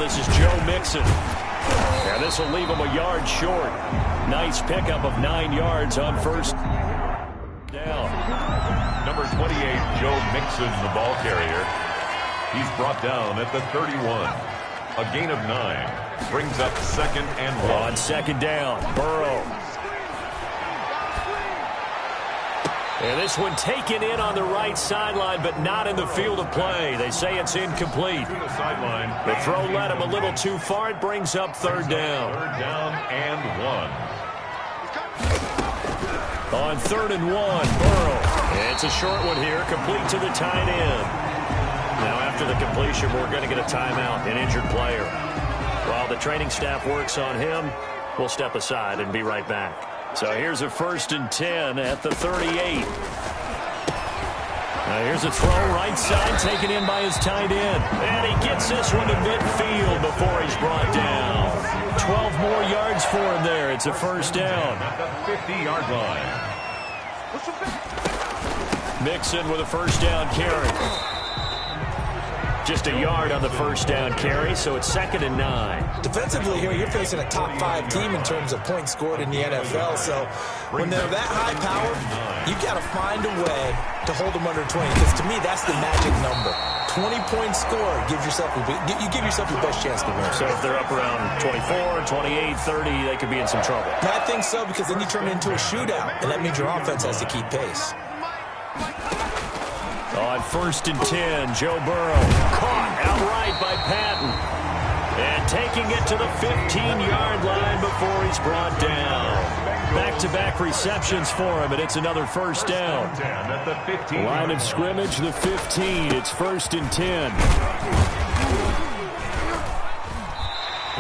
this is Joe Mixon. And this will leave him a yard short. Nice pickup of 9 yards on first down. Number 28, Joe Mixon, the ball carrier. He's brought down at the 31. A gain of 9. Brings up 2nd and 1. On 2nd down, Burrow. And this one taken in on the right sideline, but not in the field of play. They say it's incomplete. The throw led him a little too far. It brings up 3rd down. 3rd down and 1. On 3rd and 1, Burrow. It's a short one here, complete to the tight end. Now after the completion, we're going to get a timeout, an injured player. While the training staff works on him, we'll step aside and be right back. So here's a 1st and 10 at the 38. Now here's a throw right side taken in by his tight end. And he gets this one to midfield before he's brought down. 12 more yards for him there. It's a 1st down. At the 50-yard line. Mixon with a 1st down carry. Just a yard on the 1st down carry, so it's 2nd and 9. Defensively here, you're facing a top 5 team in terms of points scored in the NFL. So when they're that high powered, you got to find a way to hold them under 20. Because to me, that's the magic number. 20 points scored, you give yourself your best chance to win. So if they're up around 24, 28, 30, they could be in some trouble. I think so, because then you turn it into a shootout, and that means your offense has to keep pace. On 1st and 10, Joe Burrow caught outright by Patton. And taking it to the 15-yard line before he's brought down. Back-to-back receptions for him, and it's another 1st down. Line of scrimmage, the 15. It's 1st and 10.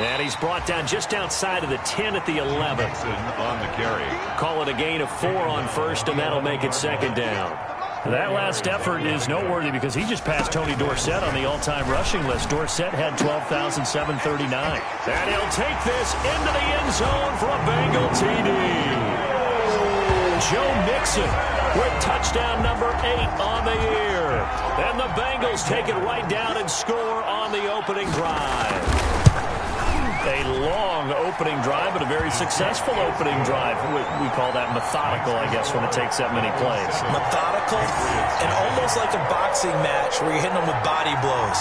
And he's brought down just outside of the 10 at the 11. On the carry. Call it a gain of 4 on 1st, and that'll make it 2nd down. That last effort is noteworthy because he just passed Tony Dorsett on the all-time rushing list. Dorsett had 12,739. And he'll take this into the end zone for a Bengal TD. Joe Mixon with touchdown number 8 on the year. And the Bengals take it right down and score on the opening drive. A long opening drive, but a very successful opening drive. We call that methodical, I guess, when it takes that many plays. Methodical and almost like a boxing match where you're hitting them with body blows.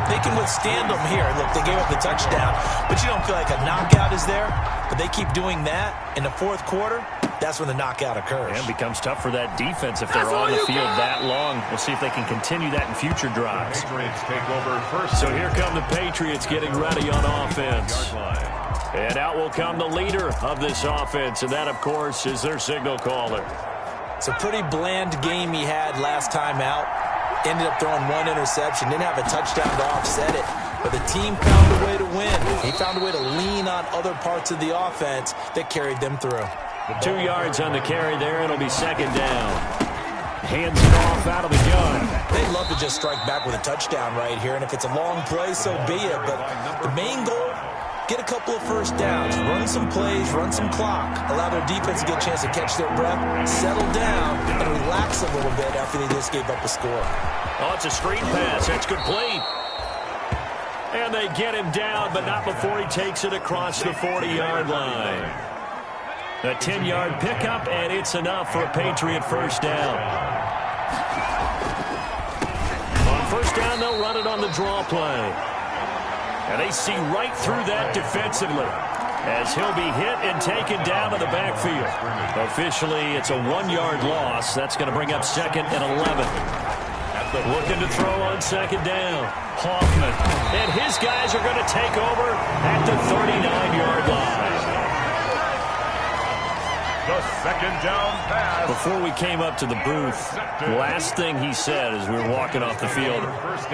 They can withstand them here. Look, they gave up the touchdown, but you don't feel like a knockout is there. But they keep doing that in the 4th quarter. That's when the knockout occurs. And it becomes tough for that defense if they're on the field that long. We'll see if they can continue that in future drives. Patriots take over 1st. So here come the Patriots getting ready on offense. And out will come the leader of this offense, and that, of course, is their signal caller. It's a pretty bland game he had last time out. Ended up throwing 1 interception. Didn't have a touchdown to offset it. But the team found a way to win. He found a way to lean on other parts of the offense that carried them through. 2 yards on the carry there. It'll be 2nd down. Hands it off out of the gun. They'd love to just strike back with a touchdown right here. And if it's a long play, so be it. But the main goal, get a couple of 1st downs, run some plays, run some clock, allow their defense to get a chance to catch their breath, settle down, and relax a little bit after they just gave up a score. Oh, it's a screen pass. That's complete. And they get him down, but not before he takes it across the 40-yard line. A 10-yard pickup, and it's enough for a Patriot 1st down. On 1st down, they'll run it on the draw play. And they see right through that defensively as he'll be hit and taken down to the backfield. Officially, it's a 1-yard loss. That's going to bring up 2nd and 11. Looking to throw on 2nd down. Hoffman. And his guys are going to take over at the 39-yard line. The 2nd down pass. Before we came up to the booth, last thing he said as we were walking off the field,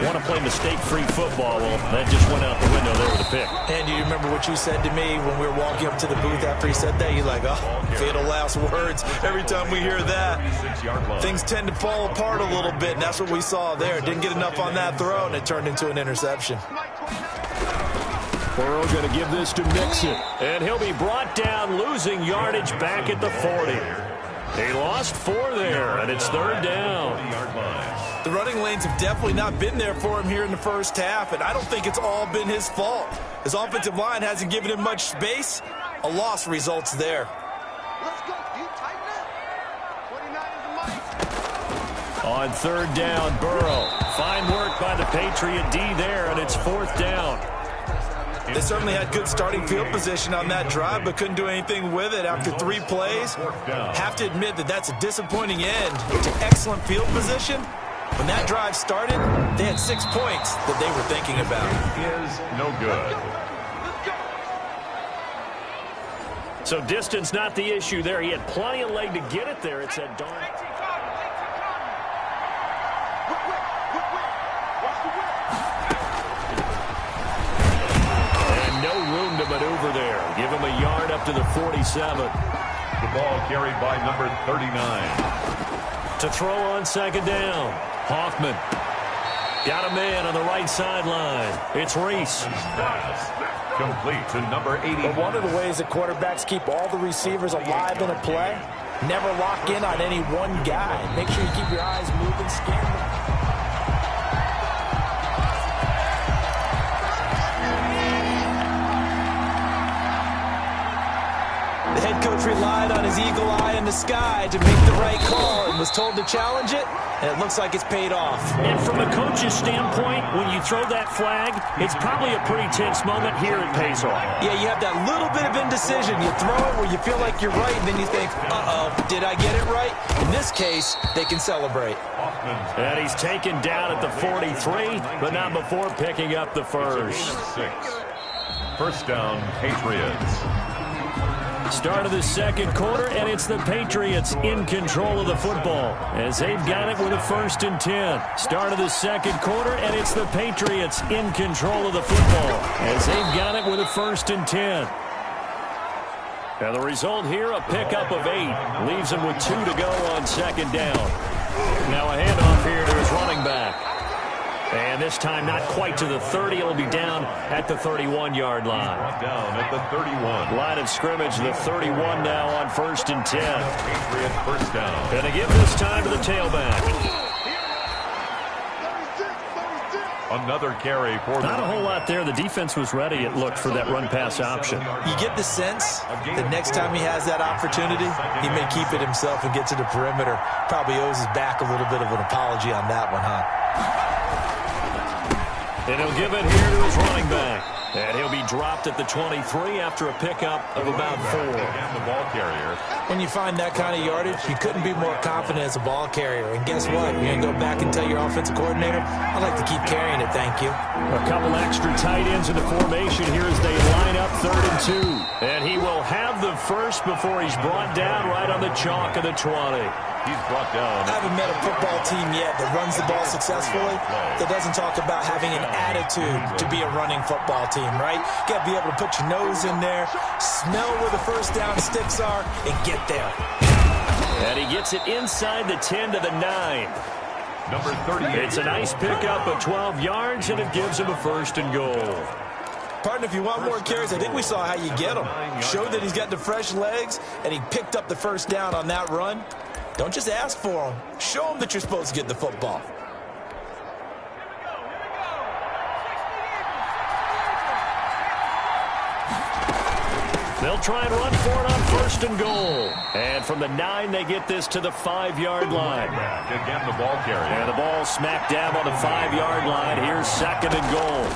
want to play mistake-free football. Well, that just went out the window there with a pick. And do you remember what you said to me when we were walking up to the booth after he said that? You're like, oh, fatal last words. Every time we hear that, things tend to fall apart a little bit, and that's what we saw there. Didn't get enough on that throw, and it turned into an interception. Burrow going to give this to Mixon. And he'll be brought down, losing yardage back at the 40. He lost 4 there, and it's 3rd down. The running lanes have definitely not been there for him here in the first half, and I don't think it's all been his fault. His offensive line hasn't given him much space. A loss results there. Let's go. You tighten up. 29 is the mic. On 3rd down, Burrow. Fine work by the Patriot D there, and it's 4th down. They certainly had good starting field position on that drive, but couldn't do anything with it after 3 plays. Have to admit that that's a disappointing end to excellent field position. When that drive started, they had 6 points that they were thinking about. Is no good. So distance not the issue there. He had plenty of leg to get it there. It's a darn. And no room to maneuver there. Give him a yard up to the 47. The ball carried by number 39. To throw on 2nd down. Hoffman. Got a man on the right sideline. It's Reese. Complete to number 80. But one of the ways that quarterbacks keep all the receivers alive in a play, never lock in on any one guy. Make sure you keep your eyes moving, scan them. The head coach relied on his eagle eye in the sky to make the right call and was told to challenge it, and it looks like it's paid off. And from the coach's standpoint, when you throw that flag, it's probably a pretty tense moment. Here it pays off. Yeah, you have that little bit of indecision. You throw it where you feel like you're right, and then you think, uh-oh, did I get it right? In this case, they can celebrate. And he's taken down at the 43, but not before picking up the first. 1st down, Patriots. Start of the 2nd quarter, and it's the Patriots in control of the football as they've got it with a 1st and 10. Start of the 2nd quarter, and it's the Patriots in control of the football as they've got it with a 1st and 10. And the result here, a pickup of 8. Leaves him with 2 to go on 2nd down. Now a handoff here to his running back. And this time not quite to the 30. It'll be down at the 31-yard line. Down at the 31. Line of scrimmage, the 31 now on 1st and 10. Patriot 1st down. And a give this time to the tailback. Another carry for Not a whole lot there. The defense was ready, it looked, for that run-pass option. You get the sense that next time he has that opportunity, he may keep it himself and get to the perimeter. Probably owes his back a little bit of an apology on that one, huh? And he'll give it here to his running back. And he'll be dropped at the 23 after a pickup of about 4. And the ball carrier. When you find that kind of yardage, you couldn't be more confident as a ball carrier. And guess what? You're going to go back and tell your offensive coordinator, I'd like to keep carrying it, thank you. A couple extra tight ends in the formation here as they line up 3rd and 2. And he will have the first before he's brought down right on the chalk of the 20. He's brought down. I haven't met a football team yet that runs the ball successfully that doesn't talk about having an attitude to be a running football team, right? You got to be able to put your nose in there, smell where the 1st down sticks are, and get there. And he gets it inside the 10 to the 9. Number 38. It's a nice pickup of 12 yards, and it gives him a 1st and goal. Partner, if you want more carries, I think we saw how you get him. Showed that he's got the fresh legs, and he picked up the 1st down on that run. Don't just ask for him. Show him that you're supposed to get the football. They'll try and run for it on 1st and goal. And from the 9, they get this to the 5-yard line. Again, the ball carrier. And the ball smacked down on the 5-yard line. Here's 2nd and goal.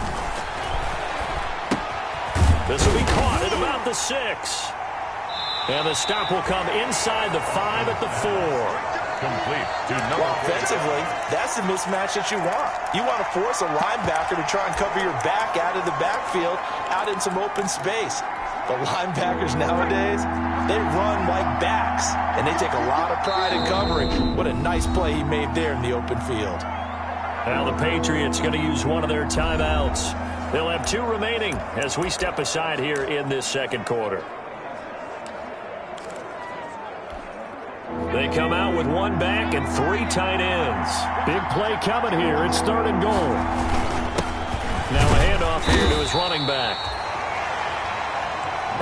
This will be caught at about the 6. And the stop will come inside the 5 at the 4. Complete to number Offensively, that's the mismatch that you want. You want to force a linebacker to try and cover your back out of the backfield, out in some open space. The linebackers nowadays, they run like backs, and they take a lot of pride in covering. What a nice play he made there in the open field. Now the Patriots going to use one of their timeouts. They'll have 2 remaining as we step aside here in this 2nd quarter. They come out with 1 back and 3 tight ends. Big play coming here. It's 3rd and goal. Now a handoff here to his running back.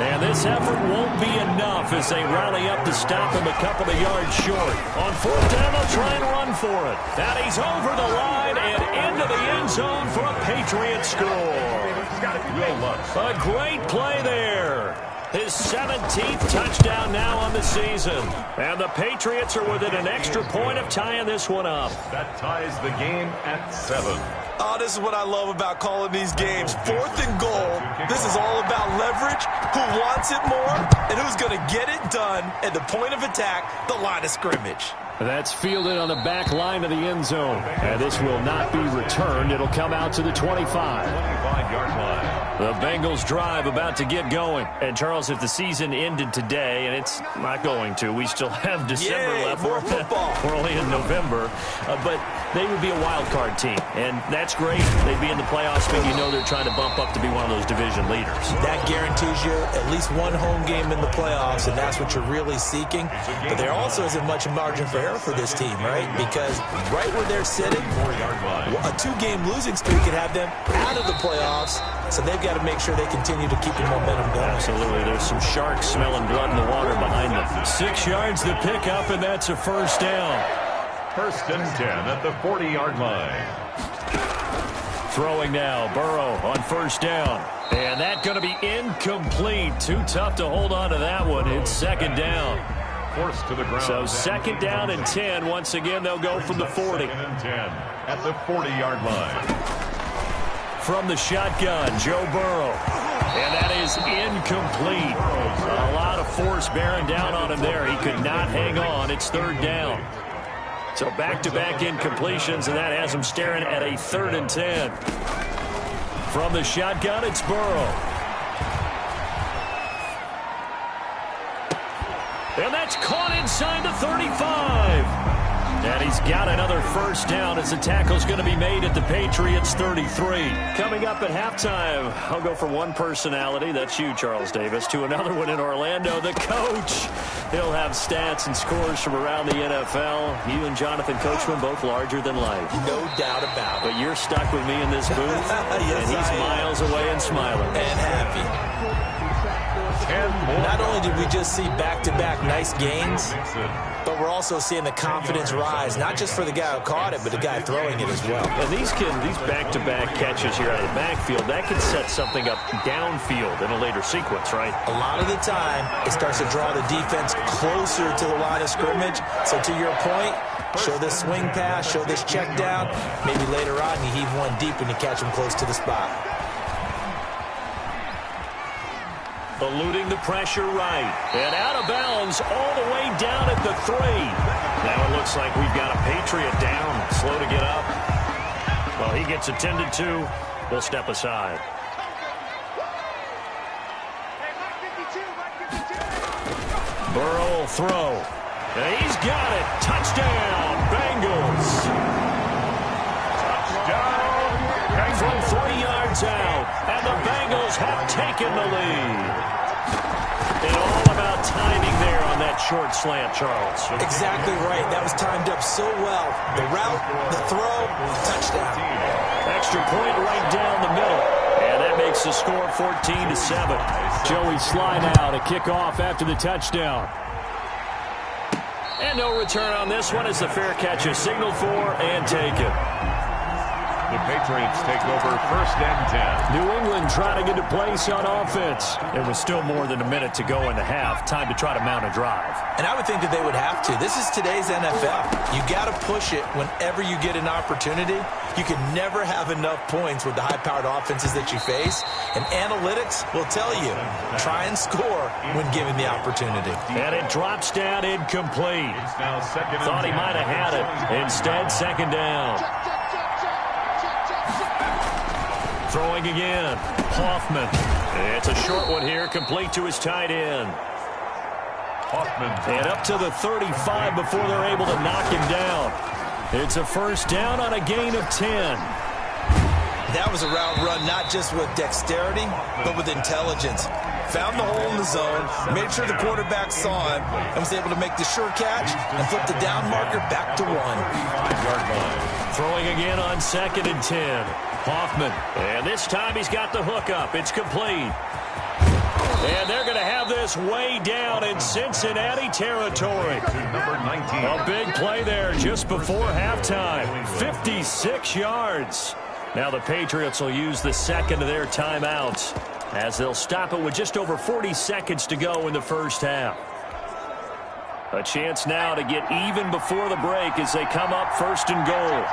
And this effort won't be enough as they rally up to stop him a couple of yards short. On fourth down, they'll try and run for it. And he's over the line and into the end zone for a Patriots score. A great play there. His 17th touchdown now on the season. And the Patriots are within an extra point of tying this one up. That ties the game at 7. Oh, this is what I love about calling these games. 4th and goal. This is all about leverage, who wants it more, and who's going to get it done at the point of attack, the line of scrimmage. That's fielded on the back line of the end zone. And this will not be returned. It'll come out to the 25. 25-yard line. The Bengals drive about to get going. And, Charles, if the season ended today, and it's not going to, we still have December left. More football. We're only in November. But they would be a wild card team. And that's great. They'd be in the playoffs, but you know they're trying to bump up to be one of those division leaders. That guarantees you at least one home game in the playoffs, and that's what you're really seeking. But there also isn't much margin for error for this team, right? Because right where they're sitting, a 2-game losing streak could have them out of the playoffs. So they've got to make sure they continue to keep the momentum going. Absolutely. There's some sharks smelling blood in the water behind them. 6 yards to pick up, and that's a first down. 1st and 10 at the 40-yard line. Throwing now, Burrow on first down. And that's going to be incomplete. Too tough to hold on to that one. It's 2nd down. Forced to the ground. So 2nd down and 10. Once again, they'll go from the 40. 2nd and 10 at the 40-yard line. From the shotgun, Joe Burrow. And that is incomplete. A lot of force bearing down on him there. He could not hang on. It's 3rd down. So back-to-back incompletions, and that has him staring at a 3rd and 10. From the shotgun, it's Burrow. And that's caught inside the 35. And he's got another first down as the tackle's going to be made at the Patriots 33. Coming up at halftime, I'll go from one personality, that's you, Charles Davis, to another one in Orlando, the coach. He'll have stats and scores from around the NFL. You and Jonathan Coachman, both larger than life. No doubt about it. But you're stuck with me in this booth, yes, and he's miles away and smiling. And happy. Not only did we just see back-to-back nice gains, but we're also seeing the confidence rise, not just for the guy who caught it, but the guy throwing it as well. And these back-to-back catches here out of the backfield, that can set something up downfield in a later sequence, right? A lot of the time, it starts to draw the defense closer to the line of scrimmage. So to your point, show this swing pass, show this check down. Maybe later on you heave one deep and you catch him close to the spot. Eluding the pressure right. And out of bounds all the way down at the 3. Now it looks like we've got a Patriot down. Slow to get up. Well, he gets attended to. We'll step aside. Burrow will throw. And he's got it. Touchdown, Bengals. Touchdown. From 3 yards out. And the Bengals have taken the lead. And all about timing there on that short slant, Charles. Exactly right. That was timed up so well. The route, the throw, touchdown. Extra point right down the middle. And that makes the score 14-7. Joey Sly now to kick off after the touchdown. And no return on this one as the fair catch is signaled for and taken. The Patriots take over 1st and 10. New England trying to get a place on offense. It was still more than a minute to go in the half. Time to try to mount a drive. And I would think that they would have to. This is today's NFL. You got to push it whenever you get an opportunity. You can never have enough points with the high-powered offenses that you face. And analytics will tell you, try and score when given the opportunity. And it drops down incomplete. Thought he might have had it. Instead, 2nd down. Throwing again. Hoffman. It's a short one here, complete to his tight end. Hoffman. And up to the 35 before they're able to knock him down. It's a first down on a gain of 10. That was a route run not just with dexterity, but with intelligence. Found the hole in the zone, made sure the quarterback saw him, and was able to make the sure catch and flip the down marker back to 1. 5-yard line. Throwing again on 2nd and 10. Hoffman. And this time he's got the hook up. It's complete. And they're going to have this way down in Cincinnati territory. Number 19. A big play there just before halftime. 56 yards. Now the Patriots will use the second of their timeouts as they'll stop it with just over 40 seconds to go in the first half. A chance now to get even before the break as they come up first and goal.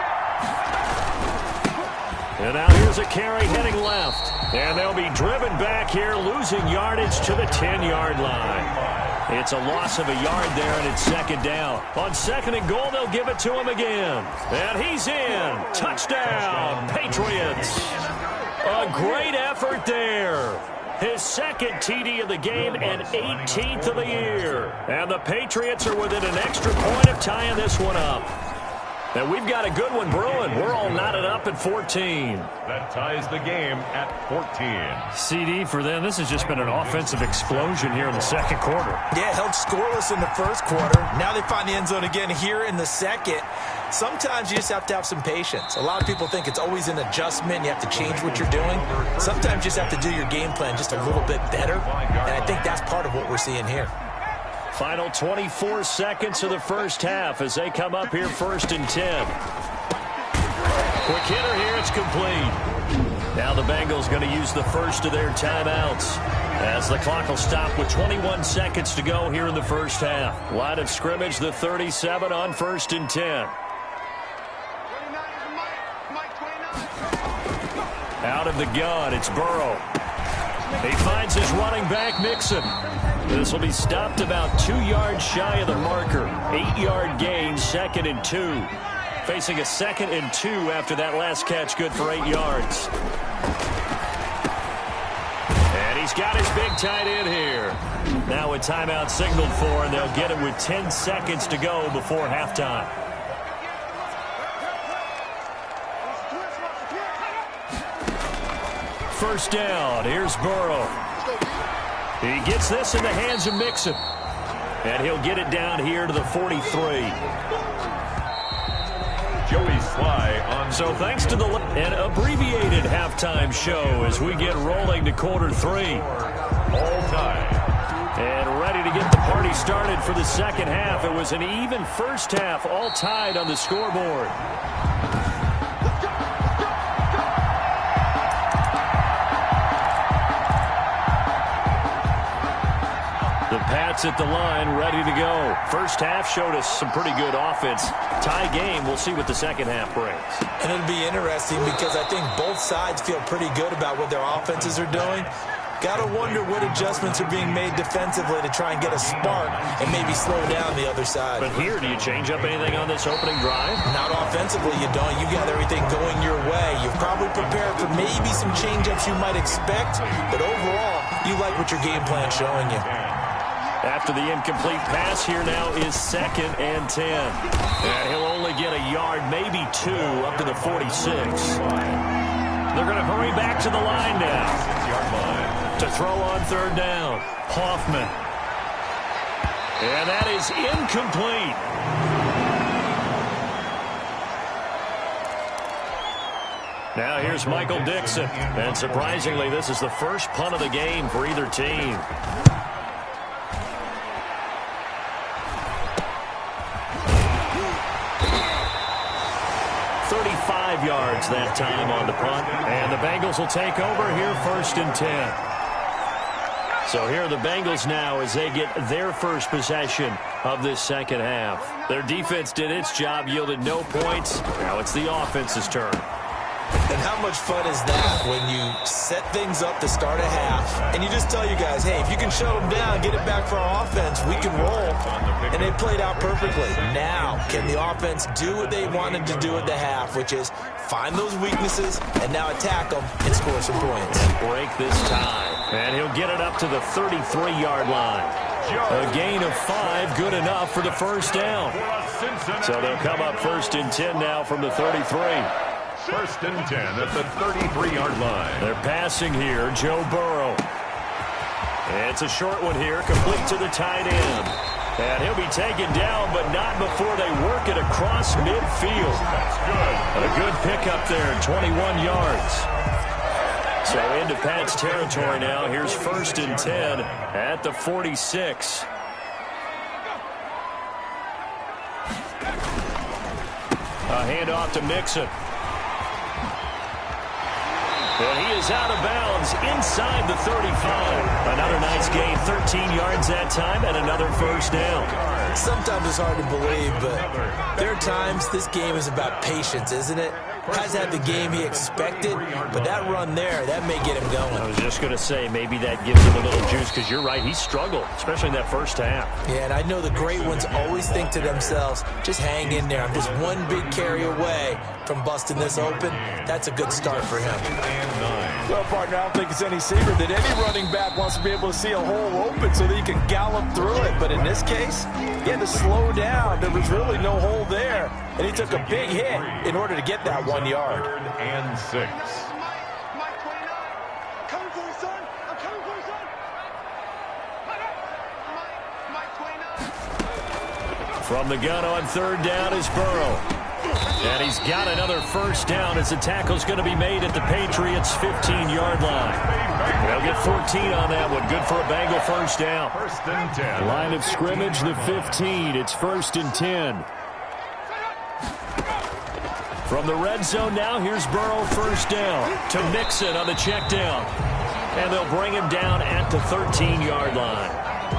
And now here's a carry heading left. And they'll be driven back here, losing yardage to the 10-yard line. It's a loss of a yard there, and it's second down. On second and goal, they'll give it to him again. And he's in. Touchdown, Patriots. A great effort there. His second TD of the game and 18th of the year. And the Patriots are within an extra point of tying this one up. And we've got a good one brewing. We're all knotted up at 14. That ties the game at 14. CD for them, this has just been an offensive explosion here in the second quarter. Yeah, held scoreless in the first quarter. Now they find the end zone again here in the second. Sometimes you just have to have some patience. A lot of people think it's always an adjustment. You have to change what you're doing. Sometimes you just have to do your game plan just a little bit better. And I think that's part of what we're seeing here. Final 24 seconds of the first half as they come up here first and 10. Quick hitter here, it's complete. Now the Bengals going to use the first of their timeouts as the clock will stop with 21 seconds to go here in the first half. Line of scrimmage, the 37 on first and 10. Out of the gun, it's Burrow. He finds his running back, Mixon. This will be stopped about 2 yards shy of the marker. 8-yard gain, second and 2. Facing a second and 2 after that last catch, good for 8 yards. And he's got his big tight end here. Now a timeout signaled for, and they'll get it with 10 seconds to go before halftime. First down, here's Burrow. He gets this in the hands of Mixon. And he'll get it down here to the 43. Joey Sly on. So thanks to an abbreviated halftime show as we get rolling to quarter 3. All time. And ready to get the party started for the second half. It was an even first half, all tied on the scoreboard. The Pats at the line, ready to go. First half showed us some pretty good offense. Tie game, we'll see what the second half brings. And it'll be interesting because I think both sides feel pretty good about what their offenses are doing. Got to wonder what adjustments are being made defensively to try and get a spark and maybe slow down the other side. But here, do you change up anything on this opening drive? Not offensively, you don't. You got everything going your way. You've probably prepared for maybe some change-ups you might expect, but overall, you like what your game plan's showing you. After the incomplete pass, here now is second and 10. And he'll only get a yard, maybe 2, up to the 46. They're going to hurry back to the line now. 6-yard line. To throw on third down. Hoffman. And that is incomplete. Now here's Michael Dixon. And surprisingly, this is the first punt of the game for either team. 35 yards that time on the punt. And the Bengals will take over here first and 10. So here are the Bengals now as they get their first possession of this second half. Their defense did its job, yielded no points. Now it's the offense's turn. And how much fun is that when you set things up to start a half and you just tell you guys, hey, if you can shut them down, get it back for our offense, we can roll. And they played out perfectly. Now, can the offense do what they wanted to do at the half, which is find those weaknesses and now attack them and score some points. And break this tie. And he'll get it up to the 33-yard line. A gain of 5, good enough for the first down. So they'll come up first and 10 now from the 33. First and 10 at the 33-yard line. They're passing here, Joe Burrow. It's a short one here, complete to the tight end. And he'll be taken down, but not before they work it across midfield. That's good. A good pickup there, 21 yards. So into Pat's territory now. Here's 1st and 10 at the 46. A handoff to Mixon. And he is out of bounds inside the 35. Another nice gain, 13 yards that time, and another 1st down. Sometimes it's hard to believe, but there are times this game is about patience, isn't it? Has had the game he expected, but that run there, that may get him going. I was just going to say, maybe that gives him a little juice, because you're right, he struggled, especially in that 1st half. Yeah, and I know the great ones always think to themselves, just hang in there. I'm just one big carry away from busting this open. That's a good start for him. Well, partner, I don't think it's any secret that any running back wants to be able to see a hole open so that he can gallop through it. But in this case, he had to slow down. There was really no hole there, and he took a big hit in order to get that 1 yard. 3rd and 6. Mike 29. I'm coming for you, son. I'm coming for you, son. Mike 29. From the gun on 3rd down is Burrow. And he's got another 1st down as the tackle's going to be made at the Patriots' 15-yard line. They'll get 14 on that one. Good for a Bengal 1st down. 1st and 10. Line of scrimmage, the 15. It's 1st and 10. From the red zone now, here's Burrow 1st down to Mixon on the check down. And they'll bring him down at the 13-yard line.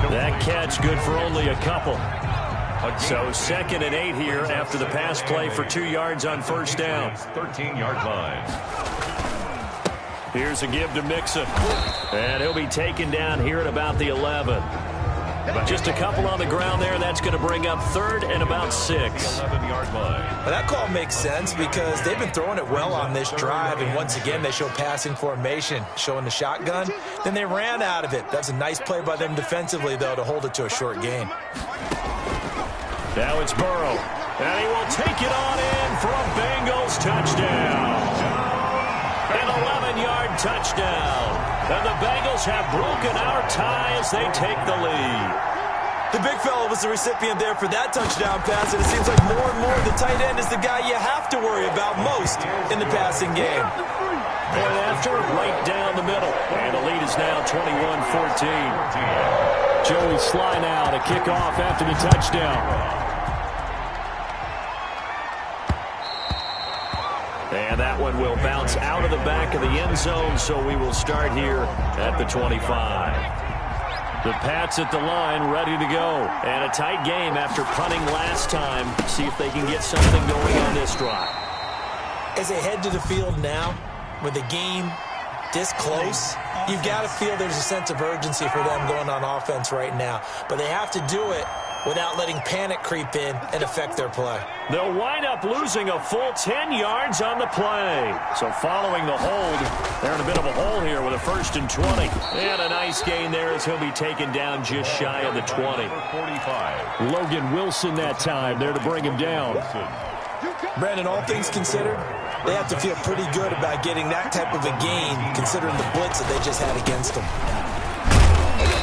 That catch good for only a couple. So 2nd and 8 here after the pass play for 2 yards on 1st down. 13-yard line. Here's a give to Mixon. And he'll be taken down here at about the 11. Just a couple on the ground there. That's going to bring up 3rd and about 6. 11-yard line. Well, that call makes sense because they've been throwing it well on this drive, and once again they show passing formation, showing the shotgun. Then they ran out of it. That's a nice play by them defensively, though, to hold it to a short gain. Now it's Burrow, and he will take it on in for a Bengals touchdown. An 11-yard touchdown. And the Bengals have broken our tie as they take the lead. The big fella was the recipient there for that touchdown pass, and it seems like more and more the tight end is the guy you have to worry about most in the passing game. Point after, right down the middle. And the lead is now 21-14. Joey Sly now to kick off after the touchdown. And that one will bounce out of the back of the end zone, so we will start here at the 25. The Pats at the line, ready to go. And a tight game after punting last time. See if they can get something going on this drive. As they head to the field now, with the game this close, you've got to feel there's a sense of urgency for them going on offense right now. But they have to do it without letting panic creep in and affect their play. They'll wind up losing a full 10 yards on the play. So following the hold, they're in a bit of a hole here with a 1st and 20. And a nice gain there as he'll be taken down just shy of the 20. 45. Logan Wilson that time there to bring him down. Brandon, all things considered, they have to feel pretty good about getting that type of a gain considering the blitz that they just had against them.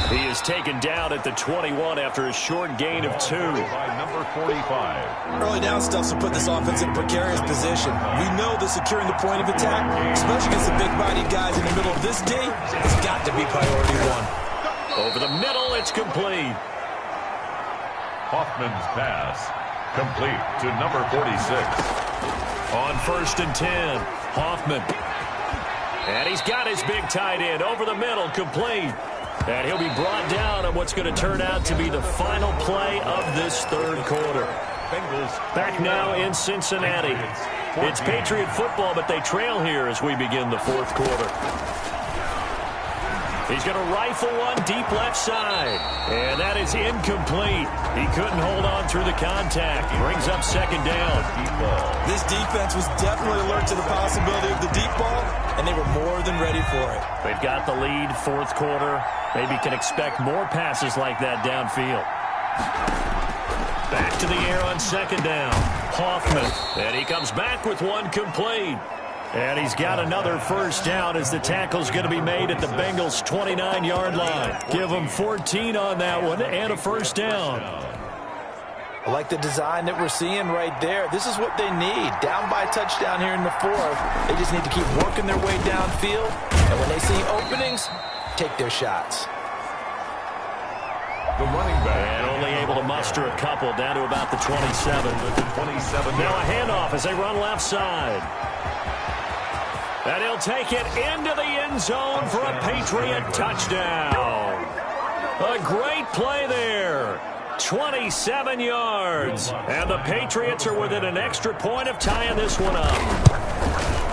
He is taken down at the 21 after a short gain of 2. By number 45. Early down stuff will put this offense in a precarious position. We know that securing the point of attack, especially against the big-bodied guys in the middle of this D, has got to be priority 1. Over the middle, it's complete. Hoffman's pass complete to number 46. On 1st and 10, Hoffman. And he's got his big tight end over the middle, complete. And he'll be brought down on what's going to turn out to be the final play of this 3rd quarter. Back now in Cincinnati. It's Patriot football, but they trail here as we begin the 4th quarter. He's going to rifle one deep left side. And that is incomplete. He couldn't hold on through the contact. Brings up 2nd down. This defense was definitely alert to the possibility of the deep ball, and they were more than ready for it. They've got the lead, 4th quarter. Maybe can expect more passes like that downfield. Back to the air on 2nd down. Hoffman. And he comes back with one complete. And he's got another 1st down as the tackle's going to be made at the Bengals' 29-yard line. Give them 14 on that one and a 1st down. I like the design that we're seeing right there. This is what they need. Down by a touchdown here in the 4th. They just need to keep working their way downfield, And when they see openings, take their shots. The running back. And only able to muster a couple, down to about the 27. Now a handoff as they run left side. And he'll take it into the end zone for a Patriot touchdown. A great play there. 27 yards. And the Patriots are within an extra point of tying this one up.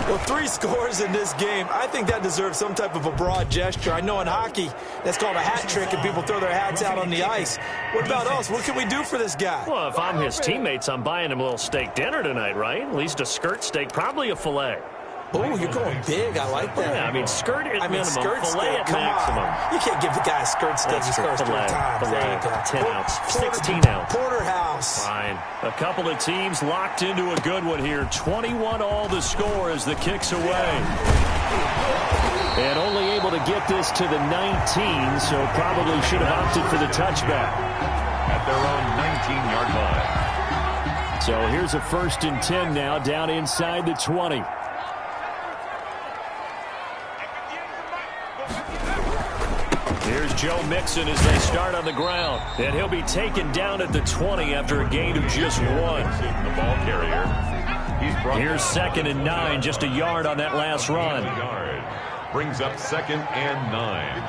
Well, 3 scores in this game. I think that deserves some type of a broad gesture. I know in hockey, that's called a hat trick, and people throw their hats out on the ice. What about us? What can we do for this guy? Well, if I'm his teammates, I'm buying him a little steak dinner tonight, right? At least a skirt steak, probably a filet. Oh, you're going big. I like that. Yeah, I mean, skirt at minimum, skirt filet steak. at Come maximum. on. You can't give the guy a skirt steak. He scores 3 times. There you go. 10 ounce, 16 ounce. Porterhouse. Fine. A couple of teams locked into a good one here. 21 all the score as the kick's away. And only able to get this to the 19, so probably should have opted for the touchback. At their own 19-yard line. So here's a 1st and 10 now, down inside the 20. Here's Joe Mixon as they start on the ground. And he'll be taken down at the 20 after a gain of just 1. The ball carrier. Here's 2nd and 9, just a yard on that last run. Brings up 2nd and 9.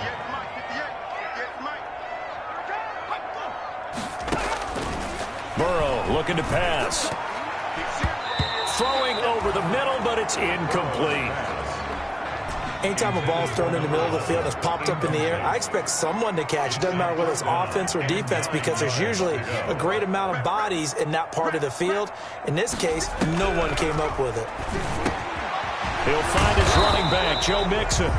Burrow looking to pass. Throwing over the middle, but it's incomplete. Anytime a ball's thrown in the middle of the field, it's popped up in the air, I expect someone to catch. It doesn't matter whether it's offense or defense, because there's usually a great amount of bodies in that part of the field. In this case, no one came up with it. He'll find his running back, Joe Mixon.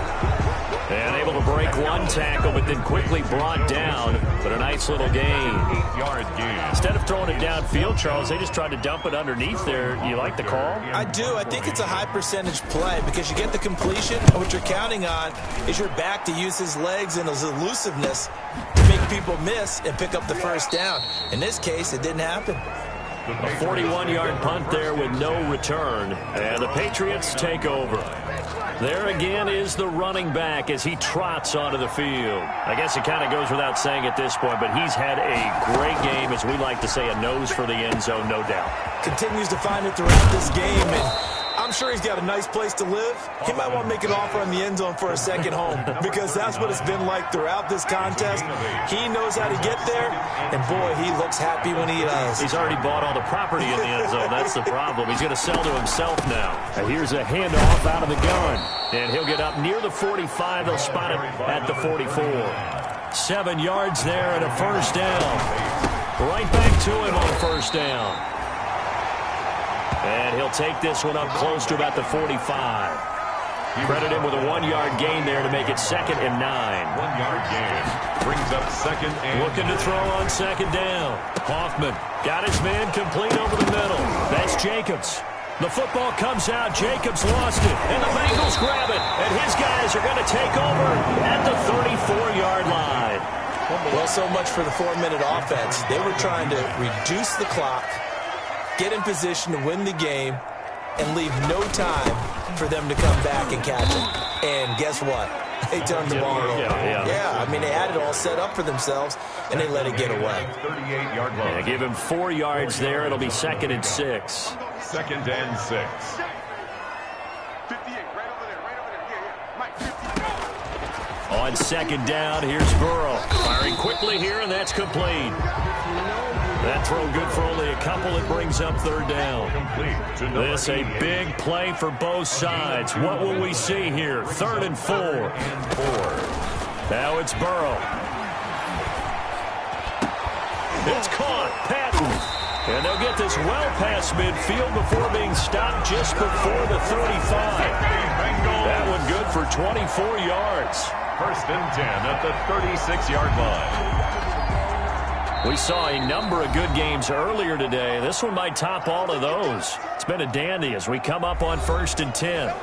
And able to break 1 tackle, but then quickly brought down. But a nice little gain. 8-yard gain. Instead of throwing it downfield, Charles, they just tried to dump it underneath there. You like the call? I do. I think it's a high percentage play because you get the completion, and what you're counting on is your back to use his legs and his elusiveness to make people miss and pick up the 1st down. In this case, it didn't happen. A 41-yard punt there with no return. And the Patriots take over. There again is the running back as he trots onto the field. I guess it kind of goes without saying at this point, but he's had a great game, as we like to say, a nose for the end zone, no doubt. Continues to find it throughout this game, and I'm sure he's got a nice place to live. He might want to make an offer on the end zone for a second home, because that's what it's been like throughout this contest. He knows how to get there, and boy, he looks happy when he does. He's already bought all the property in the end zone. That's the problem. He's going to sell to himself now. And here's a handoff out of the gun. And he'll get up near the 45. They'll spot it at the 44. 7 yards there and a 1st down. Right back to him on 1st down. And he'll take this one up close to about the 45. Credit him with a 1-yard gain there to make it 2nd and 9. 1-yard gain. Brings up 2nd and... Looking to throw on 2nd down. Hoffman got his man complete over the middle. That's Jacobs. The football comes out. Jacobs lost it. And the Bengals grab it. And his guys are going to take over at the 34-yard line. Well, so much for the 4-minute offense. They were trying to reduce the clock, get in position to win the game, and leave no time for them to come back and catch it. And guess what? They turned the ball over. Yeah, I mean, they had it all set up for themselves, and they let it get away. 38-yard line. Yeah, give him 4 yards there. It'll be 2nd and 6. 2nd and 6. 58, right over there, Mike, 58. On 2nd down, here's Burrow. Firing quickly here, and that's complete. That throw good for only a couple. It brings up 3rd down. This a big play for both sides. What will we see here? 3rd and 4. Now it's Burrow. It's caught. Patton. And they'll get this well past midfield before being stopped just before the 35. That one good for 24 yards. 1st and 10 at the 36-yard line. We saw a number of good games earlier today. This one might top all of those. It's been a dandy as we come up on 1st and 10.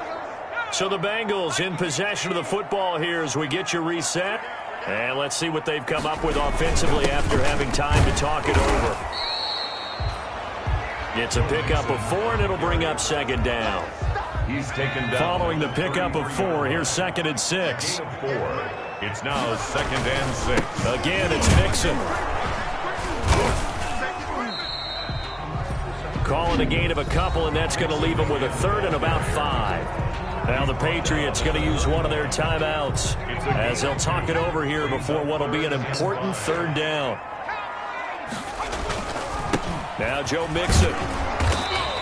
So the Bengals in possession of the football here as we get you reset. And let's see what they've come up with offensively after having time to talk it over. It's a pickup of 4, and it'll bring up 2nd down. He's taken down. Following the pickup of 4, here's 2nd and 6. 4. It's now 2nd and 6. Again, it's Mixon. Calling a gain of a couple, and that's going to leave them with a 3rd and about 5. Now the Patriots going to use one of their timeouts as they'll talk it over here before what will be an important 3rd down. Now Joe Mixon.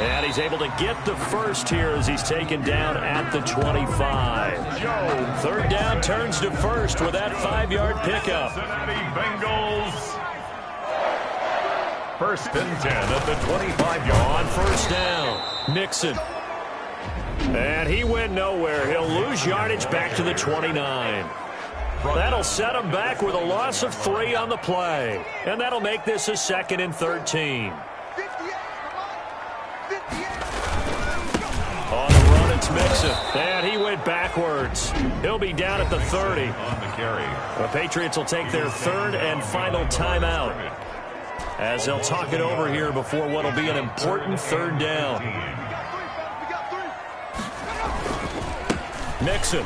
And he's able to get the first here as he's taken down at the 25. 3rd down turns to 1st with that 5-yard pickup. Cincinnati Bengals. 1st and 10 at the 25-yard. On 1st down, Mixon. And he went nowhere. He'll lose yardage back to the 29. That'll set him back with a loss of 3 on the play. And that'll make this a 2nd and 13. On the run, it's Mixon. And he went backwards. He'll be down at the 30. On the carry. The Patriots will take their 3rd and final timeout as they'll talk it over here before what will be an important 3rd down. Mixon.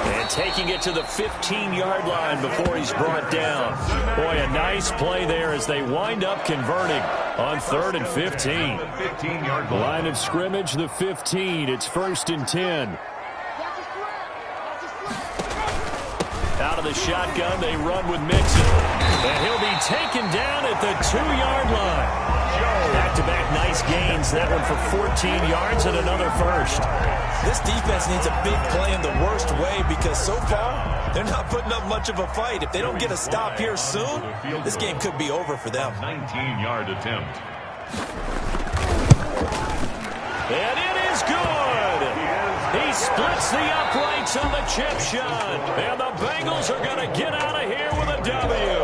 And taking it to the 15-yard line before he's brought down. Boy, a nice play there as they wind up converting on 3rd and 15. 15-yard Line of scrimmage, the 15. It's 1st and 10. Out of the shotgun, they run with Mixon. And he'll be taken down at the 2-yard line. Back-to-back nice gains. That one for 14 yards and another 1st. This defense needs a big play in the worst way because so far, they're not putting up much of a fight. If they don't get a stop here soon, this game could be over for them. 19-yard attempt. And it is good. He splits the uprights on the chip shot. And the Bengals are going to get out of here with a W.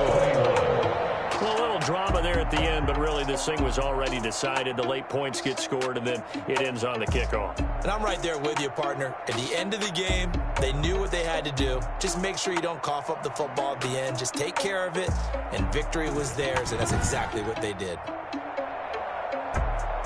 A little drama there at the end, but really this thing was already decided. The late points get scored, and then it ends on the kickoff. And I'm right there with you, partner. At the end of the game, they knew what they had to do. Just make sure you don't cough up the football at the end. Just take care of it, and victory was theirs, and that's exactly what they did.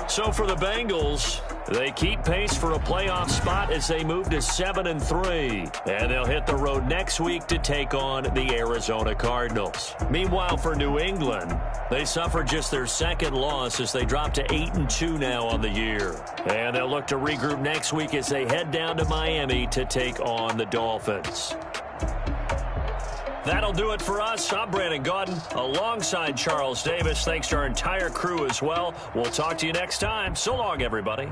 So for the Bengals, they keep pace for a playoff spot as they move to 7-3. And they'll hit the road next week to take on the Arizona Cardinals. Meanwhile, for New England, they suffered just their 2nd loss as they drop to 8-2 now on the year. And they'll look to regroup next week as they head down to Miami to take on the Dolphins. That'll do it for us. I'm Brandon Gaudin alongside Charles Davis. Thanks to our entire crew as well. We'll talk to you next time. So long, everybody.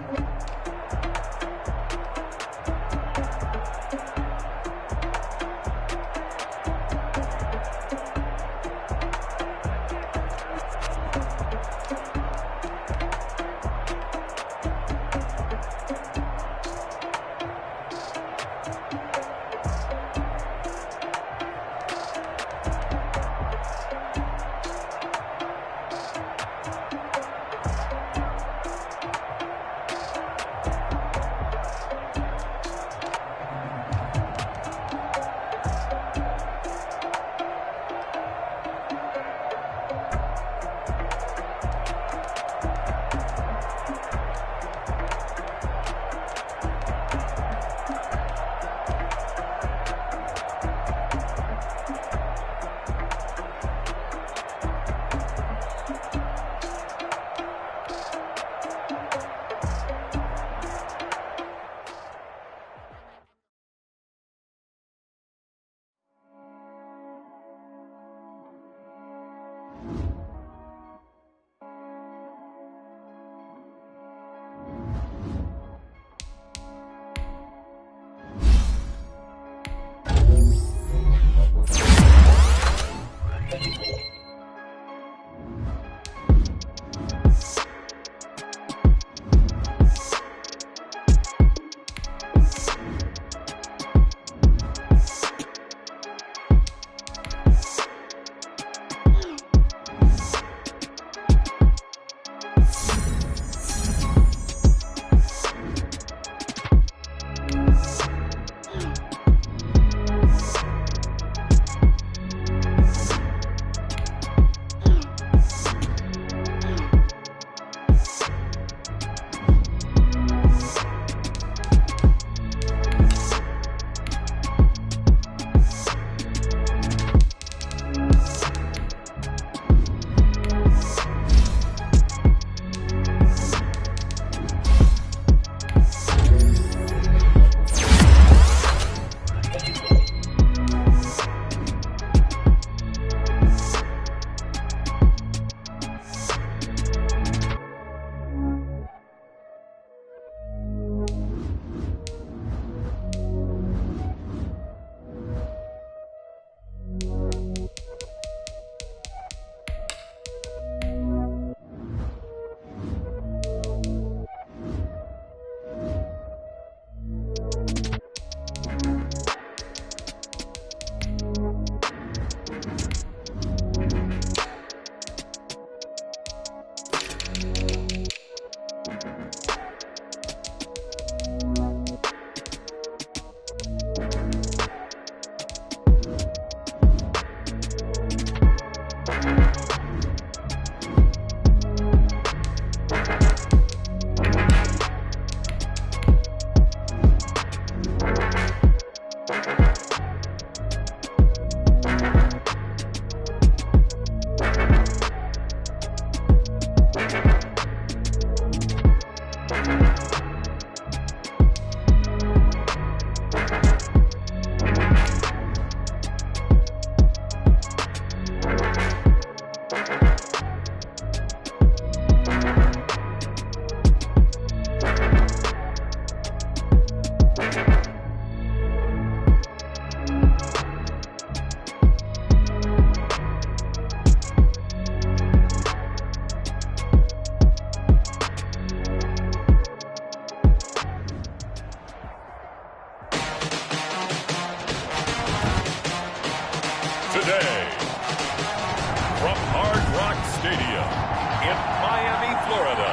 in Miami, Florida.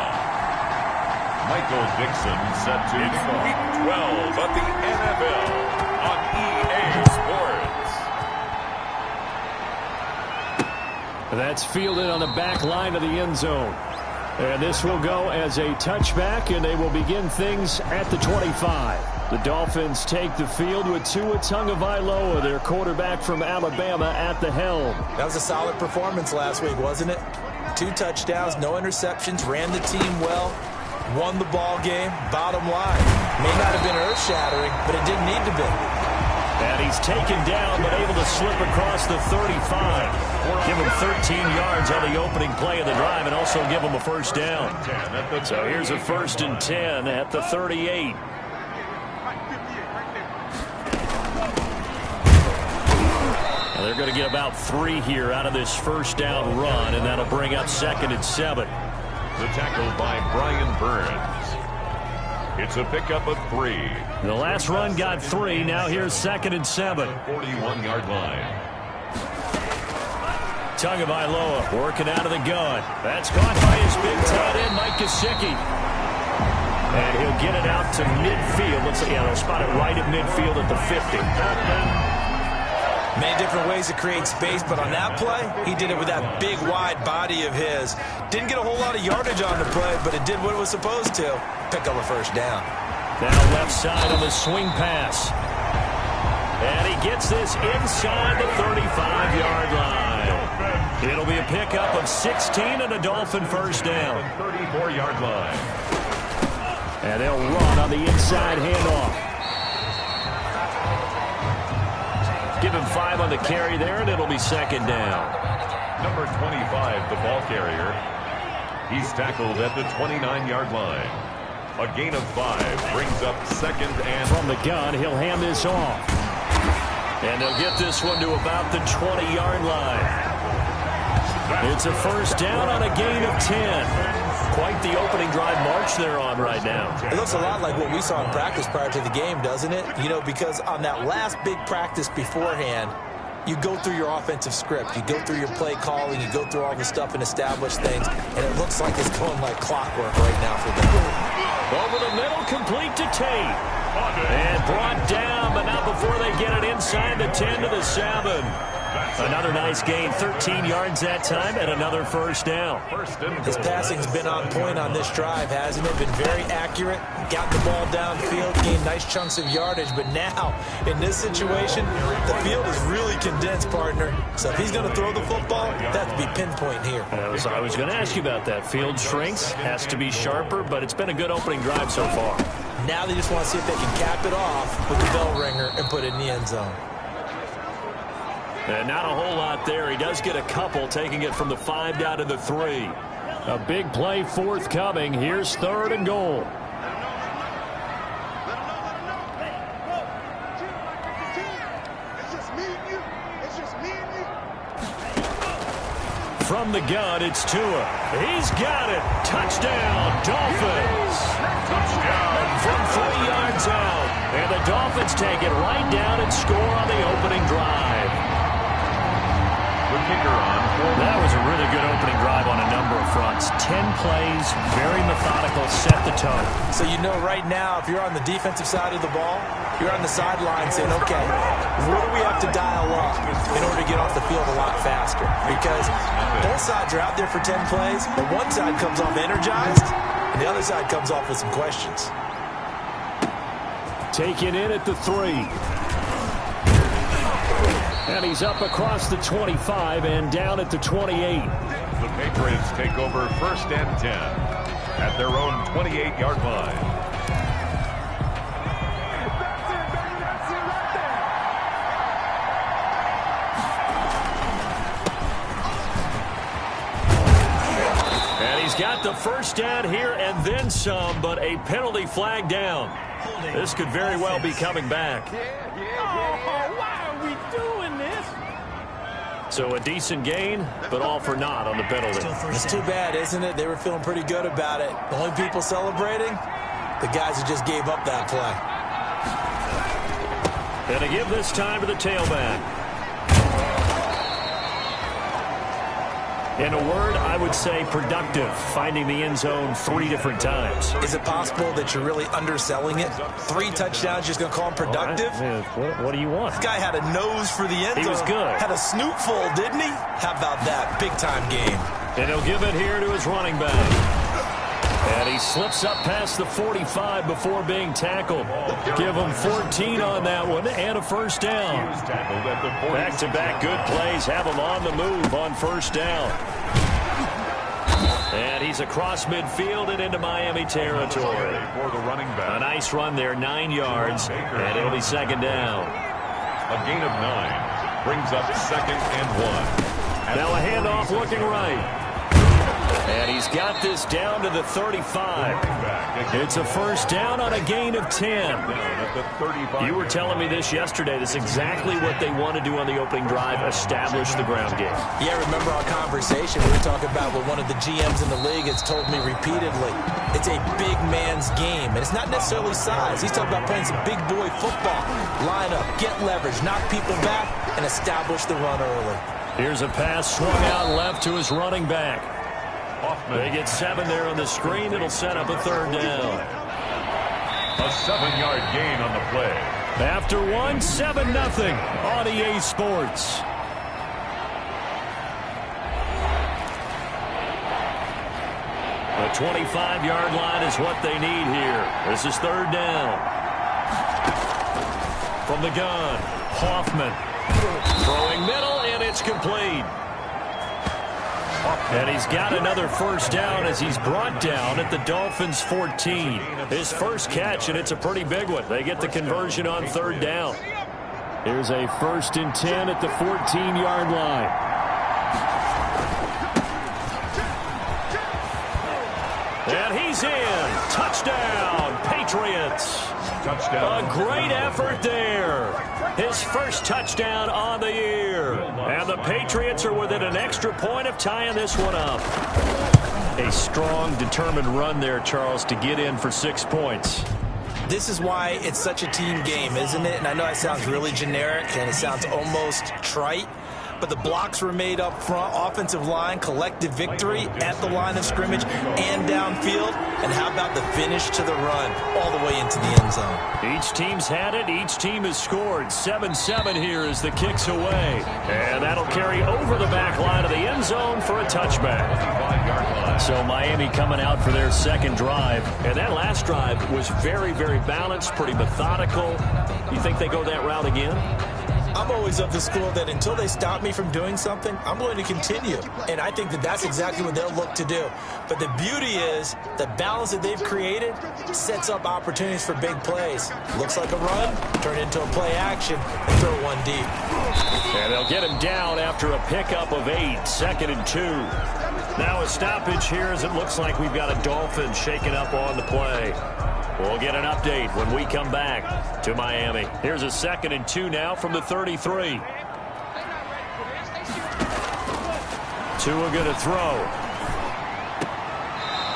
Michael Dixon set to Week 12 of the NFL on EA Sports. That's fielded on the back line of the end zone. And this will go as a touchback, and they will begin things at the 25. The Dolphins take the field with Tua Tagovailoa, their quarterback from Alabama, at the helm. That was a solid performance last week, wasn't it? 2 touchdowns, no interceptions, ran the team well, won the ball game. Bottom line, may not have been earth-shattering, but it didn't need to be. And he's taken down, but able to slip across the 35. Give him 13 yards on the opening play of the drive and also give him a first down. So here's a 1st and 10 at the 38. And they're going to get about 3 here out of this first down run, and that'll bring up 2nd and 7. The tackle by Brian Burns. It's a pickup of 3. The last run got 3. Now here's 2nd and 7. 41-yard line. Tagovailoa working out of the gun. That's caught by his big tight end, Mike Gesicki. And he'll get it out to midfield. Let's see, they'll spot it right at midfield at the 50. Many different ways to create space, but on that play, he did it with that big, wide body of his. Didn't get a whole lot of yardage on the play, but it did what it was supposed to. Pick up a first down. Now left side on the swing pass. And he gets this inside the 35-yard line. It'll be a pickup of 16 and a Dolphin first down. 34-yard line. And they'll run on the inside handoff. Give him 5 on the carry there, and it'll be 2nd down. Number 25, the ball carrier. He's tackled at the 29-yard line. A gain of 5 brings up 2nd and... From the gun, he'll hand this off. And they'll get this one to about the 20-yard line. It's a first down on a gain of 10. Quite the opening drive march they're on right now. It looks a lot like what we saw in practice prior to the game, doesn't it? You know, because on that last big practice beforehand, you go through your offensive script. You go through your play calling. You go through all the stuff and establish things. And it looks like it's going like clockwork right now for them. Over the middle, complete to Tate. And brought down, but not before they get it inside the 10 to the 7. Another nice gain, 13 yards that time, and another first down. His passing's been on point on this drive, hasn't it? Been very accurate, got the ball downfield, gained nice chunks of yardage, but now, in this situation, the field is really condensed, partner. So if he's going to throw the football, that has to be pinpoint here. I was going to ask you about that. Field shrinks, has to be sharper, but it's been a good opening drive so far. Now they just want to see if they can cap it off with the bell ringer and put it in the end zone. And not a whole lot there. He does get a couple, taking it from the 5 down to the 3. A big play forthcoming. Here's 3rd and goal. From the gun, it's Tua. He's got it. Touchdown, Dolphins. Touchdown from 3 yards out. And the Dolphins take it right down and score on the opening drive. That was a really good opening drive on a number of fronts. 10 plays, very methodical, set the tone. So you know right now, if you're on the defensive side of the ball, you're on the sideline saying, okay, what do we have to dial up in order to get off the field a lot faster? Because both sides are out there for 10 plays, but one side comes off energized, and the other side comes off with some questions. Taken in at the 3. And he's up across the 25 and down at the 28. The Patriots take over 1st and 10 at their own 28-yard line. And he's got the first down here and then some, but a penalty flag down. This could very well be coming back. So a decent gain, but all for naught on the penalty. It's too bad, isn't it? They were feeling pretty good about it. The only people celebrating, the guys who just gave up that play. And to give this time to the tailback. In a word, I would say productive, finding the end zone 3 different times. Is it possible that you're really underselling it? 3 touchdowns, just going to call him productive? Right. What do you want? This guy had a nose for the end zone. He was good. Had a snootful, didn't he? How about that? Big-time game. And he'll give it here to his running back. And he slips up past the 45 before being tackled. Give him 14 on that one and a first down. Back-to-back good plays have him on the move on first down. And he's across midfield and into Miami territory. A nice run there, 9 yards, and it'll be second down. A gain of 9 brings up 2nd and 1. Now a handoff looking right. And he's got this down to the 35. It's a first down on a gain of 10. You were telling me this yesterday. This is exactly what they want to do on the opening drive, establish the ground game. Yeah, remember our conversation. We were talking about what one of the GMs in the league has told me repeatedly. It's a big man's game, and it's not necessarily size. He's talking about playing some big boy football. Line up, get leverage, knock people back, and establish the run early. Here's a pass swung out left to his running back. They get 7 there on the screen. It'll set up a third down. A 7-yard gain on the play. After 7-0 on EA Sports. The 25-yard line is what they need here. This is third down. From the gun, Hoffman. Throwing middle, and it's complete. And he's got another first down as he's brought down at the Dolphins' 14. His first catch, and it's a pretty big one. They get the conversion on third down. Here's a 1st and 10 at the 14-yard line. And he's in. Touchdown, Patriots. Touchdown. A great effort there. His first touchdown on the year. And the Patriots are within an extra point of tying this one up. A strong, determined run there, Charles, to get in for 6 points. This is why it's such a team game, isn't it? And I know it sounds really generic and it sounds almost trite, but the blocks were made up front, offensive line, collective victory at the line of scrimmage and downfield. And how about the finish to the run all the way into the end zone? Each team's had it. Each team has scored. 7-7 here as the kick's away. And that'll carry over the back line of the end zone for a touchback. So Miami coming out for their second drive. And that last drive was very, very balanced, pretty methodical. You think they go that route again? I'm always of the school that until they stop me from doing something, I'm going to continue. And I think that that's exactly what they'll look to do. But the beauty is the balance that they've created sets up opportunities for big plays. Looks like a run, turn into a play action, and throw one deep. And they'll get him down after a pickup of 8, 2nd and 2. Now a stoppage here as it looks like we've got a Dolphin shaking up on the play. We'll get an update when we come back to Miami. Here's a 2nd and 2 now from the 33. Tua going to throw.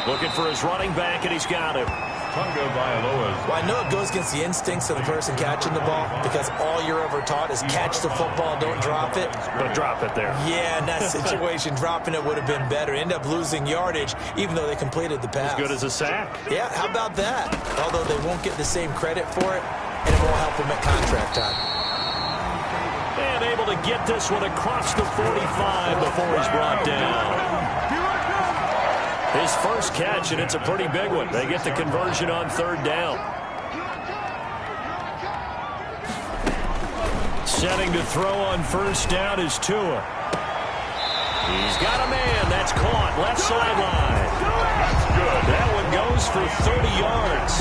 Looking for his running back, and he's got him. Well, I know it goes against the instincts of the person catching the ball because all you're ever taught is catch the football, don't drop it. But drop it there. Yeah, in that situation, dropping it would have been better. End up losing yardage, even though they completed the pass. As good as a sack. Yeah, how about that? Although they won't get the same credit for it, and it won't help them at contract time. And able to get this one across the 45 before he's brought down. His first catch, and it's a pretty big one. They get the conversion on third down. Setting to throw on first down is Tua. He's got a man. That's caught. Left sideline. That's good. That one goes for 30 yards.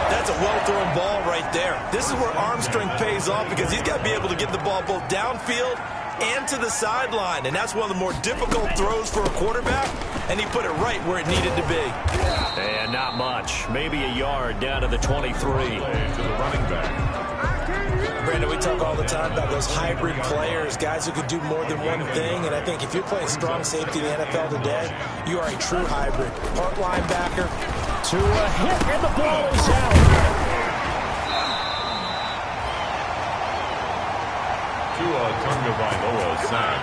That's a well-thrown ball right there. This is where arm strength pays off because he's got to be able to get the ball both downfield and to the sideline. And that's one of the more difficult throws for a quarterback. And he put it right where it needed to be. And not much. Maybe a yard down to the 23. To the running back. Brandon, we talk all the time about those hybrid players, guys who could do more than one thing. And I think if you're playing strong safety in the NFL today, you are a true hybrid. Part linebacker. To a hit, and the ball is out. Tua Tagovailoa sack.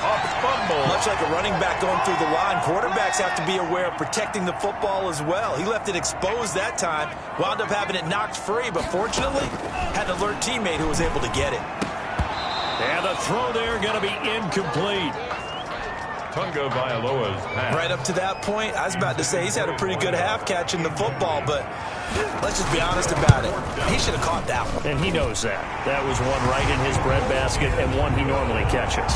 A fumble. Much like a running back going through the line, quarterbacks have to be aware of protecting the football as well. He left it exposed that time, wound up having it knocked free, but fortunately had an alert teammate who was able to get it. And the throw there going to be incomplete. Tunga Vailoa's pass. Right up to that point, I was about to say he's had a pretty good half catching the football, but let's just be honest about it. He should have caught that one. And he knows that. That was one right in his breadbasket and one he normally catches.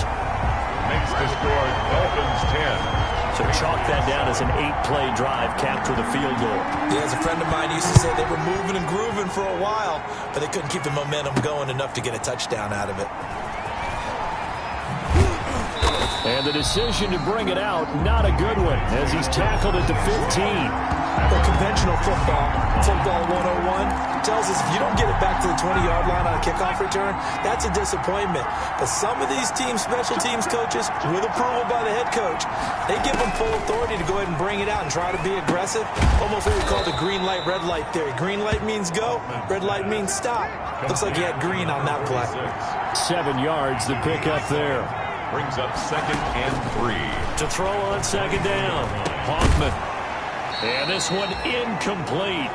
Makes the score Dolphins 10. So chalk that down as an 8-play drive capped with a field goal. Yeah, as a friend of mine used to say, they were moving and grooving for a while, but they couldn't keep the momentum going enough to get a touchdown out of it. And the decision to bring it out, not a good one, as he's tackled at the 15. But conventional football 101, tells us if you don't get it back to the 20-yard line on a kickoff return, that's a disappointment. But some of these teams, special teams coaches, with approval by the head coach, they give them full authority to go ahead and bring it out and try to be aggressive. Almost what we call the green light, red light theory. Green light means go, red light means stop. Looks like he had green on that play. 7 yards, the pickup there. Brings up 2nd and 3. To throw on 2nd down, Hoffman. And this one incomplete.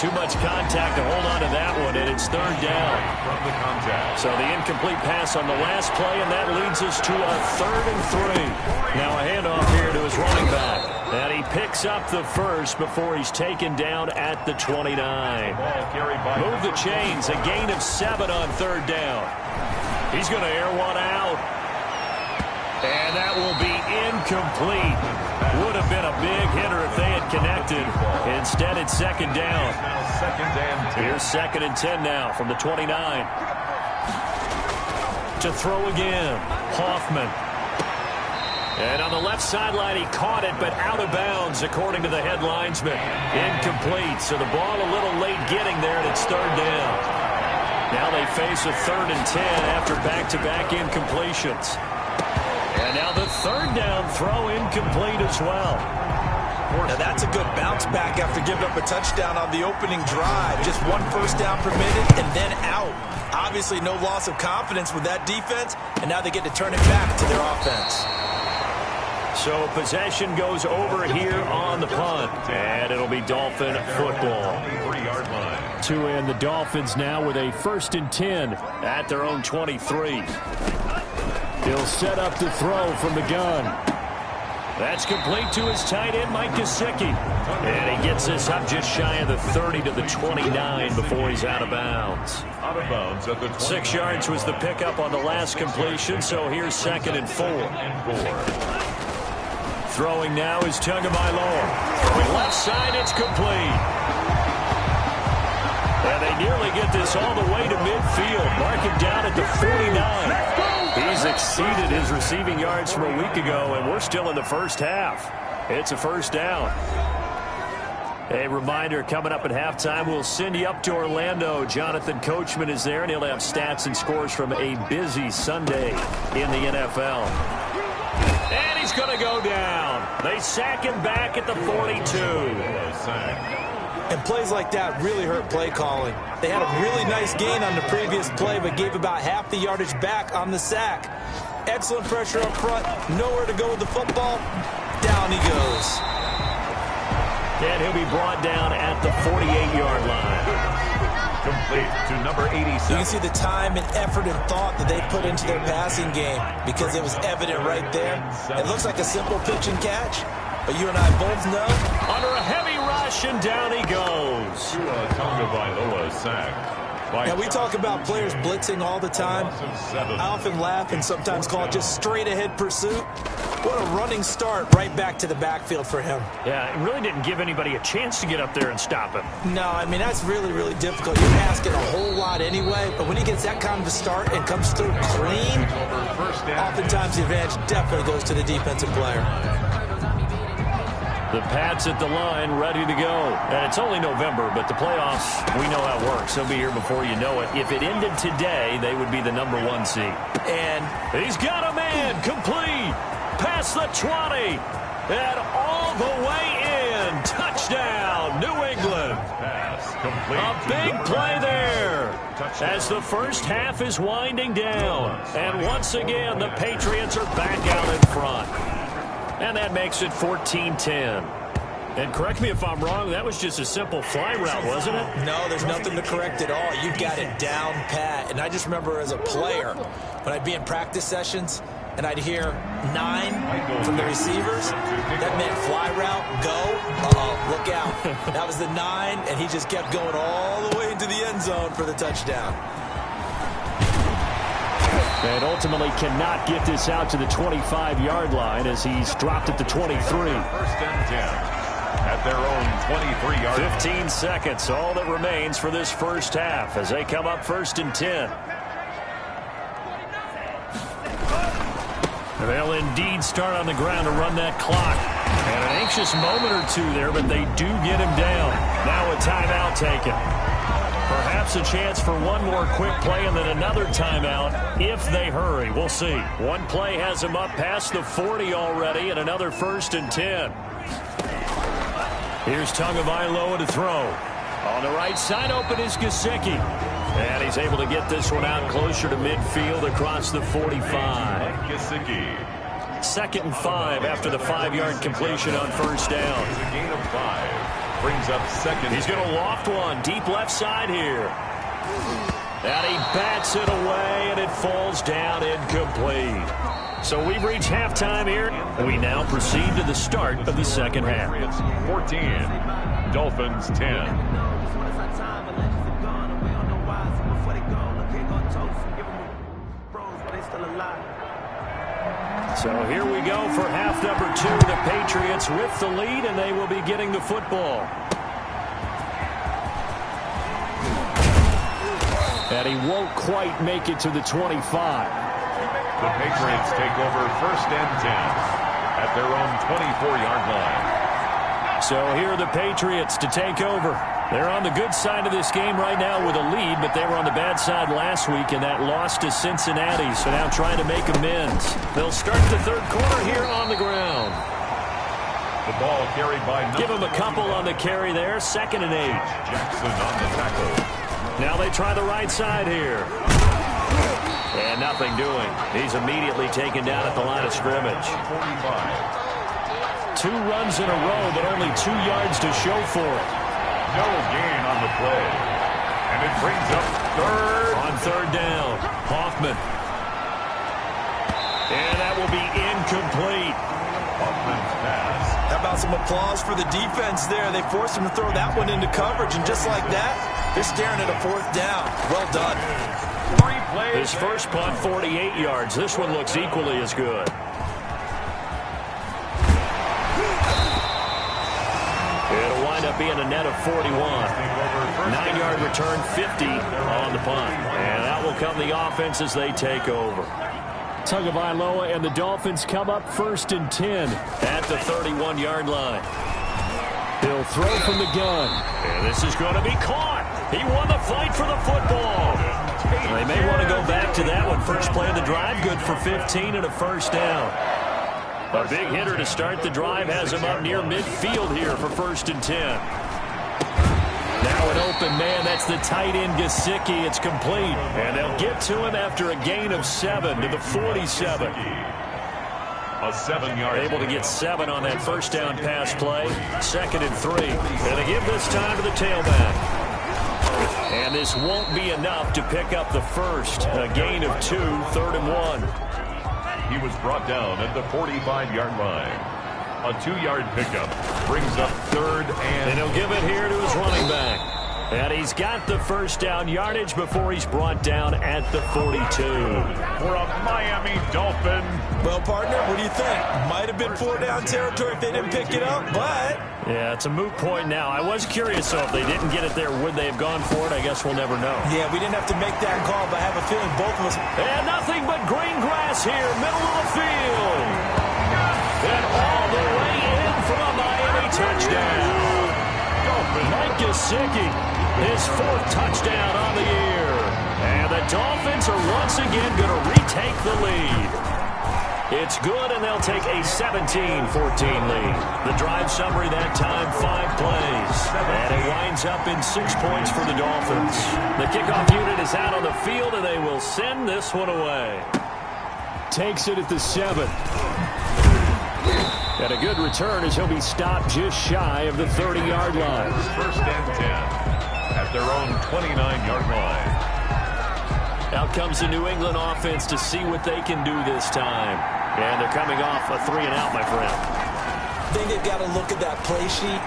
Too much contact to hold on to that one, and it's 3rd down. From the contact. So the incomplete pass on the last play, and that leads us to a 3rd and 3. Now a handoff here to his running back. And he picks up the first before he's taken down at the 29. Ball carried by Move the chains, a gain of 7 on 3rd down. He's going to air one out. And that will be incomplete. Would have been a big hitter if they had connected. Instead, it's 2nd down. now 2nd and 10. Here's 2nd and 10 now from the 29. To throw again, Hoffman. And on the left sideline, he caught it, but out of bounds, according to the head linesman. Incomplete, so the ball a little late getting there, and it's 3rd down. Now they face a 3rd and 10 after back-to-back incompletions. And now the 3rd down throw incomplete as well. Now that's a good bounce back after giving up a touchdown on the opening drive. Just 1 first down permitted and then out. Obviously no loss of confidence with that defense, and now they get to turn it back to their offense. So possession goes over here on the punt, and it'll be Dolphin football. 3-yard line. To end the Dolphins now with a 1st and 10 at their own 23. He'll set up the throw from the gun. That's complete to his tight end, Mike Gesicki. And he gets this up just shy of the 30 to the 29 before he's out of bounds. Out of bounds at the 29. 6 yards was the pickup on the last completion, so here's 2nd and 4. Throwing now is Tunga Vailoa. Throwing left side, it's complete. And they nearly get this all the way to midfield. Mark him down at the 49. He's exceeded his receiving yards from a week ago, and we're still in the first half. It's a 1st down. A reminder, coming up at halftime, we'll send you up to Orlando. Jonathan Coachman is there, and he'll have stats and scores from a busy Sunday in the NFL. And he's going to go down. They sack him back at the 42. And plays like that really hurt play calling. They had a really nice gain on the previous play, but gave about half the yardage back on the sack. Excellent pressure up front. Nowhere to go with the football. Down he goes. And he'll be brought down at the 48-yard line. Complete to number 87. You can see the time and effort and thought that they put into their passing game because it was evident right there. It looks like a simple pitch and catch, but you and I both know. Under a heavy rush, and down he goes. Tunga Vailoa sacked. Now, we talk about players blitzing all the time. I often laugh and sometimes call it just straight-ahead pursuit. What a running start right back to the backfield for him. Yeah, it really didn't give anybody a chance to get up there and stop him. No, I mean, that's really, really difficult. You're asking a whole lot anyway, but when he gets that kind of a start and comes through clean, oftentimes the advantage definitely goes to the defensive player. The Pats at the line, ready to go. And it's only November, but the playoffs, we know how it works. They'll be here before you know it. If it ended today, they would be the #1 seed. And he's got a man, complete, past the 20, and all the way in. Touchdown, New England. Pass complete. A big play there. as the first half is winding down. And once again, the Patriots are back out in front. And that makes it 14-10. And correct me if I'm wrong, that was just a simple fly route, wasn't it? No, there's nothing to correct at all. You've got it down pat. And I just remember as a player, when I'd be in practice sessions, and I'd hear 9 from the receivers, that meant fly route, go, look out. That was the 9, and he just kept going all the way into the end zone for the touchdown. And ultimately cannot get this out to the 25-yard line as he's dropped at the 23. First and 10 at their own 23-yard line. 15 seconds, all that remains for this first half as they come up first and 10. They'll indeed start on the ground to run that clock. And an anxious moment or two there, but they do get him down. Now a timeout taken. Perhaps a chance for one more quick play and then another timeout if they hurry. We'll see. One play has him up past the 40 already and another first and 10. Here's Tagovailoa to throw. On the right side open is Gesicki. And he's able to get this one out closer to midfield across the 45. Gesicki. 2nd and 5 after the 5-yard completion on first down. It's a gain of 5. Brings up second. He's going to loft one deep left side here. And he bats it away, and it falls down incomplete. So we've reached halftime here. We now proceed to the start of the second half. 14. Dolphins 10. So here we go for half number 2. The Patriots with the lead, and they will be getting the football. And he won't quite make it to the 25. The Patriots take over first and 10 at their own 24-yard line. So here are the Patriots to take over. They're on the good side of this game right now with a lead, but they were on the bad side last week in that loss to Cincinnati, so now trying to make amends. They'll start the third quarter here on the ground. The ball carried by... Give him a couple on the carry there, 2nd and 8. Jackson on the tackle. Now they try the right side here. And nothing doing. He's immediately taken down at the line of scrimmage. 45. 2 runs in a row, but only 2 yards to show for it. No gain on the play. And it brings up third. On third down, Hoffman. And that will be incomplete. Hoffman's pass. How about some applause for the defense there? They forced him to throw that one into coverage, and just like that, they're staring at a 4th down. Well done. 3 plays. His first punt, 48 yards. This one looks equally as good. It'll wind up being a net of 41. 9-yard return, 50 on the punt. And that will come the offense as they take over. Tagovailoa and the Dolphins come up first and 10 at the 31-yard line. He'll throw from the gun. And this is going to be caught. He won the fight for the football. They may want to go back to that one. First play of the drive, good for 15 and a first down. A big hitter to start the drive has him up near midfield here for first and 10. Now an open man, that's the tight end Gesicki. It's complete. And they'll get to him after a gain of 7 to the 47. A 7-yard. Able to get 7 on that first down pass play. 2nd and 3. And they give this time to the tailback. And this won't be enough to pick up the first. A gain of 2, 3rd and 1. He was brought down at the 45-yard line. A 2-yard pickup brings up 3rd and he'll give it here to his running back. And he's got the first down yardage before he's brought down at the 42. For a Miami Dolphin. Well, partner, what do you think? Might have been 4-down territory if they didn't pick it up, but... Yeah, it's a moot point now. I was curious, so if they didn't get it there, would they have gone for it? I guess we'll never know. Yeah, we didn't have to make that call, but I have a feeling both of us... And nothing but green grass here, middle of the field. And all the way in for a Miami touchdown. Mike Gesicki, his 4th touchdown on the year. And the Dolphins are once again going to retake the lead. It's good, and they'll take a 17-14 lead. The drive summary that time, 5 plays. And it winds up in 6 points for the Dolphins. The kickoff unit is out on the field, and they will send this one away. Takes it at the 7. And a good return as he'll be stopped just shy of the 30-yard line. First and 10 at their own 29-yard line. Out comes the New England offense to see what they can do this time. And they're coming off a 3-and-out, my friend. I think they've got to look at that play sheet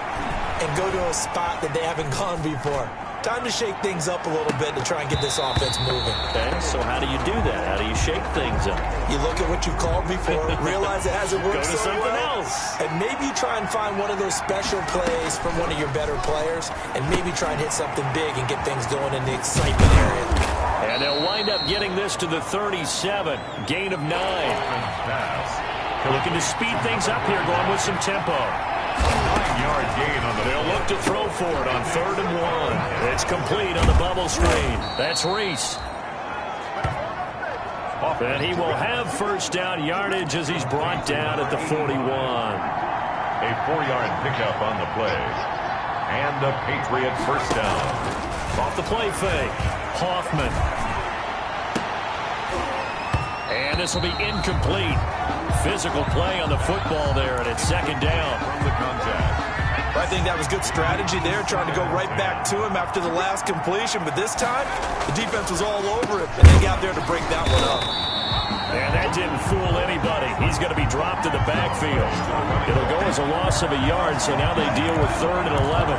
and go to a spot that they haven't gone before. Time to shake things up a little bit to try and get this offense moving. Okay, so how do you do that? How do you shake things up? You look at what you called before, realize it hasn't worked Go to so something well, else. and maybe try and find one of those special plays from one of your better players, and maybe try and hit something big and get things going in the excitement area. And they'll wind up getting this to the 37. Gain of 9. Looking to speed things up here, going with some tempo. 9-yard gain on the They'll look to throw for it on 3rd and 1. It's complete on the bubble screen. That's Reese. And he will have first down yardage as he's brought down at the 41. A 4-yard pickup on the play. And a Patriot first down. Off the play fake. Hoffman. And this will be incomplete. Physical play on the football there, and it's 2nd down. From the contact. I think that was good strategy there, trying to go right back to him after the last completion. But this time, the defense was all over it, and they got there to break that one up. And that didn't fool anybody. He's going to be dropped in the backfield. It'll go as a loss of a yard, so now they deal with 3rd and 11.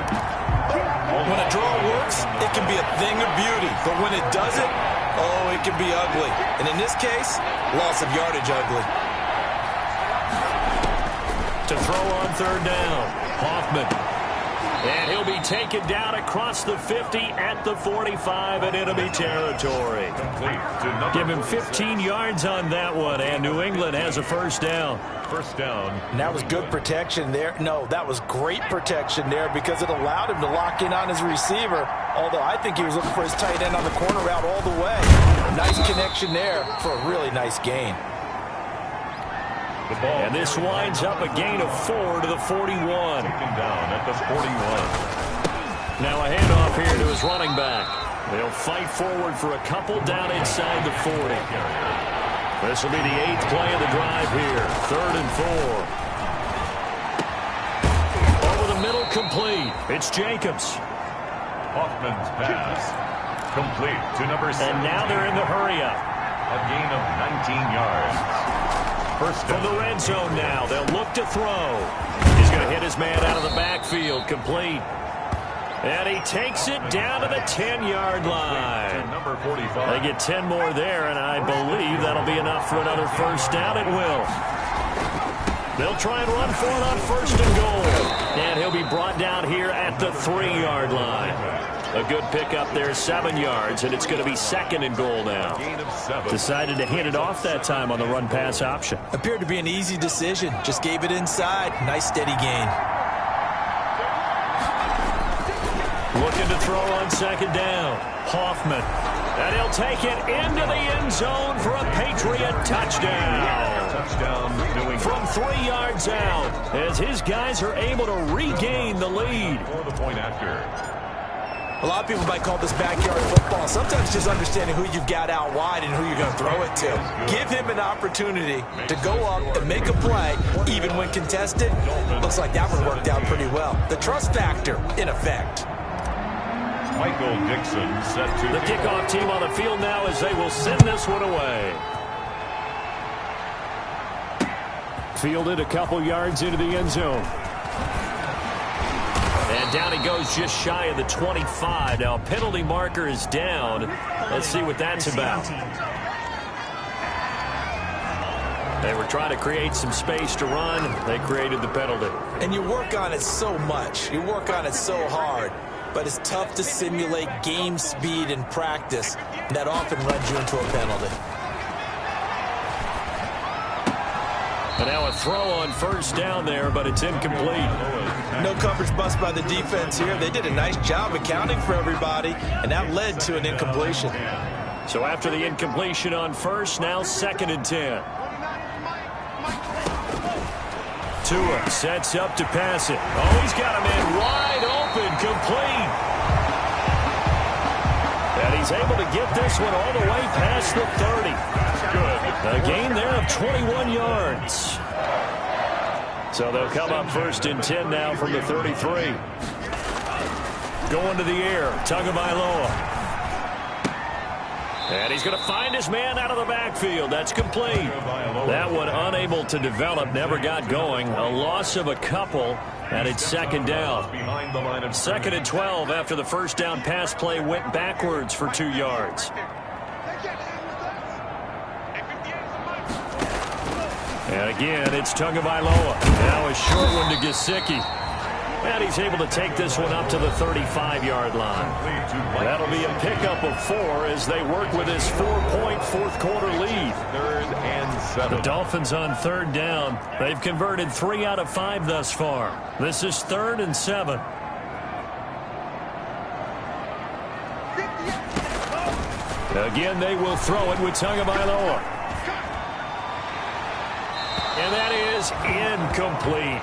When a draw works, it can be a thing of beauty. But when it doesn't, oh, it can be ugly. And in this case, loss of yardage ugly. To throw on 3rd down, Hoffman. And he'll be taken down across the 50 at the 45 in enemy territory. Give him 15 yards on that one, and New England has a first down. First down. And that was good protection there. No, that was great protection there because it allowed him to lock in on his receiver, although I think he was looking for his tight end on the corner route all the way. Nice connection there for a really nice gain. And this winds up a gain of 4 to the 41. Taken down at the 41. Now a handoff here to his running back. They'll fight forward for a couple down inside the 40. This will be the 8th play of the drive here. 3rd and 4. Over the middle, complete. It's Jacobs. Hoffman's pass. Complete to number 7. And now they're in the hurry-up. A gain of 19 yards. First From the red zone now, they'll look to throw. He's going to hit his man out of the backfield, complete. And he takes it down to the 10-yard line. Number 45. They get 10 more there, and I believe that'll be enough for another first down. It will. They'll try and run for it on 1st and goal. And he'll be brought down here at the 3-yard line. A good pickup there, 7 yards, and it's going to be 2nd and goal now. Decided to hand it off that time on the run-pass option. Appeared to be an easy decision. Just gave it inside. Nice steady gain. Looking to throw on 2nd down. Hoffman. And he'll take it into the end zone for a Patriot touchdown. Touchdown, New England. From 3 yards out, as his guys are able to regain the lead. For the point after. A lot of people might call this backyard football. Sometimes just understanding who you've got out wide and who you're going to throw it to. Give him an opportunity to go up and make a play, even when contested. Looks like that one worked out pretty well. The trust factor, in effect. Michael Dixon set to The kickoff team on the field now as they will send this one away. Fielded a couple yards into the end zone. And down he goes just shy of the 25. Now, penalty marker is down. Let's see what that's about. They were trying to create some space to run. They created the penalty. And you work on it so much. You work on it so hard. But it's tough to simulate game speed in practice. And that often runs you into a penalty. And now a throw on 1st down there, but it's incomplete. No coverage bust by the defense here. They did a nice job accounting for everybody, and that led to an incompletion. So after the incompletion on 1st, now 2nd and 10. Tua sets up to pass it. Oh, he's got a man wide open, complete. And he's able to get this one all the way past the 30. Good. A gain there of 21 yards. So they'll come up 1st and 10 now from the 33. Going to the air, Tagovailoa. And he's going to find his man out of the backfield. That's complete. That one unable to develop, never got going. A loss of a couple, and it's 2nd down. 2nd and 12 after the first down pass play went backwards for 2 yards. And again, it's Tagovailoa. Now a short one to Gesicki. And he's able to take this one up to the 35-yard line. That'll be a pickup of 4 as they work with this 4-point fourth-quarter lead. 3rd and 7. The Dolphins on 3rd down. They've converted 3 out of 5 thus far. This is 3rd and 7. Again, they will throw it with Tagovailoa. And that is incomplete.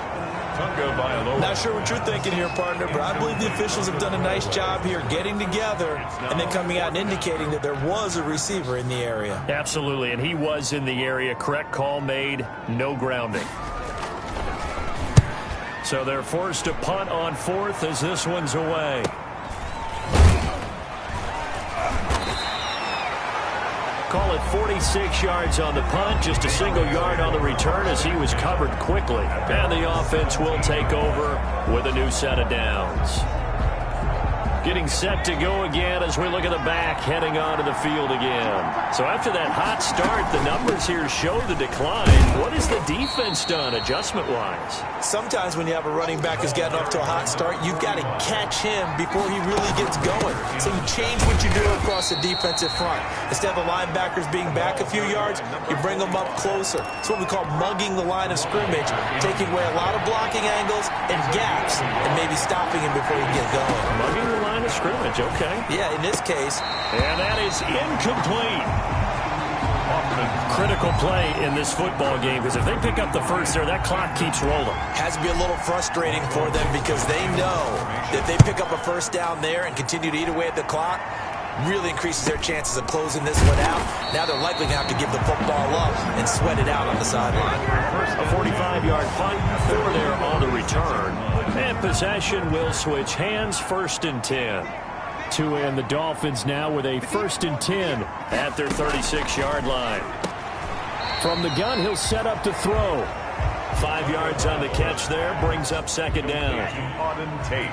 Not sure what you're thinking here, partner, but I believe the officials have done a nice job here getting together and then coming out and indicating that there was a receiver in the area. Absolutely, and he was in the area. Correct call made, no grounding. So they're forced to punt on 4th as this one's away. Call it 46 yards on the punt, just a single yard on the return as he was covered quickly. And the offense will take over with a new set of downs. Getting set to go again as we look at the back heading onto the field again. So after that hot start, the numbers here show the decline. What has the defense done adjustment-wise? Sometimes when you have a running back who's gotten off to a hot start, you've got to catch him before he really gets going. So you change what you do across the defensive front. Instead of the linebackers being back a few yards, you bring them up closer. It's what we call mugging the line of scrimmage, taking away a lot of blocking angles and gaps and maybe stopping him before he gets going. Mugging the line of scrimmage, okay. Yeah, in this case. And that is incomplete. Critical play in this football game because if they pick up the first there, that clock keeps rolling. Has to be a little frustrating for them because they know that if they pick up a first down there and continue to eat away at the clock, really increases their chances of closing this one out. Now they're likely going to have to give the football up and sweat it out on the sideline. A 45-yard punt, 4 there on the return. And possession will switch hands, 1st and 10. Tua and the Dolphins now with a 1st and 10 at their 36-yard line. From the gun, he'll set up to throw. 5 yards on the catch there, brings up 2nd down.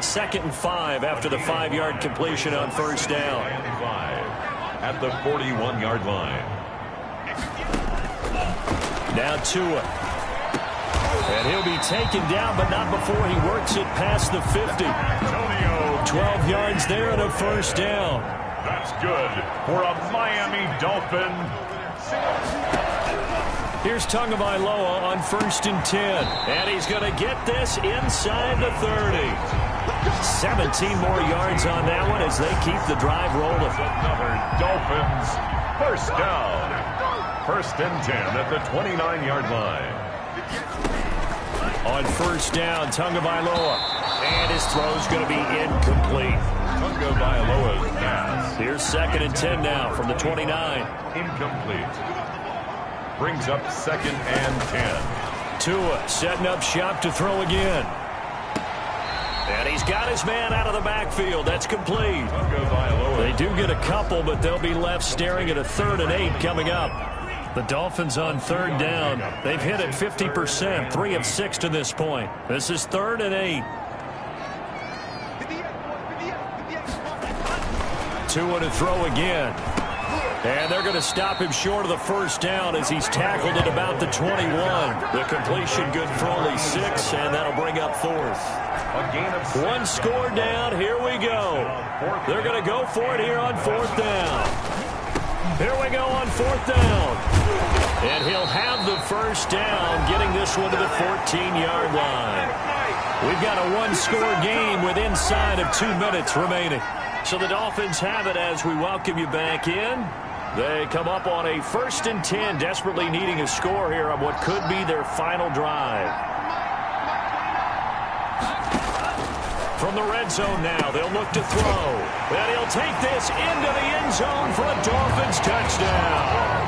2nd and 5 after the 5-yard completion on 1st down. At the 41-yard line. Now Tua. And he'll be taken down, but not before he works it past the 50. 12 yards there and a 1st down. That's good for a Miami Dolphin. Here's Tagovailoa on 1st and 10. And he's going to get this inside the 30. 17 more yards on that one as they keep the drive rolling. Another Dolphins 1st down. 1st and 10 at the 29-yard line. On 1st down, Tagovailoa. And his throw's going to be incomplete. Tagovailoa's pass. Here's 2nd and 10 now from the 29. Incomplete. Brings up 2nd and 10. Tua setting up shop to throw again. And he's got his man out of the backfield. That's complete. They do get a couple, but they'll be left staring at a 3rd and 8 coming up. The Dolphins on 3rd down. They've hit it 50%, 3 of 6 to this point. This is 3rd and 8. Tua to throw again. And they're going to stop him short of the 1st down as he's tackled at about the 21. The completion good for only 6, and that'll bring up 4th. One score down. Here we go. They're going to go for it here on 4th down. Here we go on 4th down. And he'll have the 1st down, getting this one to the 14-yard line. We've got a one-score game with inside of 2 minutes remaining. So the Dolphins have it as we welcome you back in. They come up on a 1st and 10, desperately needing a score here on what could be their final drive. From the red zone now, they'll look to throw. And he'll take this into the end zone for a Dolphins touchdown.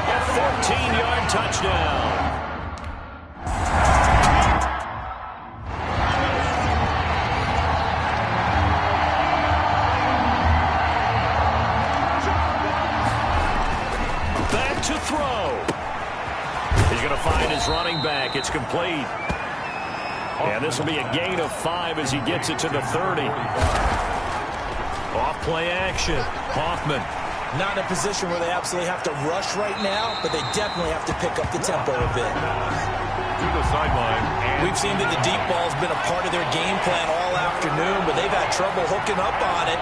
A 14-yard touchdown. Back to throw. He's going to find his running back. It's complete. And this will be a gain of 5 as he gets it to the 30. Off play action. Hoffman. Not in a position where they absolutely have to rush right now, but they definitely have to pick up the tempo a bit. To the sideline. We've seen that the deep ball's been a part of their game plan all afternoon, but they've had trouble hooking up on it,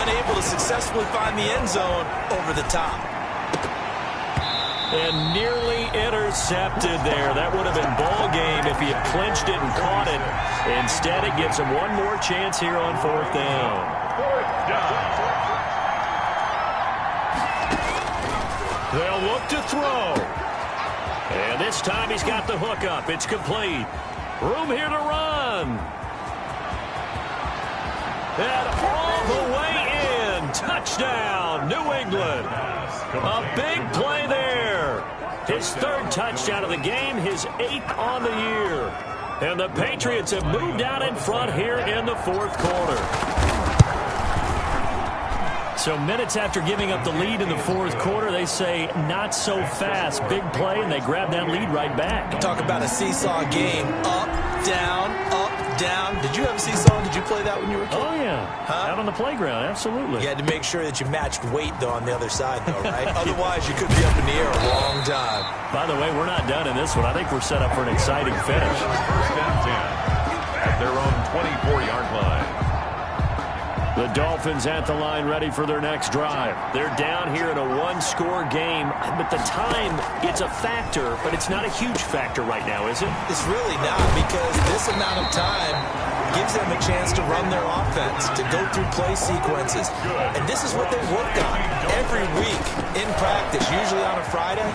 unable to successfully find the end zone over the top. And nearly intercepted there. That would have been ball game if he had clinched it and caught it. Instead, it gives him one more chance here on 4th down. They'll look to throw. And this time he's got the hook up. It's complete. Room here to run. And all the way in. Touchdown, New England. A big play there. His 3rd touchdown of the game, his 8th on the year. And the Patriots have moved out in front here in the 4th quarter. So minutes after giving up the lead in the 4th quarter, they say not so fast. Big play, and they grab that lead right back. Talk about a seesaw game. Up, down, up, down. Did you have a seesaw? Did you play that when you were a kid? Oh, yeah. Out on the playground, absolutely. You had to make sure that you matched weight, though, on the other side, though, right? Otherwise, you could be up in the air a long time. By the way, we're not done in this one. I think we're set up for an exciting finish. 1st and 10 at their own 24-yard line. The Dolphins at the line ready for their next drive. They're down here in a 1-score game, but the time, it's a factor, but it's not a huge factor right now, is it? It's really not, because this amount of time gives them a chance to run their offense, to go through play sequences. And this is what they work on every week in practice, usually on a Friday.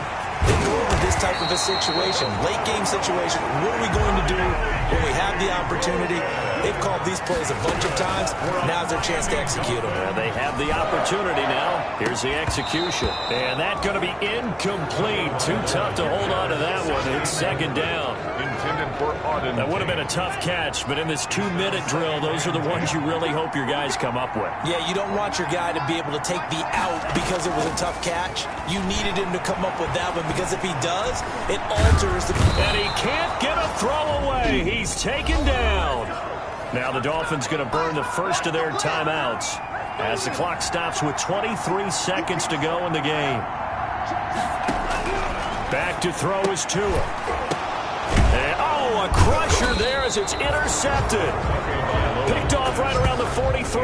They go over this type of a situation, late game situation. What are we going to do when we have the opportunity? They've called these plays a bunch of times. Now's their chance to execute them. They have the opportunity now. Here's the execution. And that's going to be incomplete. Too tough to hold on to that one. It's 2nd down. Intended for Auden. That would have been a tough catch, but in this 2-minute drill, those are the ones you really hope your guys come up with. Yeah, you don't want your guy to be able to take the out because it was a tough catch. You needed him to come up with that one, because if he does, it alters the... And he can't get a throw away. He's taken down. Now the Dolphins going to burn the first of their timeouts as the clock stops with 23 seconds to go in the game. Back to throw is Tua. And, oh, a crusher there as it's intercepted. Picked off right around the 43.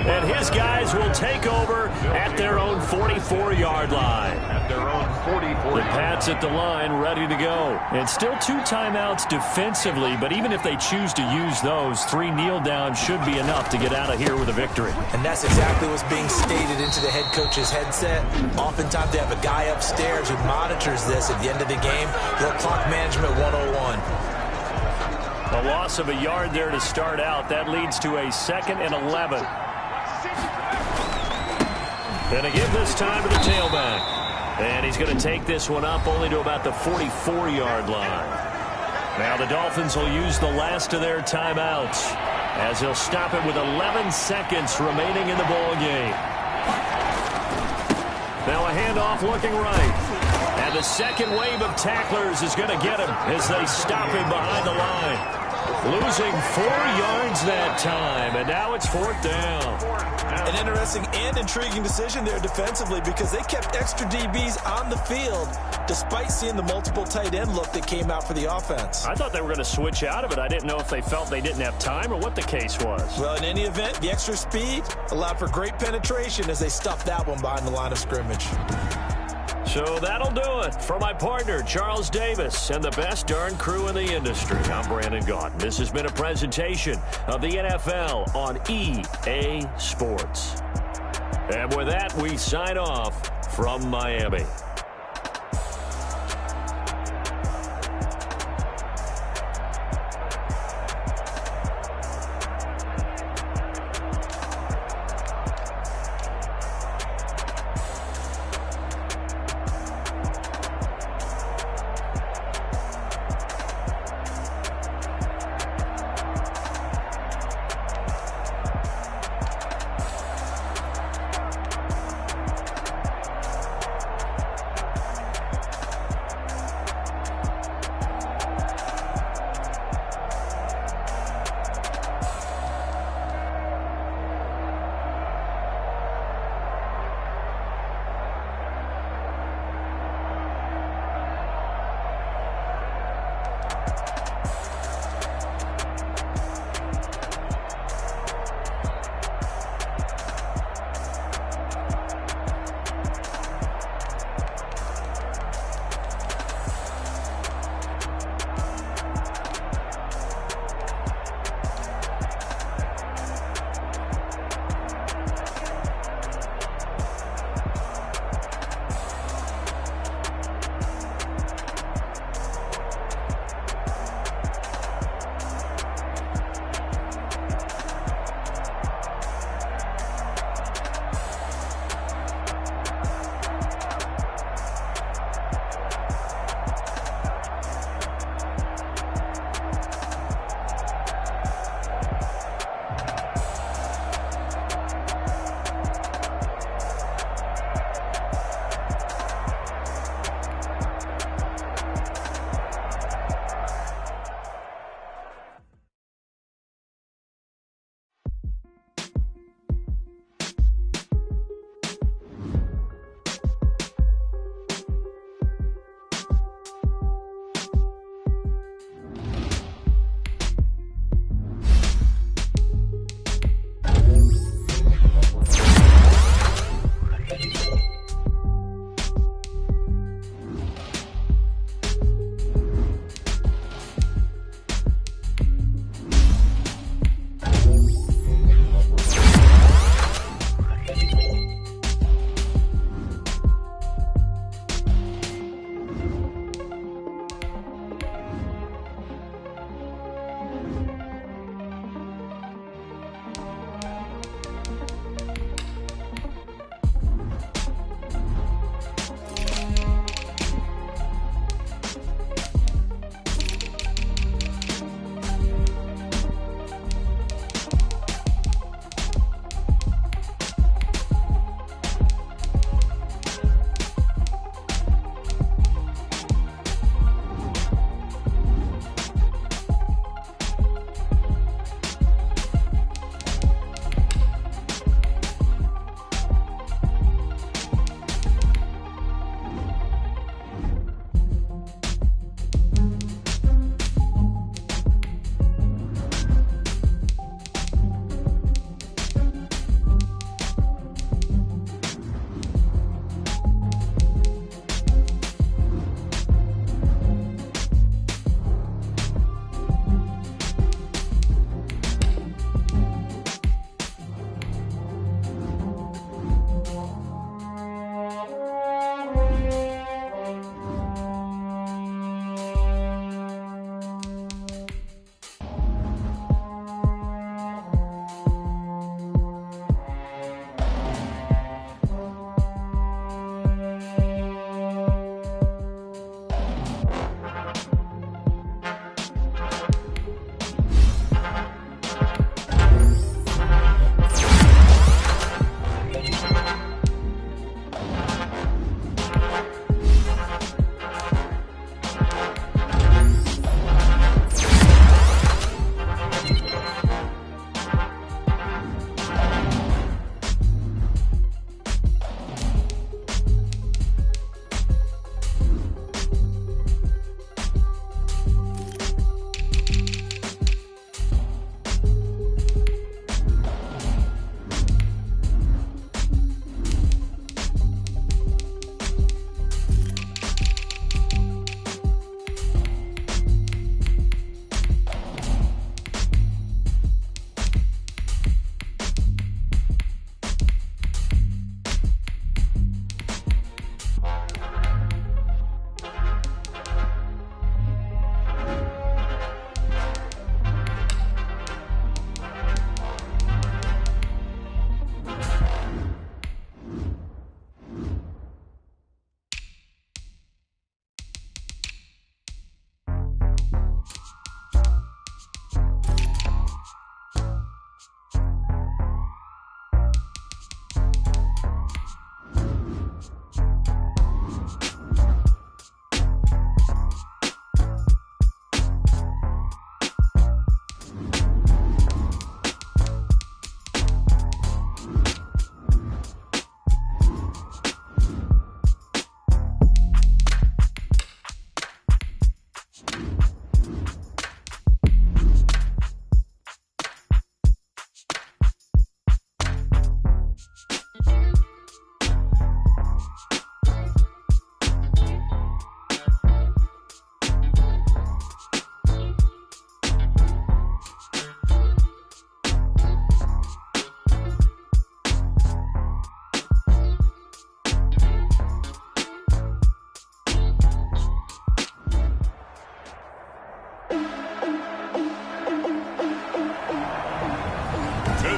And his guys will take over at their own 44-yard line. At their own 44. The Pats at the line ready to go. And still 2 timeouts defensively, but even if they choose to use those, 3 kneel downs should be enough to get out of here with a victory. And that's exactly what's being stated into the head coach's headset. Oftentimes they have a guy upstairs who monitors this at the end of the game. The clock management 101. A loss of a yard there to start out. That leads to a 2nd and 11. And again this time to the tailback. And he's going to take this one up only to about the 44-yard line. Now the Dolphins will use the last of their timeouts as he'll stop it with 11 seconds remaining in the ball game. Now a handoff looking right. And the second wave of tacklers is going to get him as they stop him behind the line. Losing 4 yards that time, and now it's 4th down. An interesting and intriguing decision there defensively, because they kept extra DBs on the field despite seeing the multiple tight end look that came out for the offense. I thought they were going to switch out of it. I didn't know if they felt they didn't have time or what the case was. Well, in any event, the extra speed allowed for great penetration as they stuffed that one behind the line of scrimmage. So that'll do it. For my partner, Charles Davis, and the best darn crew in the industry, I'm Brandon Gaudin. This has been a presentation of the NFL on EA Sports. And with that, we sign off from Miami.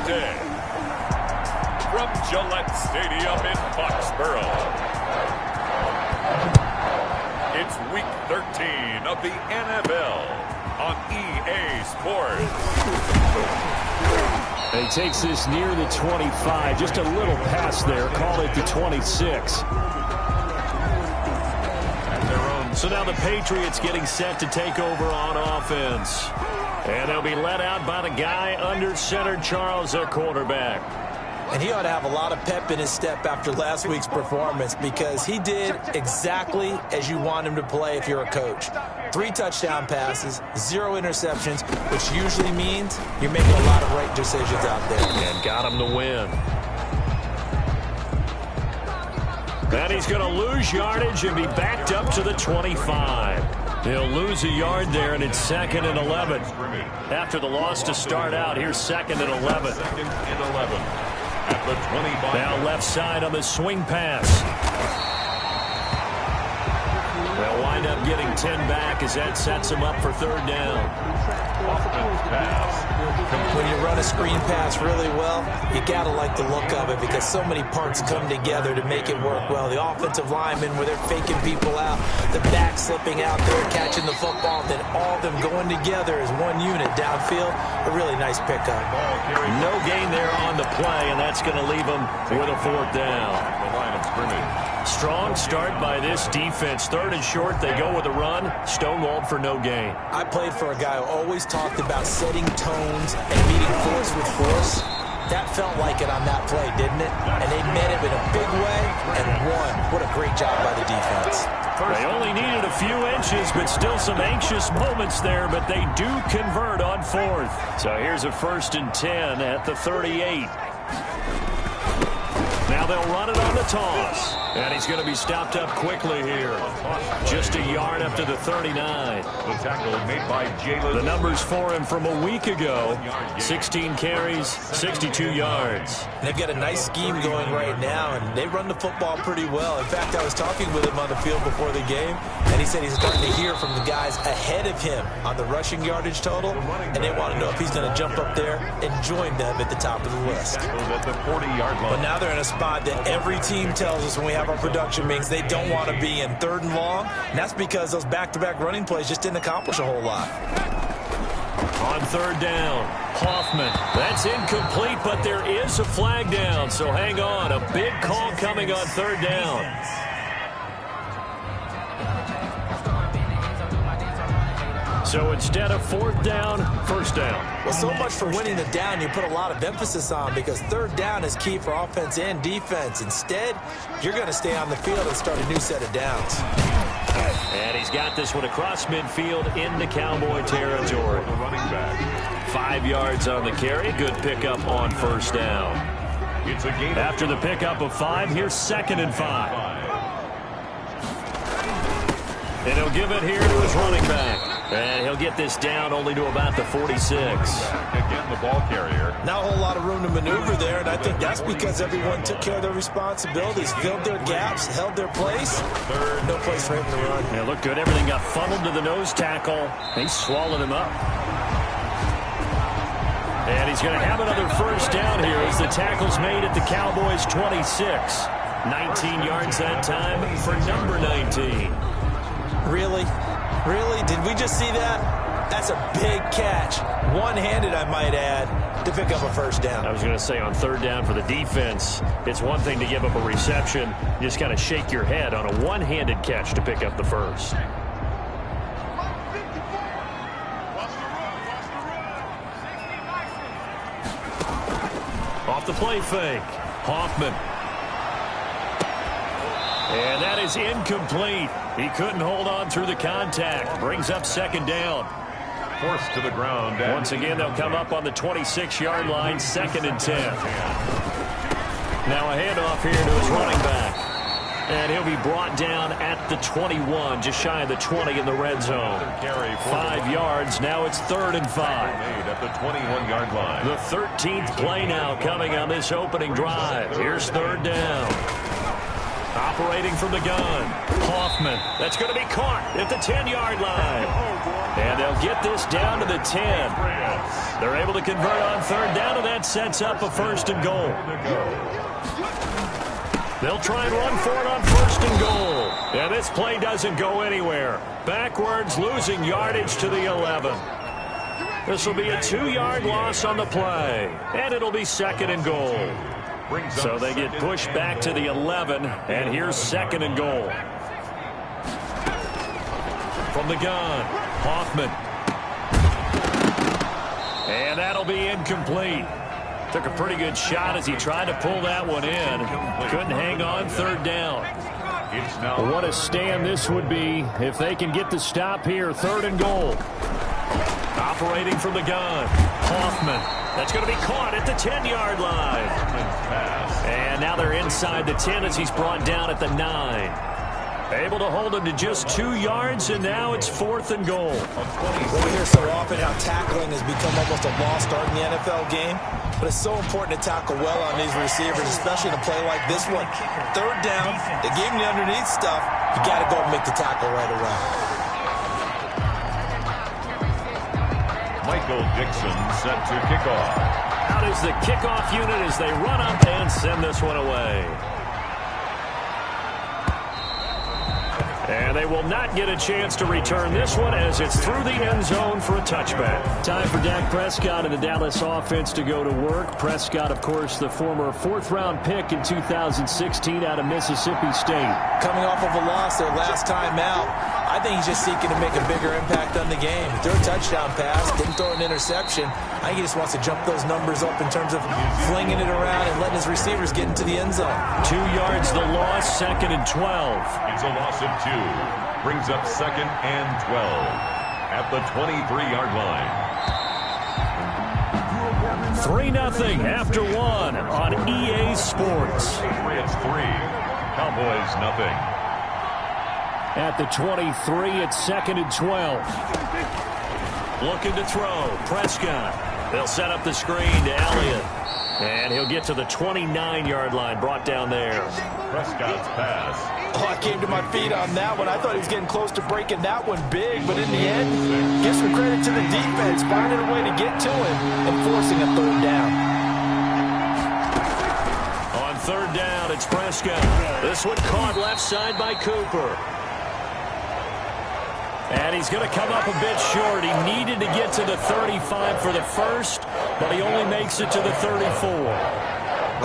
today, from Gillette Stadium in Foxborough, it's Week 13 of the NFL on EA Sports. And he takes this near the 25. Just a little pass there. Call it the 26. So now the Patriots getting set to take over on offense. And they'll be led out by the guy under center, Charles, their quarterback. And he ought to have a lot of pep in his step after last week's performance, because he did exactly as you want him to play if you're a coach. 3 touchdown passes, 0 interceptions, which usually means you're making a lot of right decisions out there. And got him to win. And he's going to lose yardage and be backed up to the 25. He'll lose a yard there, and it's 2nd and 11. After the loss to start out, here's 2nd and 11. 2nd and 11 at the 25. Now left side on the swing pass. They'll wind up getting 10 back as that sets him up for 3rd down. When you run a screen pass really well, you got to like the look of it, because so many parts come together to make it work well. The offensive linemen, where they're faking people out, the back slipping out there, catching the football, then all of them going together as one unit downfield. A really nice pickup. No gain there on the play, and that's going to leave them with a 4th down. The line of scrimmage. Strong start by this defense. 3rd and short, they go with a run. Stonewalled for no gain. I played for a guy who always talked about setting tones and meeting force with force. That felt like it on that play, didn't it? And they met him in a big way and won. What a great job by the defense. They only needed a few inches, but still some anxious moments there, but they do convert on 4th. So here's a 1st and 10 at the 38. Now they'll run it on the toss. And he's going to be stopped up quickly here. Just a yard up to the 39. The tackle made by Jalen. The numbers for him from a week ago. 16 carries, 62 yards. They've got a nice scheme going right now, and they run the football pretty well. In fact, I was talking with him on the field before the game, and he said he's starting to hear from the guys ahead of him on the rushing yardage total, and they want to know if he's going to jump up there and join them at the top of the list. At the 40-yard line. But now they're in a spot that every team tells us when we have our production meetings they don't want to be in, 3rd and long, and that's because those back-to-back running plays just didn't accomplish a whole lot. On 3rd down, Hoffman. That's incomplete, but there is a flag down, so hang on. A big call coming on 3rd down. So instead of 4th down, 1st down. Well, so much for winning the down you put a lot of emphasis on, because 3rd down is key for offense and defense. Instead, you're going to stay on the field and start a new set of downs. And he's got this one across midfield into Cowboy territory. 5 yards on the carry. Good pickup on 1st down. After the pickup of 5, here's 2nd and 5. And he'll give it here to his running back. And he'll get this down only to about the 46. Again, the ball carrier. Not a whole lot of room to maneuver there, and I think that's because everyone took care of their responsibilities, filled their gaps, held their place. No place for him to run. Yeah, looked good. Everything got funneled to the nose tackle. They swallowed him up. And he's going to have another 1st down here as the tackle's made at the Cowboys' 26. 19 yards that time for number 19. Really? Really? Did we just see that? That's a big catch. One-handed, I might add, to pick up a 1st down. I was going to say on 3rd down for the defense, it's one thing to give up a reception. You just got to shake your head on a one-handed catch to pick up the 1st. Off the play fake. Hoffman. And that is incomplete. He couldn't hold on through the contact. Brings up 2nd down. Forced to the ground. Once again, they'll come up on the 26-yard line, 2nd and 10. Now a handoff here to his running back. And he'll be brought down at the 21, just shy of the 20 in the red zone. 5 yards. Now it's 3rd and 5. At the 21-yard line. The 13th play now coming on this opening drive. Here's 3rd down. Operating from the gun. Hoffman. That's going to be caught at the 10-yard line. And they'll get this down to the 10. They're able able to convert on third down, and that sets up a first and goal. They'll try and run for it on first and goal. And this play doesn't go anywhere. Backwards, losing yardage to the 11. This will be a 2-yard loss on the play. And it'll be second and goal. So they get pushed back to the 11. And here's second and goal. From the gun, Hoffman. And that'll be incomplete. Took a pretty good shot as he tried to pull that one in. Couldn't hang on third down. What a stand this would be if they can get the stop here. Third and goal. Operating from the gun, Hoffman. That's going to be caught at the 10-yard line. And now they're inside the 10 as he's brought down at the 9. Able to hold him to just 2 yards, and now it's fourth and goal. Well, we hear so often how tackling has become almost a lost art in the NFL game, but it's so important to tackle well on these receivers, especially in a play like this one. Third down, they gave him the underneath stuff. You got to go and make the tackle right away. Michael Dixon set to kickoff. Out is the kickoff unit as they run up and send this one away. And they will not get a chance to return this one as it's through the end zone for a touchback. Time for Dak Prescott and the Dallas offense to go to work. Prescott, of course, the former 4th-round pick in 2016 out of Mississippi State. Coming off of a loss their last time out, I think he's just seeking to make a bigger impact on the game. He threw a touchdown pass, didn't throw an interception. I think he just wants to jump those numbers up in terms of flinging it around and letting his receivers get into the end zone. 2 yards the loss, second and 12. It's a loss of 2. Brings up second and 12 at the 23-yard line. 3-0 after 1 on EA Sports. Patriots 3, Cowboys nothing. At the 23, it's second and 12. Looking to throw, Prescott. They'll set up the screen to Elliott. And he'll get to the 29-yard line, brought down there. Prescott's pass. Oh, I came to my feet on that one. I thought he was getting close to breaking that one big, but in the end, give some credit to the defense, finding a way to get to him and forcing a third down. On third down, it's Prescott. This one caught left side by Cooper. And he's going to come up a bit short. He needed to get to the 35 for the first, but he only makes it to the 34.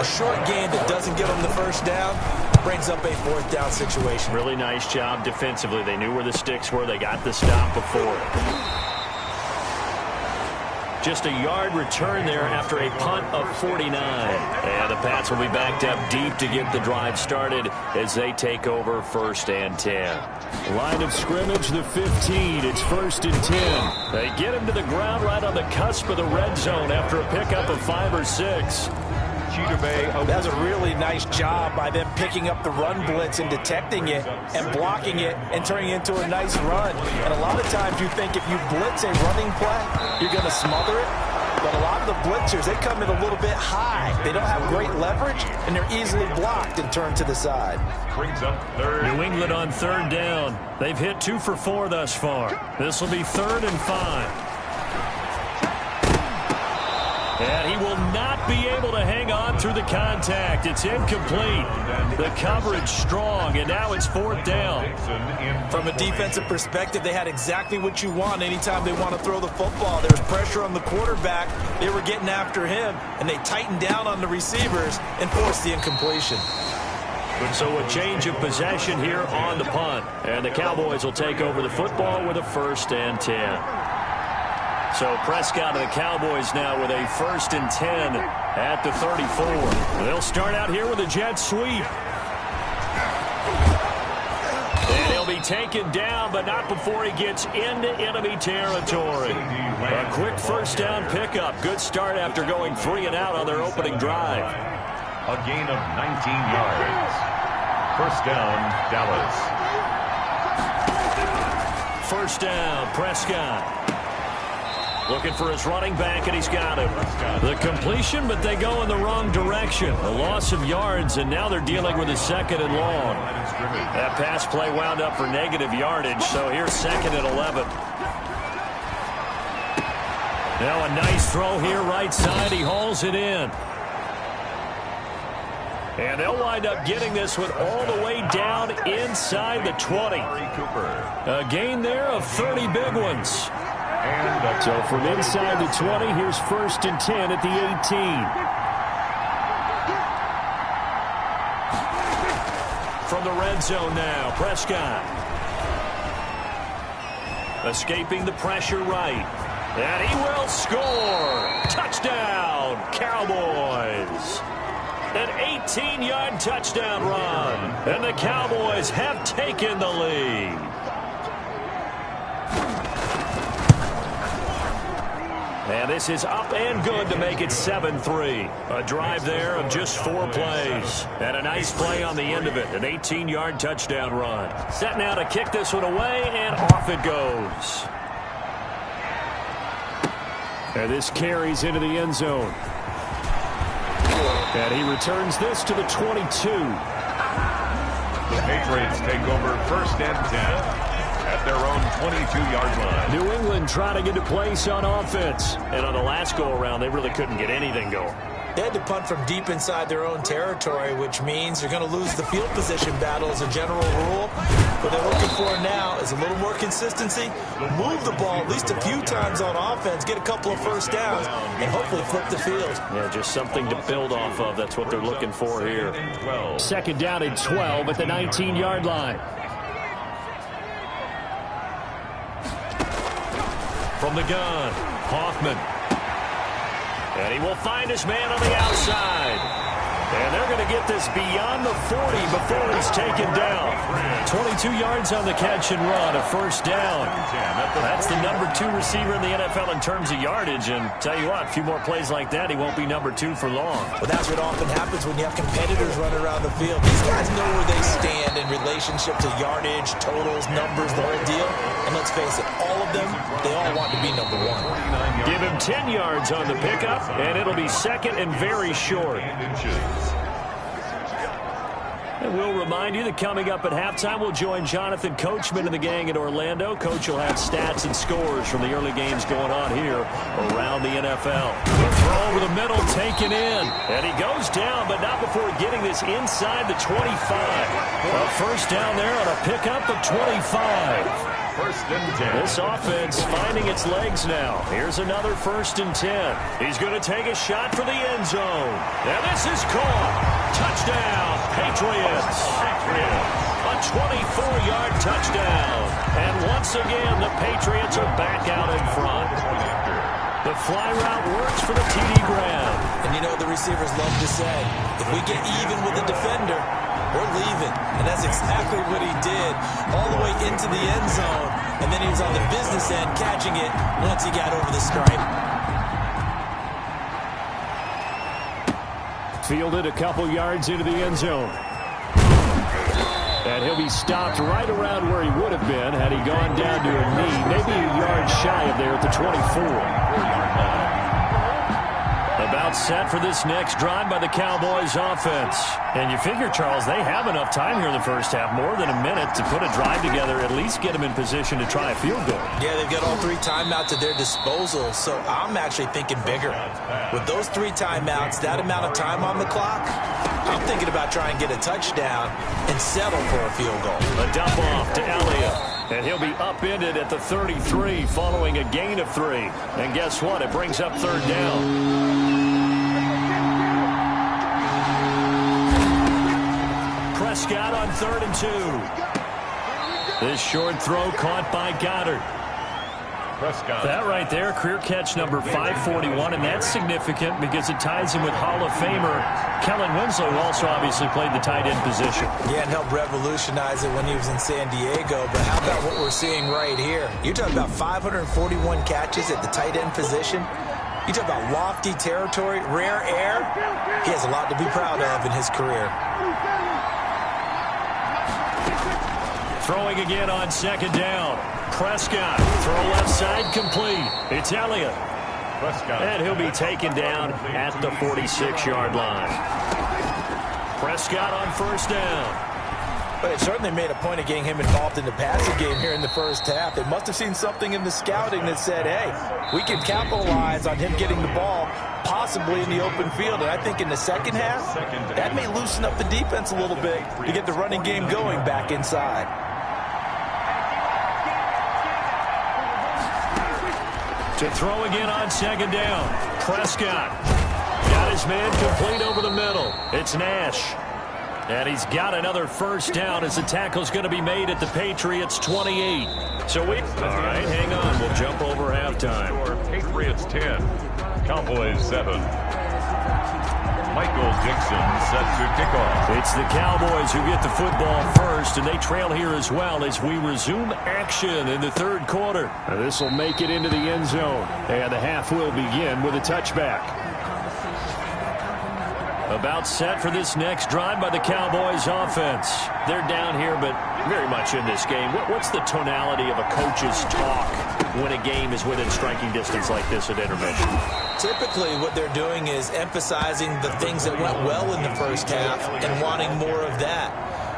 A short gain that doesn't give him the first down brings up a 4th down situation. Really nice job defensively. They knew where the sticks were. They got the stop before it. Just a yard return there after a punt of 49. And the Pats will be backed up deep to get the drive started as they take over first and 10. Line of scrimmage, the 15. It's first and 10. They get him to the ground right on the cusp of the red zone after a pickup of 5 or 6. That's a really nice job by them picking up the run blitz and detecting it and blocking it and turning it into a nice run. And a lot of times you think if you blitz a running play, you're going to smother it. But a lot of the blitzers, they come in a little bit high. They don't have great leverage, and they're easily blocked and turned to the side. Brings up third. New England on third down. They've hit 2 for 4 thus far. This will be 3rd and 5. And he will not be able to hang on through the contact. It's incomplete. The coverage strong, and now it's 4th down. From a defensive perspective, they had exactly what you want anytime they want to throw the football. There was pressure on the quarterback. They were getting after him, and they tightened down on the receivers and forced the incompletion. So a change of possession here on the punt. And the Cowboys will take over the football with a 1st and 10. So Prescott and the Cowboys now with a 1st and 10 at the 34. They'll start out here with a jet sweep. And he'll be taken down, but not before he gets into enemy territory. A quick 1st down pickup. Good start after going 3 and out on their opening drive. A gain of 19 yards. 1st down, Dallas. 1st down, Prescott. Looking for his running back, and he's got him. The completion, but they go in the wrong direction. A loss of yards, and now they're dealing with a 2nd and long. That pass play wound up for negative yardage, so here's 2nd and 11. Now a nice throw here right side. He hauls it in. And they'll wind up getting this one all the way down inside the 20. A gain there of 30 big ones. So from inside the 20, here's 1st and 10 at the 18. From the red zone now, Prescott. Escaping the pressure right. And he will score. Touchdown, Cowboys. An 18-yard touchdown run. And the Cowboys have taken the lead. And this is up and good to make it 7-3. A drive there of just 4 plays. And a nice play on the end of it. An 18-yard touchdown run. Set now to kick this one away, and off it goes. And this carries into the end zone. And he returns this to the 22. The Patriots take over 1st and 10 at their own 22-yard line. New England trying to get a place on offense. And on the last go-around, they really couldn't get anything going. They had to punt from deep inside their own territory, which means they're going to lose the field position battle as a general rule. What they're looking for now is a little more consistency, move the ball at least a few times on offense, get a couple of first downs, and hopefully flip the field. Yeah, just something to build off of. That's what they're looking for here. 2nd down and 12 at the 19-yard line. From the gun, Hoffman. And he will find his man on the outside. And they're going to get this beyond the 40 before he's taken down. 22 yards on the catch and run, a 1st down. That's the number 2 receiver in the NFL in terms of yardage. And tell you what, a few more plays like that, he won't be number 2 for long. Well, that's what often happens when you have competitors running around the field. These guys know where they stand in relationship to yardage, totals, numbers, the whole deal. And let's face it, all of them, they all want to be number 1. Give him 10 yards on the pickup, and it'll be 2nd and very short. And we'll remind you that coming up at halftime, we'll join Jonathan Coachman and the gang in Orlando. Coach will have stats and scores from the early games going on here around the NFL. The throw over the middle, taken in. And he goes down, but not before getting this inside the 25. A 1st down there on a pickup of 25. 1st and 10. This offense finding its legs now. Here's another 1st and 10. He's going to take a shot for the end zone. And this is caught. Touchdown, Patriots. A 24-yard touchdown. And once again, the Patriots are back out in front. The fly route works for the TD grab. And you know the receivers love to say, if we get even with the defender, we're leaving. And that's exactly what he did all the way into the end zone. And then he was on the business end catching it once he got over the stripe. Fielded a couple yards into the end zone. And he'll be stopped right around where he would have been had he gone down to a knee. Maybe a yard shy of there at the 24. About set for this next drive by the Cowboys offense. And you figure, Charles, they have enough time here in the first half, more than a minute, to put a drive together, at least get them in position to try a field goal. Yeah, they've got all 3 timeouts at their disposal, so I'm actually thinking bigger. With those 3 timeouts, that amount of time on the clock, I'm thinking about trying to get a touchdown and settle for a field goal. A dump off to Elliott. And he'll be upended at the 33 following a gain of 3. And guess what? It brings up 3rd down. Prescott on 3rd and 2. This short throw caught by Goddard. Prescott. That right there, career catch number 541, and that's significant because it ties him with Hall of Famer Kellen Winslow, who also obviously played the tight end position. Yeah, and helped revolutionize it when he was in San Diego. But how about what we're seeing right here? You're talking about 541 catches at the tight end position. You talk about lofty territory, rare air. He has a lot to be proud of in his career. Throwing again on 2nd down. Prescott, throw left side, complete. It's Elliott. Prescott. And he'll be taken down at the 46-yard line. Prescott on 1st down. But it certainly made a point of getting him involved in the passing game here in the first half. They must have seen something in the scouting that said, hey, we can capitalize on him getting the ball possibly in the open field. And I think in the second half, that may loosen up the defense a little bit to get the running game going back inside. To throw again on second down. Prescott got his man complete over the middle. It's Nash. And he's got another first down as the tackle's going to be made at the Patriots 28. So all right, hang on. We'll jump over halftime. Patriots 10, Cowboys 7. Michael Dixon set to kick off. It's the Cowboys who get the football first, and they trail here as well as we resume action in the third quarter. This will make it into the end zone, and the half will begin with a touchback. About set for this next drive by the Cowboys offense. They're down here, but very much in this game. What's the tonality of a coach's talk when a game is within striking distance like this at intermission? Typically, what they're doing is emphasizing the things that went well in the first half and wanting more of that.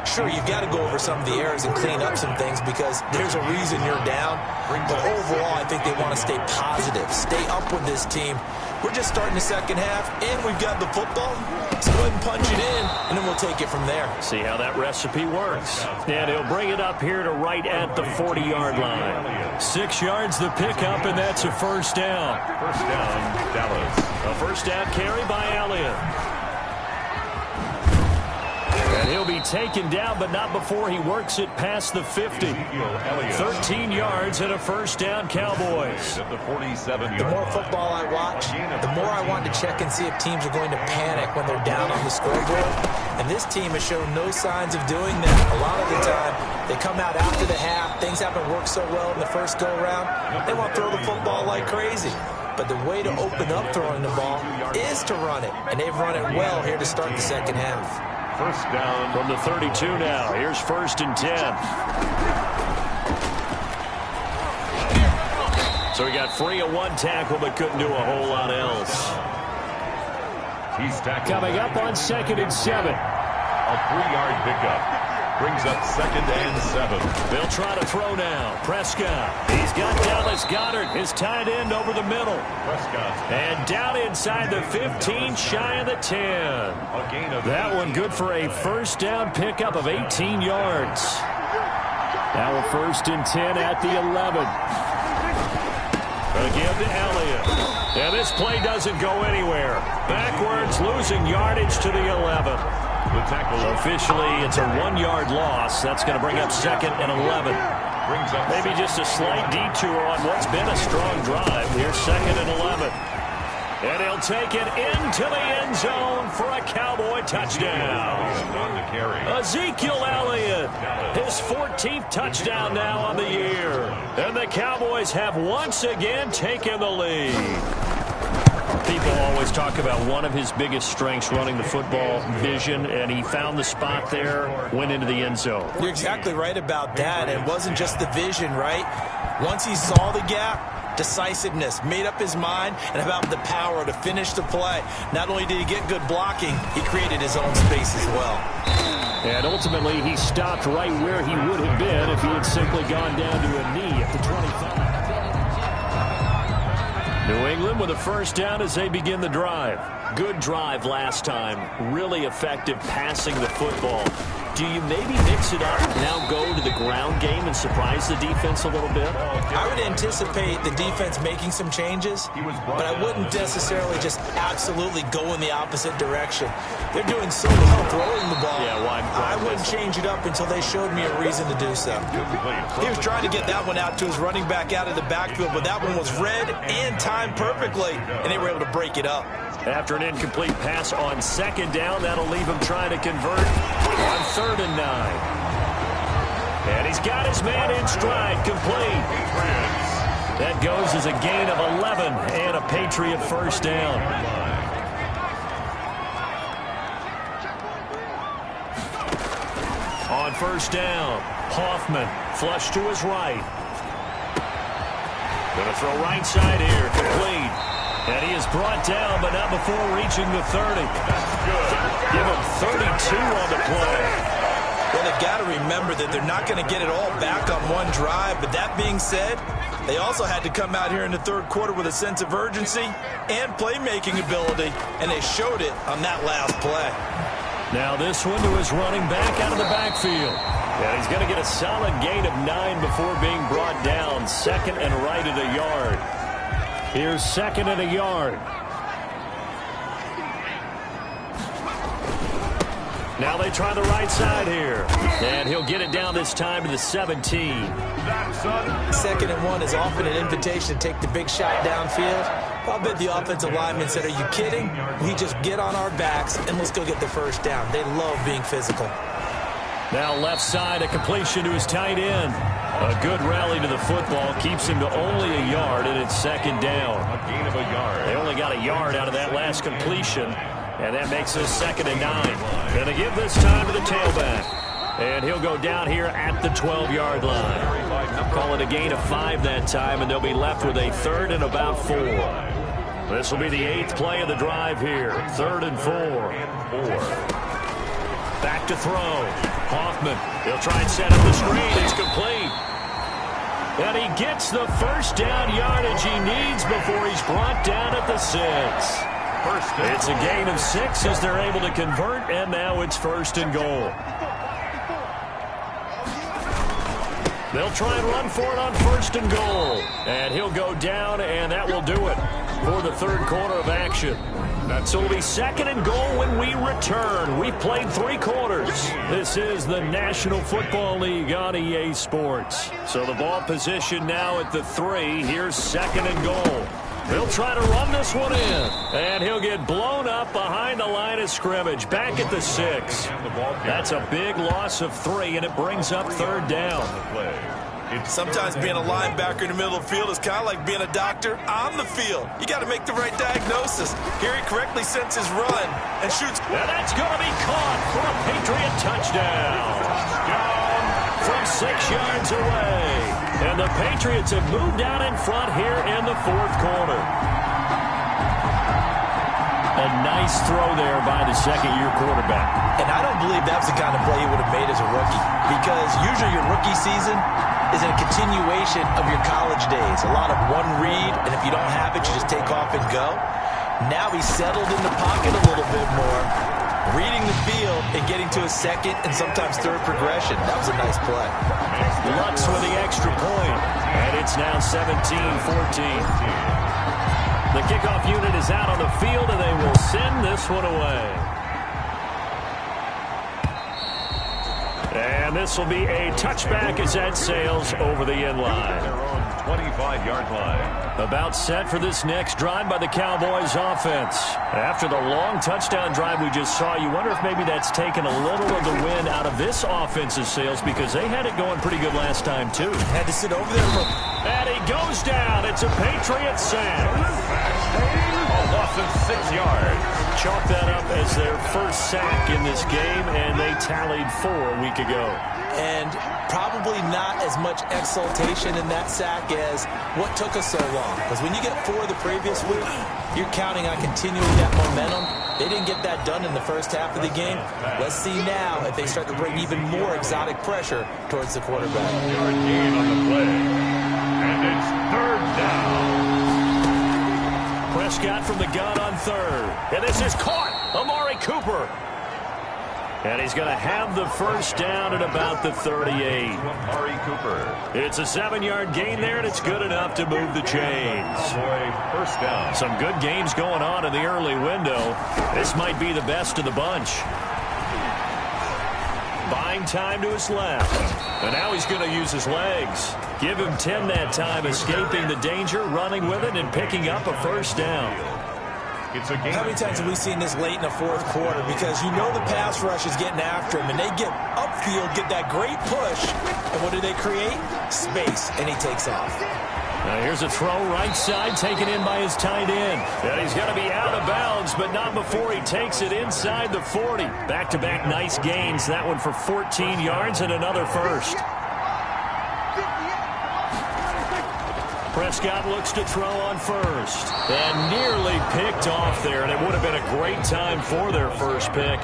Sure, you've got to go over some of the errors and clean up some things because there's a reason you're down. But overall, I think they want to stay positive, stay up with this team. We're just starting the second half, and we've got the football. Let's go ahead and punch it in, and then we'll take it from there. See how that recipe works. And he'll bring it up here to right at the 40-yard line. 6 yards the pickup, and that's a first down. First down, Dallas. A first down carry by Elliott. And he'll be taken down, but not before he works it past the 50. 13 yards and a first down, Cowboys. At the 47-yard The more football I watch, the more I want to check and see if teams are going to panic when they're down on the scoreboard. And this team has shown no signs of doing that. A lot of the time, they come out after the half. Things haven't worked so well in the first go-around. They want to throw the football like crazy. But the way to open up throwing the ball is to run it. And they've run it well here to start the second half. First down from the 32 now. Here's 1st and 10. So he got free of one tackle but couldn't do a whole lot else. He's tackled. Coming up on 2nd and 7. A 3-yard pickup. Brings up 2nd and 7. They'll try to throw now. Prescott. He's got Dallas Goedert, his tight end, over the middle. Prescott. And down inside the 15, shy of the 10. A gain of that one good for a first down pickup of 18 yards. Now a 1st and 10 at the 11. Again to Elliott. And this play doesn't go anywhere. Backwards, losing yardage to the 11. The tackle. Officially, it's a 1-yard loss. That's going to bring up 2nd and 11. Brings up maybe just a slight detour on what's been a strong drive. Here's 2nd and 11. And he'll take it into the end zone for a Cowboy touchdown. Ezekiel Elliott, his 14th touchdown now on the year. And the Cowboys have once again taken the lead. People always talk about one of his biggest strengths running the football, vision, and he found the spot there, went into the end zone. You're exactly right about that. It wasn't just the vision, right? Once he saw the gap, decisiveness, made up his mind, and about the power to finish the play. Not only did he get good blocking, he created his own space as well. And ultimately, he stopped right where he would have been if he had simply gone down to a knee at the 25. New England with a first down as they begin the drive. Good drive last time. Really effective passing the football. Do you maybe mix it up, now go to the ground game and surprise the defense a little bit? I would anticipate the defense making some changes, but I wouldn't necessarily just absolutely go in the opposite direction. They're doing so well throwing the ball. Yeah, why I wouldn't change it up until they showed me a reason to do so. He was trying to get that one out to his running back out of the backfield, but that one was read and timed perfectly, and they were able to break it up. After an incomplete pass on 2nd down, that'll leave him trying to convert on 3rd and 9. And he's got his man in stride, complete. That goes as a gain of 11 and a Patriot first down. On 1st down, Hoffman flush to his right. Going to throw right side here, complete. And he is brought down, but not before reaching the 30. Give him 32 on the play. Well, they've got to remember that they're not going to get it all back on one drive. But that being said, they also had to come out here in the third quarter with a sense of urgency and playmaking ability, and they showed it on that last play. Now this one to his running back out of the backfield. And he's going to get a solid gain of 9 before being brought down. Second and right at a yard. Here's second and a yard. Now they try the right side here. And he'll get it down this time to the 17. Second and 1 is often an invitation to take the big shot downfield. I'll bet the offensive lineman said, are you kidding? We just get on our backs and let's go get the first down. They love being physical. Now left side, a completion to his tight end. A good rally to the football keeps him to only a yard, and it's second down. A gain of a yard. They only got a yard out of that last completion. And that makes us second and 9. Going to give this time to the tailback. And he'll go down here at the 12-yard line. Call it a gain of 5 that time, and they'll be left with a third and about 4. This will be the 8th play of the drive here. Third and 4. Back to throw. Hoffman. He'll try and set up the screen. It's complete. And he gets the first down yardage he needs before he's brought down at the 6. It's a gain of 6 as they're able to convert, and now it's first and goal. They'll try and run for it on first and goal. And he'll go down, and that will do it for the third quarter of action. So it'll be second and goal when we return. We've played 3 quarters. This is the National Football League on EA Sports. So the ball position now at the 3. Here's second and goal. They'll try to run this one in. And he'll get blown up behind the line of scrimmage. Back at the 6. That's a big loss of 3, and it brings up third down. Sometimes being a linebacker in the middle of the field is kind of like being a doctor on the field. You got to make the right diagnosis. Here he correctly sends his run and shoots. And that's going to be caught for a Patriot touchdown. From 6 yards away. And the Patriots have moved out in front here in the fourth quarter. A nice throw there by the second-year quarterback. And I don't believe that was the kind of play he would have made as a rookie. Because usually your rookie season is a continuation of your college days. A lot of one read, and if you don't have it, you just take off and go. Now he's settled in the pocket a little bit more, reading the field and getting to a second and sometimes third progression. That was a nice play. Lutz with the extra point, and it's now 17-14. The kickoff unit is out on the field, and they will send this one away. And this will be a touchback as that sails over the end line. Their own 25-yard line. About set for this next drive by the Cowboys offense. After the long touchdown drive we just saw, you wonder if maybe that's taken a little of the wind out of this offensive sails, because they had it going pretty good last time, too. Had to sit over there for... And he goes down. It's a Patriot sack. A loss of 6 yards. Chalk that up as their first sack in this game, and they tallied 4 a week ago. And probably not as much exultation in that sack as what took us so long. Because when you get 4 the previous week, you're counting on continuing that momentum. They didn't get that done in the first half of the game. Let's see now if they start to bring even more exotic pressure towards the quarterback. Yard gain on the play. And it's third down. Prescott from the gun on third. And this is caught. Amari Cooper. And he's going to have the first down at about the 38. Amari Cooper. It's a 7-yard gain there, and it's good enough to move the chains. First down. Some good games going on in the early window. This might be the best of the bunch. Buying time to his left. And now he's going to use his legs. Give him 10 that time, escaping the danger, running with it, and picking up a first down. How many times have we seen this late in the fourth quarter? Because you know the pass rush is getting after him, and they get upfield, get that great push, and what do they create? Space, and he takes off. Now here's a throw right side, taken in by his tight end. And he's going to be out of bounds, but not before he takes it inside the 40. Back-to-back nice gains. That one for 14 yards and another first. Prescott looks to throw on first. And nearly picked off there, and it would have been a great time for their first pick.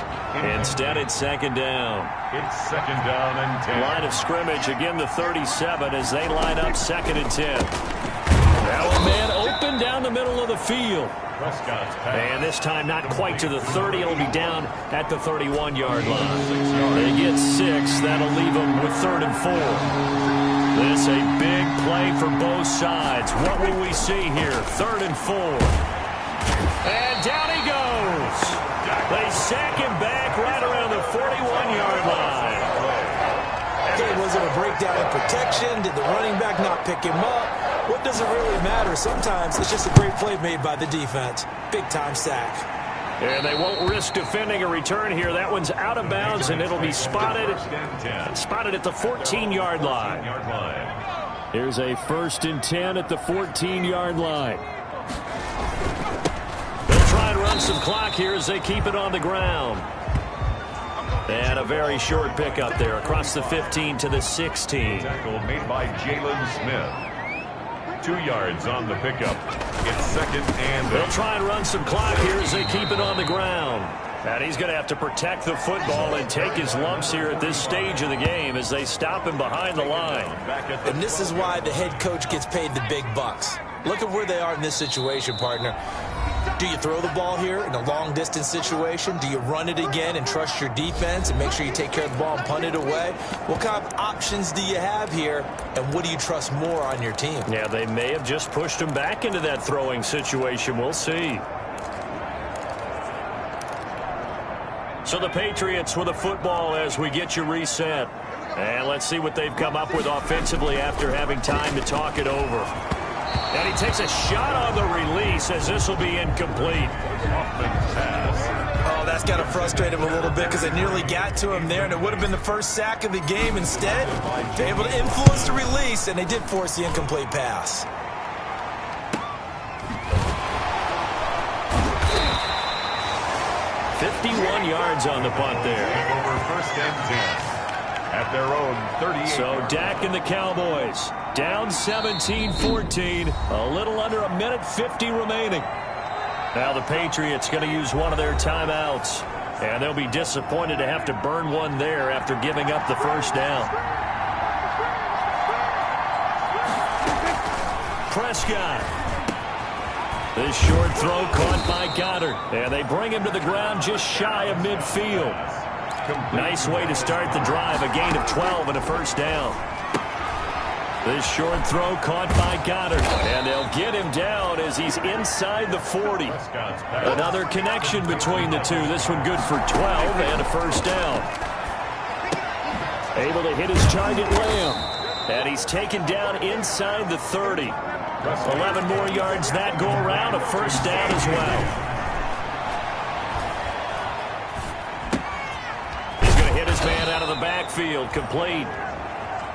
Instead, it's second down. It's second down and 10. Line of scrimmage, again the 37 as they line up second and 10. Now a man open down the middle of the field. And this time not quite to the 30. It'll be down at the 31-yard line. They get 6. That'll leave them with 3rd and 4. This a big play for both sides. What will we see here? 3rd and 4. And down he goes. They sack him back right around the 41-yard line. Okay, was it a breakdown in protection? Did the running back not pick him up? What does it really matter? Sometimes it's just a great play made by the defense. Big-time sack. And they won't risk defending a return here. That one's out of bounds, and it'll be spotted at the 14-yard line. Here's a 1st and 10 at the 14-yard line. They'll try and run some clock here as they keep it on the ground. And a very short pickup there across the 15 to the 16. Tackle made by Jalen Smith. 2 yards on the pickup. It's second and they'll try and run some clock here as they keep it on the ground. And he's going to have to protect the football and take his lumps here at this stage of the game as they stop him behind the line. And this is why the head coach gets paid the big bucks. Look at where they are in this situation, partner. Do you throw the ball here in a long-distance situation? Do you run it again and trust your defense and make sure you take care of the ball and punt it away? What kind of options do you have here, and what do you trust more on your team? Yeah, they may have just pushed him back into that throwing situation. We'll see. So the Patriots with a football as we get you reset. And let's see what they've come up with offensively after having time to talk it over. And he takes a shot on the release as this will be incomplete. Oh, that's got to frustrate him a little bit because they nearly got to him there, and it would have been the first sack of the game. Instead, they're able to influence the release, and they did force the incomplete pass. .51 yards on the punt there. Over 1st and 10. At their own 38. So Dak and the Cowboys down 17-14. A little under a minute 50 remaining. Now the Patriots going to use one of their timeouts. And they'll be disappointed to have to burn one there after giving up the first down. Prescott. This short throw caught by Goddard. And they bring him to the ground just shy of midfield. Nice way to start the drive. A gain of 12 and a first down. This short throw caught by Goddard. And they'll get him down as he's inside the 40. Another connection between the two. This one good for 12 and a first down. Able to hit his target, Lamb. And he's taken down inside the 30. 11 more yards that go around. A first down as well. Man out of the backfield, complete.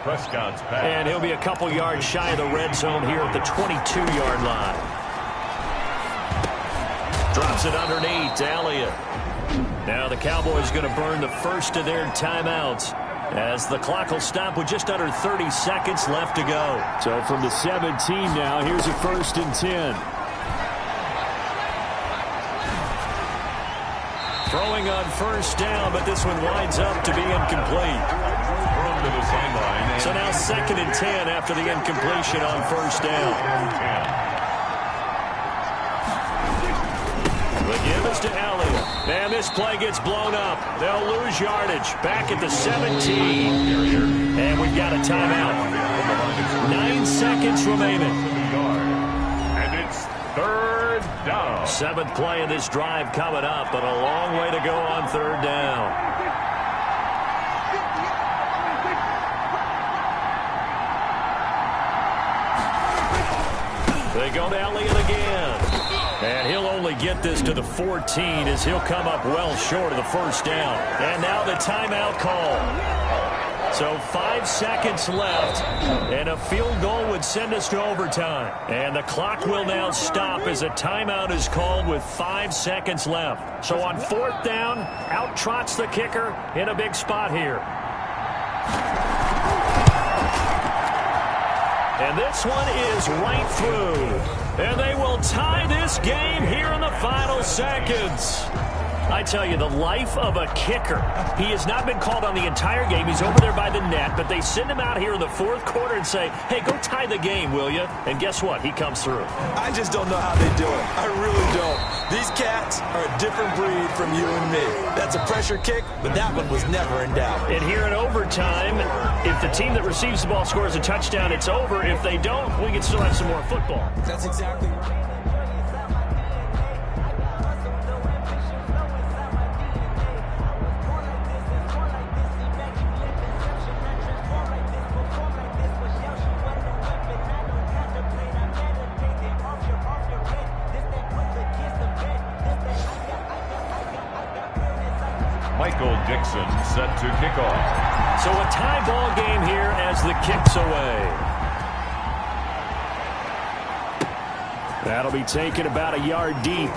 Prescott's pass. And he'll be a couple yards shy of the red zone here at the 22-yard line. Drops it underneath to Elliott. Now the Cowboys going to burn the first of their timeouts as the clock will stop with just under 30 seconds left to go. So from the 17 now, here's a 1st and 10. Throwing on first down, but this one winds up to be incomplete. So now 2nd and 10 after the incompletion on first down. The give is to Elliott. And this play gets blown up. They'll lose yardage. Back at the 17. And we've got a timeout. 9 seconds remaining. And it's 3rd down. 7th play of this drive coming up, but a long way to go on 3rd down. They go to Elliott again. And he'll only get this to the 14 as he'll come up well short of the first down. And now the timeout call. So 5 seconds left, and a field goal would send us to overtime. And the clock will now stop as a timeout is called with 5 seconds left. So on 4th down, out trots the kicker in a big spot here. And this one is right through. And they will tie this game here in the final seconds. I tell you, the life of a kicker. He has not been called on the entire game. He's over there by the net, but they send him out here in the fourth quarter and say, hey, go tie the game, will you? And guess what? He comes through. I just don't know how they do it. I really don't. These cats are a different breed from you and me. That's a pressure kick, but that one was never in doubt. And here in overtime, if the team that receives the ball scores a touchdown, it's over. If they don't, we can still have some more football. That's exactly right. Dixon set to kick off. So a tie ball game here as the kick's away. That'll be taken about a yard deep.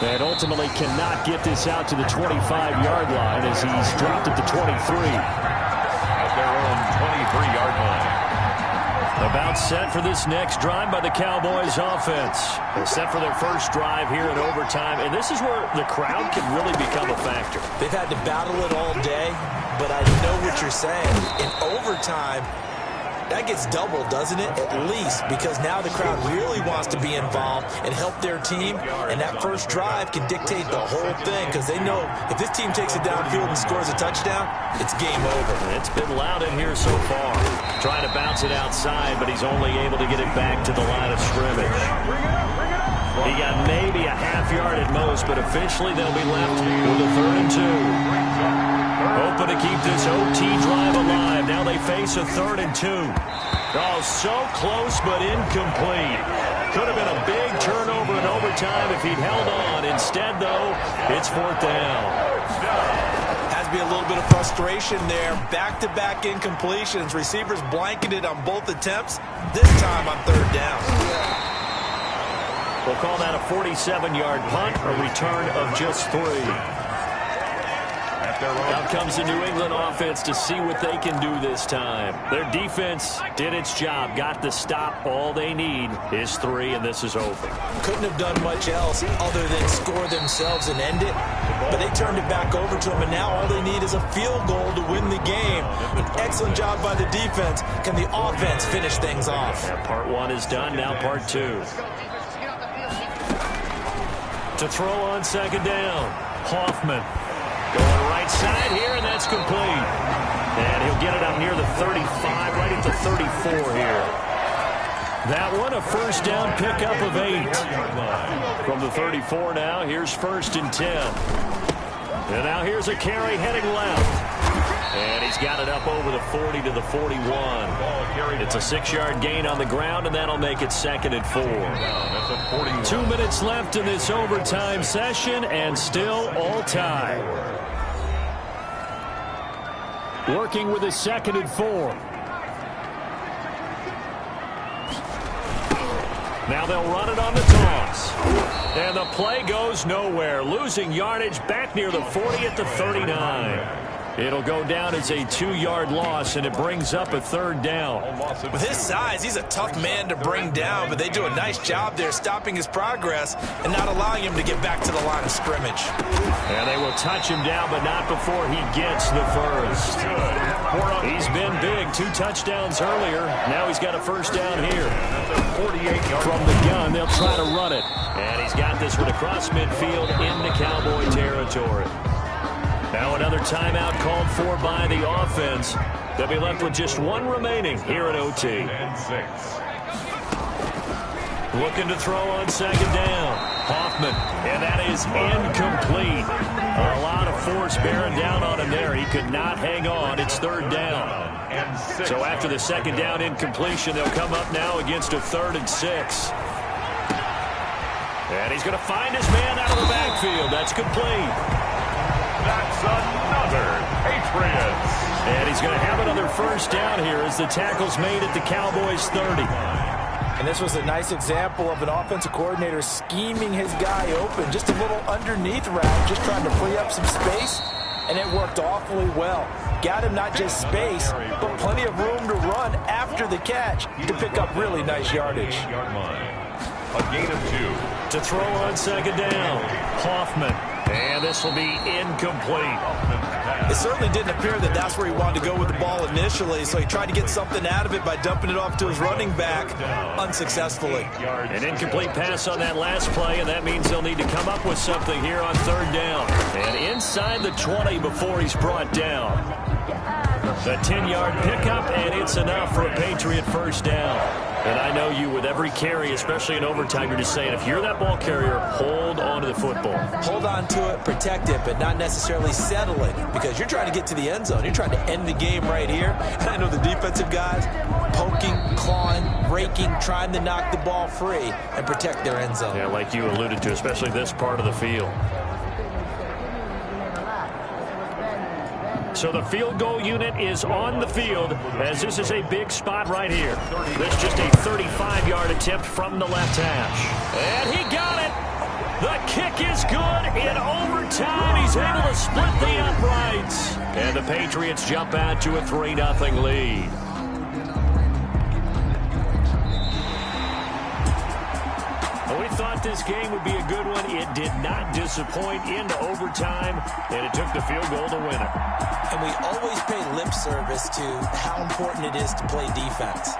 And ultimately cannot get this out to the 25-yard line as he's dropped at the 23. At their own 23-yard line. About set for this next drive by the Cowboys offense. They're set for their first drive here in overtime, and this is where the crowd can really become a factor. They've had to battle it all day, but I know what you're saying. In overtime, that gets doubled, doesn't it? At least, because now the crowd really wants to be involved and help their team, and that first drive can dictate the whole thing because they know if this team takes it downfield and scores a touchdown, it's game over. It's been loud in here so far. Trying to bounce it outside, but he's only able to get it back to the line of scrimmage. He got maybe a half yard at most, but officially they'll be left with a 3rd and 2. Hoping to keep this OT drive alive. Now they face a 3rd and 2. Oh, so close but incomplete. Could have been a big turnover in overtime if he'd held on. Instead, though, it's 4th down. Has to be a little bit of frustration there. Back-to-back incompletions. Receivers blanketed on both attempts. This time on 3rd down. We'll call that a 47-yard punt, a return of just 3. Out comes the New England offense to see what they can do this time. Their defense did its job, got the stop. All they need is 3, and this is over. Couldn't have done much else other than score themselves and end it. But they turned it back over to them, and now all they need is a field goal to win the game. An excellent job by the defense. Can the offense finish things off? Yeah, part 1 is done, now part 2. To throw on 2nd down, Hoffman. Going right side here, and that's complete. And he'll get it up near the 35, right at the 34 here. That one, a 1st down pickup of 8. From the 34 now, here's 1st and 10. And now here's a carry heading left. And he's got it up over the 40 to the 41. It's a 6-yard gain on the ground, and that'll make it 2nd and 4. 2 minutes left in this overtime session, and still all tied. Working with a 2nd and 4. Now they'll run it on the toss. And the play goes nowhere. Losing yardage back near the 40 at the 39. It'll go down as a 2-yard loss, and it brings up a 3rd down. With his size, he's a tough man to bring down, but they do a nice job there stopping his progress and not allowing him to get back to the line of scrimmage. And they will touch him down, but not before he gets the 1st. He's been big. 2 touchdowns earlier. Now he's got a 1st down here. From the gun, they'll try to run it. And he's got this one across midfield into Cowboy territory. Now another timeout called for by the offense. They'll be left with just 1 remaining here at OT. Looking to throw on 2nd down. Hoffman, and that is incomplete. A lot of force bearing down on him there. He could not hang on. It's 3rd down. So after the 2nd down incompletion, they'll come up now against a 3rd and 6. And he's going to find his man out of the backfield. That's complete. That's another Patriots. And he's going to have another 1st down here as the tackle's made at the Cowboys 30. And this was a nice example of an offensive coordinator scheming his guy open. Just a little underneath route, just trying to free up some space, and it worked awfully well. got him not just space, but plenty of room to run after the catch to pick up really nice yardage. A gain of 2. To throw on second down, Hoffman. And this will be incomplete. It certainly didn't appear that that's where he wanted to go with the ball initially, so he tried to get something out of it by dumping it off to his running back unsuccessfully. An incomplete pass on that last play, and that means they'll need to come up with something here on third down. And inside the 20 before he's brought down. The 10-yard pickup, and it's enough for a Patriot first down. And I know you, with every carry, especially in overtime, you're just saying, if you're that ball carrier, hold on to the football. Hold on to it, protect it, but not necessarily settle it, because you're trying to get to the end zone. You're trying to end the game right here. And I know the defensive guys poking, clawing, raking, trying to knock the ball free and protect their end zone. Yeah, like you alluded to, especially this part of the field. So the field goal unit is on the field, as this is a big spot right here. This just a 35-yard attempt from the left hash. And he got it. The kick is good in overtime. He's able to split the uprights. And the Patriots jump out to a 3-0 lead. We thought this game would be a good one. It did not disappoint into overtime, and it took the field goal to win it. And we always pay lip service to how important it is to play defense.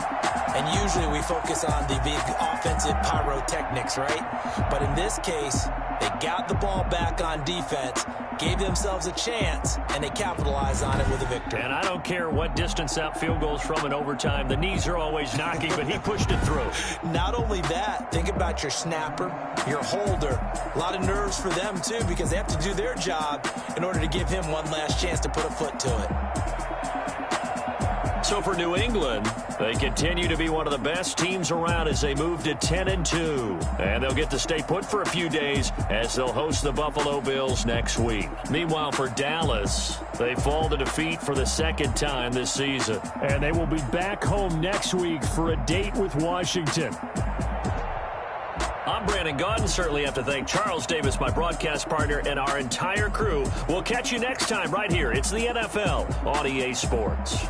And usually we focus on the big offensive pyrotechnics, right? But in this case, they got the ball back on defense, gave themselves a chance, and they capitalized on it with a victory. And I don't care what distance that field goes from in overtime. The knees are always knocking, but he pushed it through. Not only that, think about your snapper, your holder. A lot of nerves for them, too, because they have to do their job in order to give him one last chance to put a foot to it. So for New England, they continue to be one of the best teams around as they move to 10-2. And they'll get to stay put for a few days as they'll host the Buffalo Bills next week. Meanwhile, for Dallas, they fall to defeat for the second time this season. And they will be back home next week for a date with Washington. I'm Brandon Gaudin. Certainly have to thank Charles Davis, my broadcast partner, and our entire crew. We'll catch you next time right here. It's the NFL on EA Sports.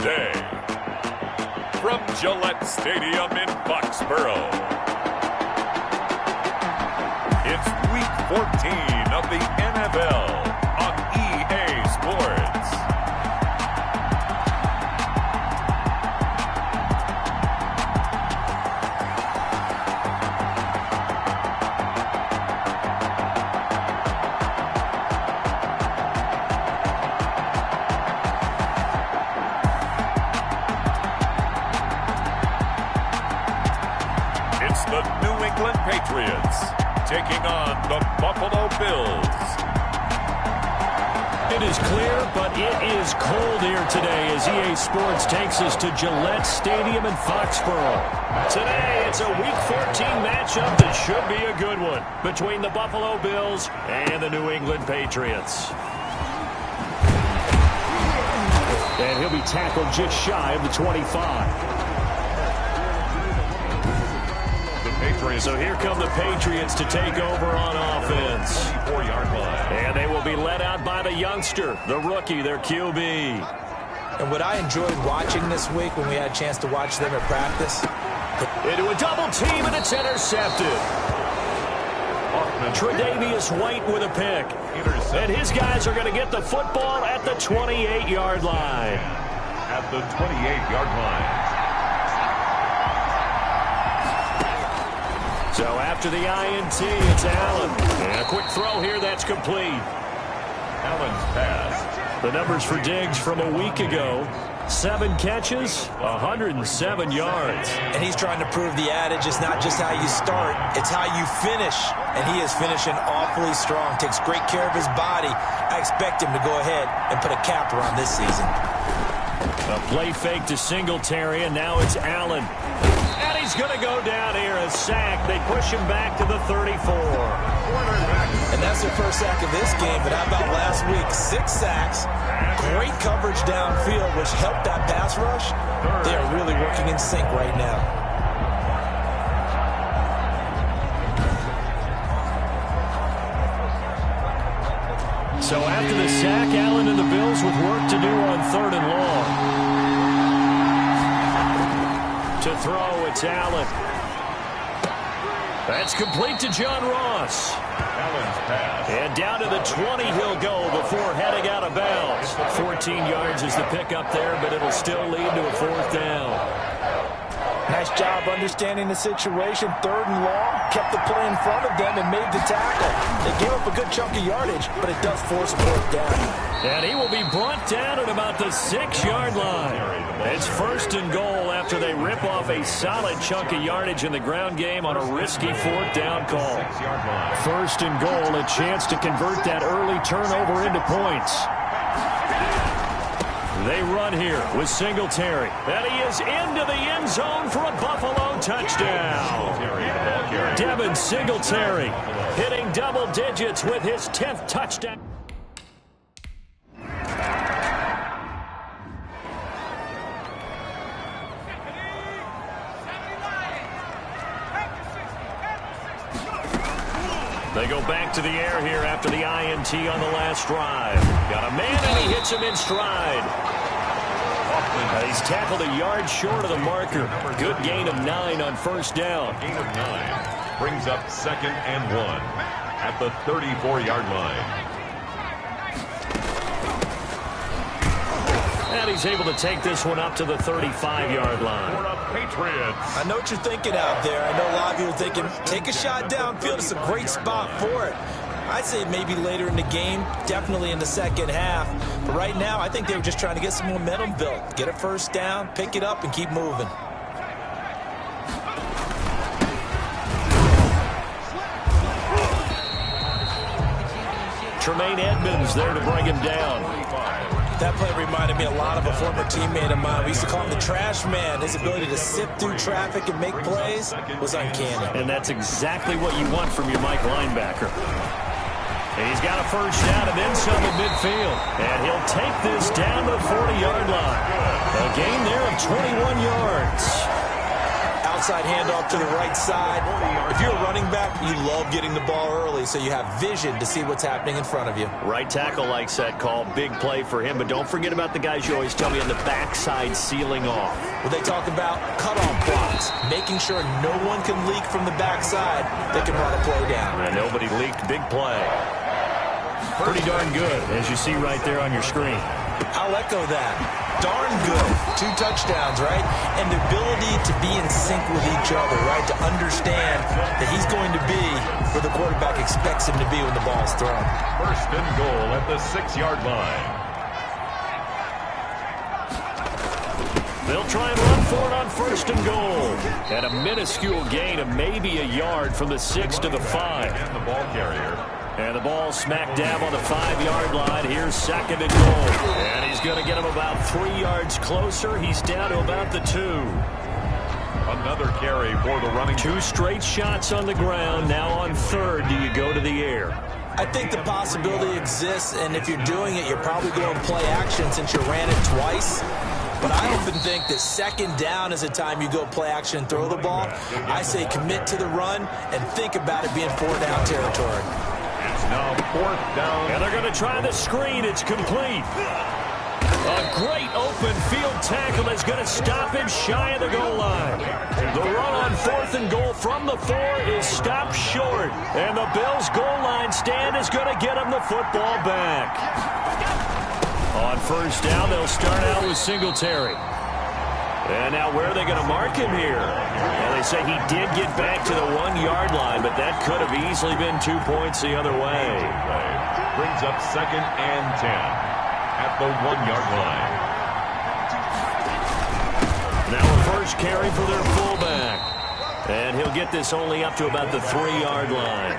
Day. From Gillette Stadium in Foxborough, it's Week 14 of the NFL on EA Sports. It's the New England Patriots taking on the Buffalo Bills. It is clear, but it is cold here today as EA Sports takes us to Gillette Stadium in Foxborough. Today, it's a Week 14 matchup that should be a good one between the Buffalo Bills and the New England Patriots. And he'll be tackled just shy of the 25. So here come the Patriots to take over on offense. 24-yard line. And they will be led out by the youngster, the rookie, their QB. And what I enjoyed watching this week when we had a chance to watch them at practice. Into a double team, and it's intercepted. Tre'Davious White with a pick. And his guys are going to get the football at the 28-yard line. At the 28-yard line. So after the INT, it's Allen. And a quick throw here that's complete. Allen's pass. The numbers for Diggs from a week ago. 7 catches, 107 yards. And he's trying to prove the adage is not just how you start, it's how you finish. And he is finishing awfully strong. Takes great care of his body. I expect him to go ahead and put a capper on this season. A play fake to Singletary, and now it's Allen. And he's going to go down here, a sack. They push him back to the 34. And that's their first sack of this game, but how about last week? 6 sacks, great coverage downfield, which helped that pass rush. They are really working in sync right now. So after the sack, Allen and the Bills with work to do on 3rd and long. To throw, it's Allen. That's complete to John Ross. Allen's pass. And down to the 20 he'll go before heading out of bounds. 14 yards is the pickup there, but it'll still lead to a 4th down. Nice job understanding the situation. 3rd and long, kept the play in front of them and made the tackle. They gave up a good chunk of yardage, but it does force a 4th down. And he will be brought down at about the 6-yard line. It's 1st and goal after they rip off a solid chunk of yardage in the ground game on a risky 4th down call. 1st and goal, a chance to convert that early turnover into points. They run here with Singletary. And he is into the end zone for a Buffalo touchdown. Devin Singletary hitting double digits with his 10th touchdown. They go back to the air here after the INT on the last drive. Got a man, and he hits him in stride. He's tackled a yard short of the marker. Good gain of 9 on 1st down. Gain of 9 brings up 2nd and 1 at the 34-yard line. And he's able to take this one up to the 35-yard line. For the Patriots. I know what you're thinking out there. I know a lot of you are thinking, take a shot downfield. It's a great spot for it. I'd say maybe later in the game, definitely in the 2nd half. But right now, I think they were just trying to get some momentum built. Get a 1st down, pick it up, and keep moving. Tremaine Edmonds there to bring him down. That play reminded me a lot of a former teammate of mine. We used to call him the trash man. His ability to sift through traffic and make plays was uncanny. And that's exactly what you want from your Mike linebacker. And he's got a 1st down and then some in midfield. And he'll take this down to the 40-yard line. A gain there of 21 yards. outside handoff to the right side. If you're a running back, you love getting the ball early so you have vision to see what's happening in front of you. Right tackle likes that call. Big play for him, but don't forget about the guys you always tell me on the backside sealing off. Well, they talk about cutoff blocks, making sure no one can leak from the backside. They can run a play down. And nobody leaked. Big play. Pretty darn good, as you see right there on your screen. I'll echo that. Darn good. 2 touchdowns, right? And the ability to be in sync with each other, right? To understand that he's going to be where the quarterback expects him to be when the ball's thrown. First and goal at the 6-yard line. They'll try and run for it on first and goal. And a minuscule gain of maybe a yard from the 6 to the 5. And the ball carrier. And the ball smack dab on the 5-yard line. Here's second and goal. And he's going to get him about 3 yards closer. He's down to about the 2. Another carry for the running. 2 straight shots on the ground. Now on third, do you go to the air? I think the possibility exists, and if you're doing it, you're probably going play action since you ran it twice. But I often think that second down is a time you go play action and throw the ball. I say commit to the run and think about it being 4-down territory. It's now 4th down. And they're going to try the screen. It's complete. A great open field tackle is going to stop him shy of the goal line. The run on 4th and goal from the 4 is stopped short. And the Bills' goal line stand is going to get him the football back. On first down, they'll start out with Singletary. And now where are they going to mark him here? Well, they say he did get back to the 1-yard line, but that could have easily been 2 points the other way. Brings up 2nd and 10 at the 1-yard line. Now a first carry for their fullback. And he'll get this only up to about the 3-yard line.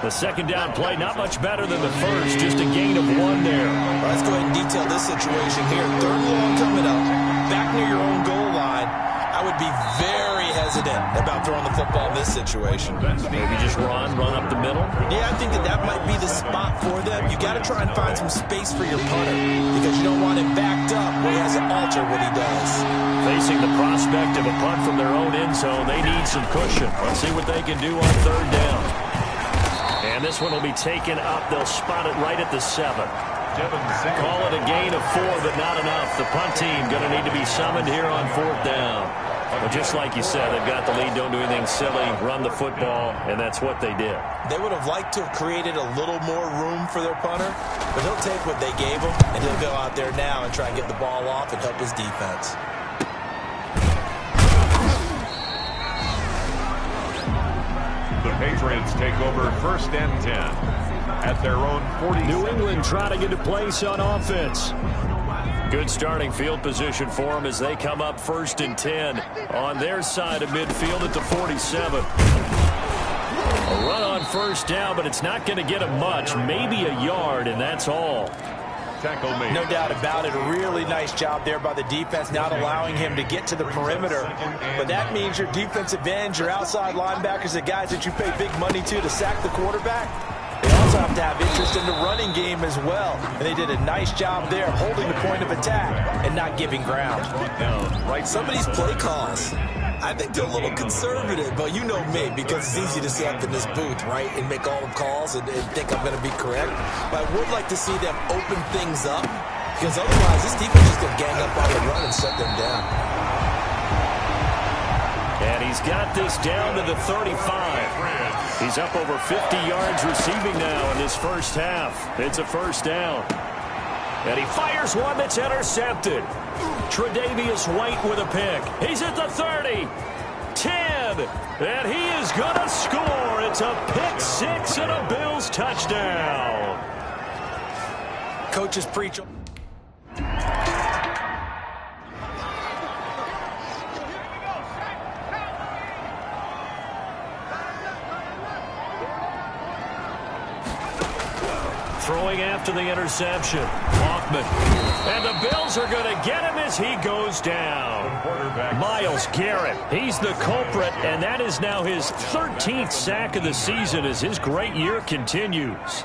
The second down play, not much better than the first, just a gain of 1 there. Well, let's go ahead and detail this situation here. 3rd and long coming up, back near your own goal line. I would be very hesitant about throwing the football in this situation. Maybe just run up the middle. Yeah, I think that might be the spot for them. You got to try and find some space for your punter because you don't want him backed up where he has to alter what he does. Facing the prospect of a punt from their own end zone, they need some cushion. Let's see what they can do on 3rd down. And this one will be taken up. They'll spot it right at the 7. Call it a gain of 4, but not enough. The punt team going to need to be summoned here on 4th down. But just like you said, they've got the lead. Don't do anything silly. Run the football, and that's what they did. They would have liked to have created a little more room for their punter, but he'll take what they gave him, and he'll go out there now and try and get the ball off and help his defense. The Patriots take over 1st and 10 at their own 40. New England trying to get a place on offense. Good starting field position for them as they come up 1st and 10 on their side of midfield at the 47. A run on first down, but it's not going to get them much. Maybe a yard, and that's all. Tackle made. No doubt about it. A really nice job there by the defense, not allowing him to get to the perimeter. But that means your defensive ends, your outside linebackers, the guys that you pay big money to sack the quarterback, they also have to have interest in the running game as well. And they did a nice job there of holding the point of attack and not giving ground. Some of these play calls, I think they're a little conservative, but you know me, because it's easy to sit up in this booth, right, and make all the calls and think I'm going to be correct. But I would like to see them open things up, because otherwise this defense is going to gang up on the run and shut them down. And he's got this down to the 35. He's up over 50 yards receiving now in this first half. It's a first down. And he fires one that's intercepted. Tre'Davious White with a pick. He's at the 30. 10. And he is going to score. It's a pick six and a Bills touchdown. Coaches preach. Throwing after the interception. Hoffman. And the Bills are going to get him as he goes down. Myles Garrett. He's the culprit, and that is now his 13th sack of the season as his great year continues.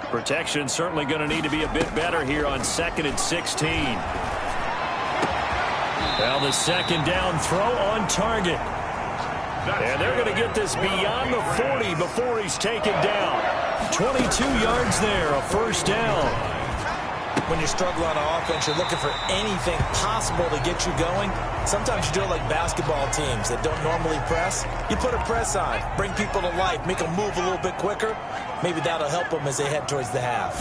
Protection certainly going to need to be a bit better here on 2nd and 16. Well, the second down throw on target. And they're going to get this beyond the 40 before he's taken down. 22 yards there, a first down. When you struggle on offense, you're looking for anything possible to get you going. Sometimes you do it like basketball teams that don't normally press. You put a press on, bring people to life, make them move a little bit quicker. Maybe that'll help them as they head towards the half.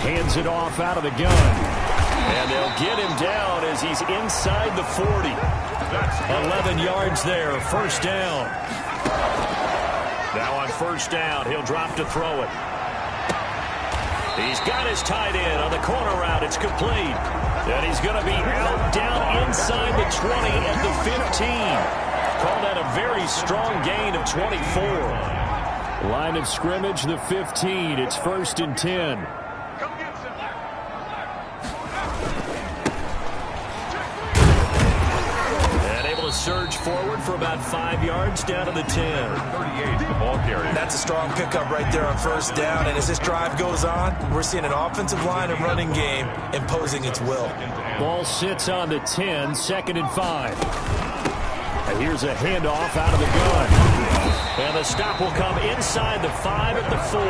Hands it off out of the gun. And they'll get him down as he's inside the 40. 11 yards there, first down. Now on first down, he'll drop to throw it. He's got his tight end on the corner route. It's complete. And he's going to be out down inside the 20 at the 15. Call that a very strong gain of 24. Line of scrimmage, the 15. It's 1st and 10. Surge forward for about 5 yards down to the 10. 38, the ball carrier. That's a strong pickup right there on first down. And as this drive goes on, we're seeing an offensive line and running game imposing its will. Ball sits on the 10, 2nd and 5. And here's a handoff out of the gun. And the stop will come inside the 5 at the 4.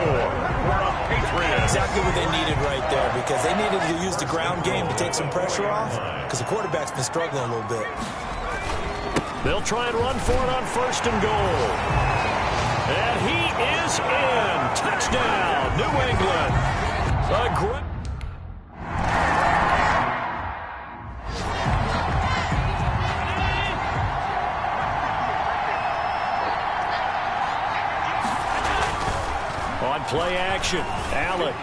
Exactly what they needed right there, because they needed to use the ground game to take some pressure off, because the quarterback's been struggling a little bit. They'll try and run for it on 1st and goal. And he is in. Touchdown, New England. A great... On play action, Allen.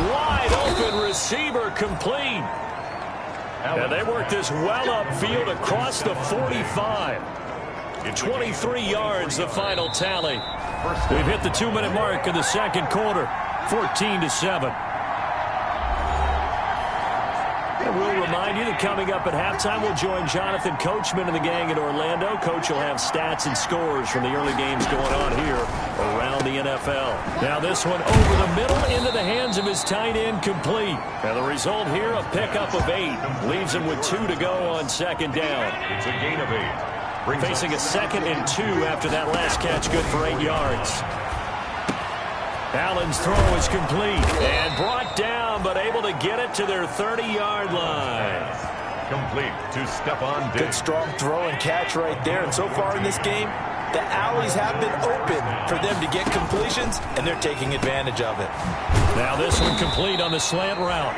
Wide open receiver complete. And they work this well upfield across the 45. 23 yards, the final tally. We've hit the 2-minute mark in the second quarter. 14-7. And we'll remind you that coming up at halftime, we'll join Jonathan Coachman and the gang in Orlando. Coach will have stats and scores from the early games going on here around the NFL. Now this one over the middle into the hands of his tight end, complete. And the result here, a pickup of 8. Leaves him with 2 to go on 2nd down. It's a gain of 8. Facing a 2nd and 2 after that last catch, good for 8 yards. Allen's throw is complete and brought down, but able to get it to their 30-yard line. Complete to Stephon Diggs. Good strong throw and catch right there. And so far in this game, the alleys have been open for them to get completions, and they're taking advantage of it. Now this one complete on the slant route.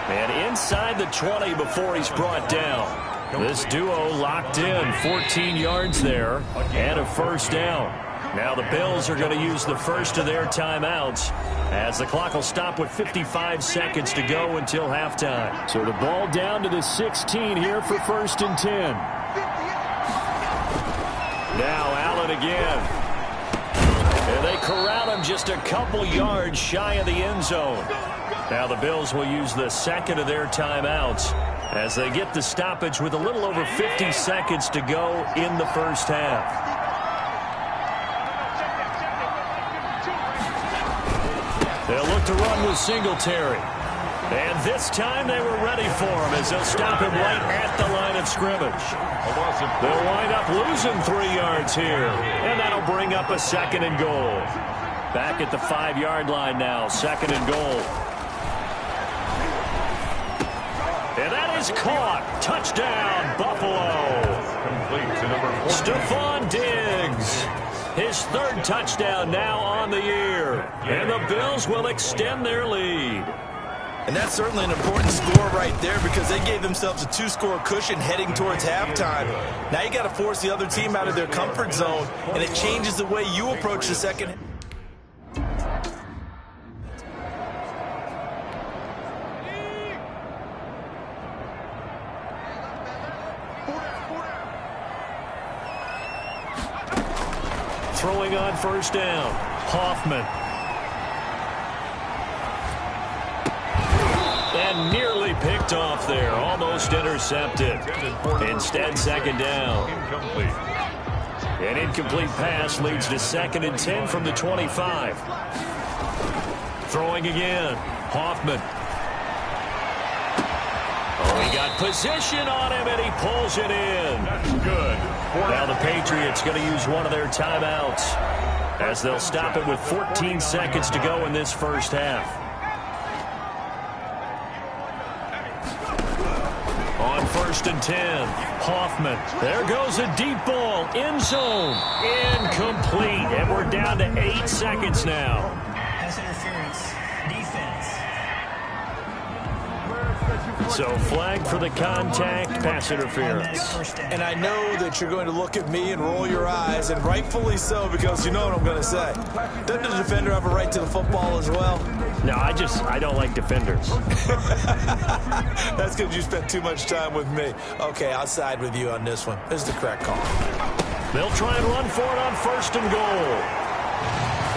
And inside the 20 before he's brought down. This duo locked in, 14 yards there, and a first down. Now the Bills are going to use the first of their timeouts as the clock will stop with 55 seconds to go until halftime. So the ball down to the 16 here for 1st and 10. Now Allen again. And they corral him just a couple yards shy of the end zone. Now the Bills will use the second of their timeouts as they get the stoppage with a little over 50 seconds to go in the first half. They'll look to run with Singletary. And this time they were ready for him as they'll stop him right at the line of scrimmage. They'll wind up losing 3 yards here. And that'll bring up a 2nd and goal. Back at the 5-yard line now, 2nd and goal. And that is caught. Touchdown, Buffalo. Complete to number 4. Stephon Diggs. His 3rd touchdown now on the year. And the Bills will extend their lead. And that's certainly an important score right there because they gave themselves a 2-score cushion heading towards halftime. Now you got to force the other team out of their comfort zone, and it changes the way you approach the second. Throwing on first down, Hoffman. And nearly picked off there, almost intercepted. Instead, 2nd down. An incomplete pass leads to 2nd and 10 from the 25. Throwing again, Hoffman. He got position on him, and he pulls it in. That's good. Now the Patriots going to use one of their timeouts as they'll stop it with 14 seconds to go in this first half. On 1st and 10, Hoffman. There goes a deep ball. End zone. Incomplete. And we're down to 8 seconds now. Pass interference. Defense. So flag for the contact, pass interference. And I know that you're going to look at me and roll your eyes, and rightfully so, because you know what I'm going to say. Doesn't the defender have a right to the football as well? No, I don't like defenders. That's because you spent too much time with me. Okay, I'll side with you on this one. This is the correct call. They'll try and run for it on 1st and goal.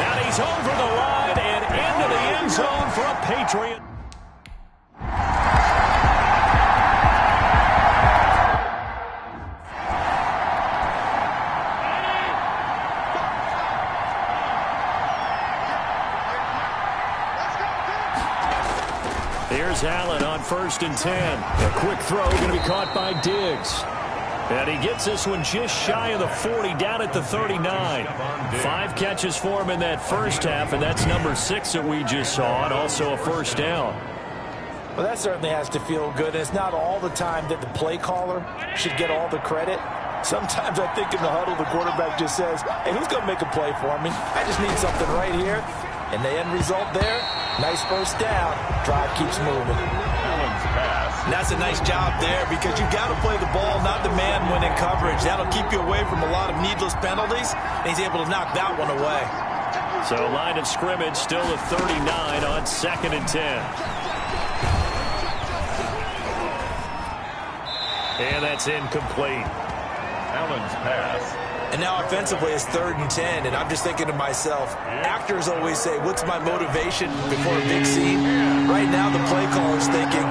And he's over the line and into the end zone for a Patriot. Here's Allen on 1st and 10. A quick throw going to be caught by Diggs. And he gets this one just shy of the 40, down at the 39. 5 catches for him in that first half, and that's number 6 that we just saw, and also a first down. Well, that certainly has to feel good. It's not all the time that the play caller should get all the credit. Sometimes I think in the huddle, the quarterback just says, hey, who's going to make a play for me? I just need something right here. And the end result there, nice first down. Drive keeps moving. And that's a nice job there, because you've got to play the ball, not the man when in coverage. That'll keep you away from a lot of needless penalties, and he's able to knock that one away. So line of scrimmage still at 39 on 2nd and 10. And that's incomplete. Allen's pass. And now offensively it's 3rd and 10, and I'm just thinking to myself, actors always say, what's my motivation before a big scene? Right now the play caller's thinking,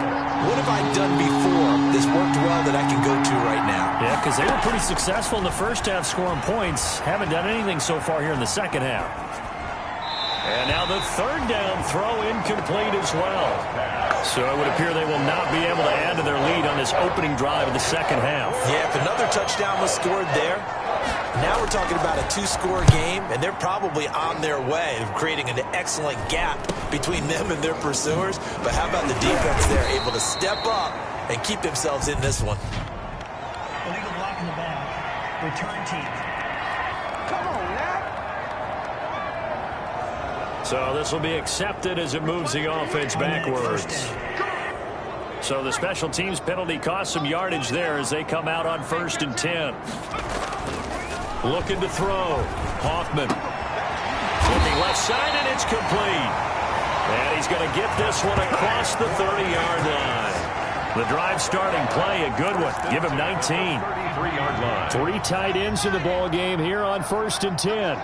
what have I done before that's worked well that I can go to right now? Yeah, because they were pretty successful in the first half scoring points. Haven't done anything so far here in the second half. And now the 3rd down throw incomplete as well. So it would appear they will not be able to add to their lead on this opening drive of the second half. Yeah, if another touchdown was scored there, now we're talking about a 2-score game, and they're probably on their way of creating an excellent gap between them and their pursuers. But how about the defense there, able to step up and keep themselves in this one? Illegal block in the back. Return team. Come on now. So this will be accepted as it moves the offense backwards. So the special teams penalty cost some yardage there as they come out on 1st and 10. Looking to throw. Hoffman. Looking left side, and it's complete. And he's going to get this one across the 30-yard line. The drive starting play, a good one. Give him 19. 33-yard line. 3 tight ends in the ball game here on 1st and 10.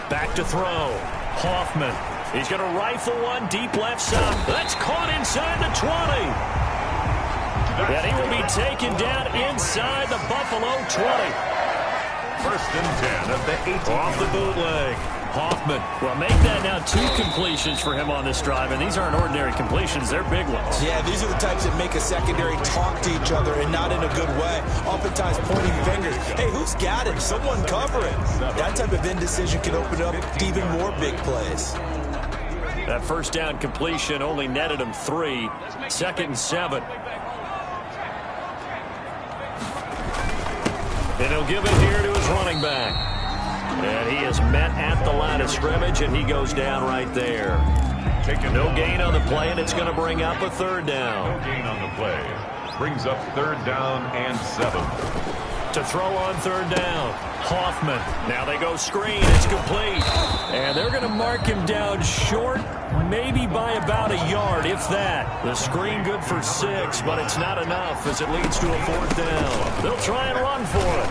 Back to throw. Hoffman. He's going to rifle one deep left side. That's caught inside the 20. And he will be taken down inside the Buffalo 20. 1st and 10 at the 18. Off the bootleg. Hoffman. Well, make that now 2 completions for him on this drive, and these aren't ordinary completions. They're big ones. Yeah, these are the types that make a secondary talk to each other, and not in a good way. Oftentimes pointing fingers. Hey, who's got it? Someone cover it. That type of indecision can open up to even more big plays. That first down completion only netted him 3. 2nd and 7. And he'll give it here to his running back. And he is met at the line of scrimmage, and he goes down right there. No gain on the play, and it's going to bring up a 3rd down. No gain on the play. Brings up 3rd down and 7. To throw on 3rd down. Hoffman. Now they go screen. It's complete. And they're going to mark him down short, maybe by about a yard, if that. The screen good for 6, but it's not enough as it leads to a 4th down. They'll try and run for it.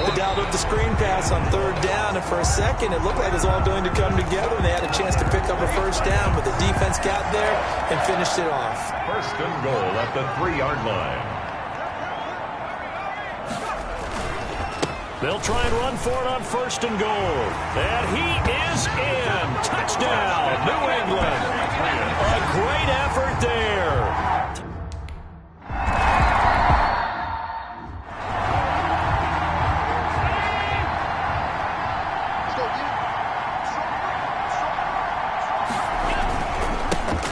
The down with the screen pass on 3rd down, and for a second it looked like it was all going to come together, and they had a chance to pick up a 1st down, but the defense got there and finished it off. 1st and goal at the 3-yard line. They'll try and run for it on 1st and goal. And he is in. Touchdown, New England. A great effort there.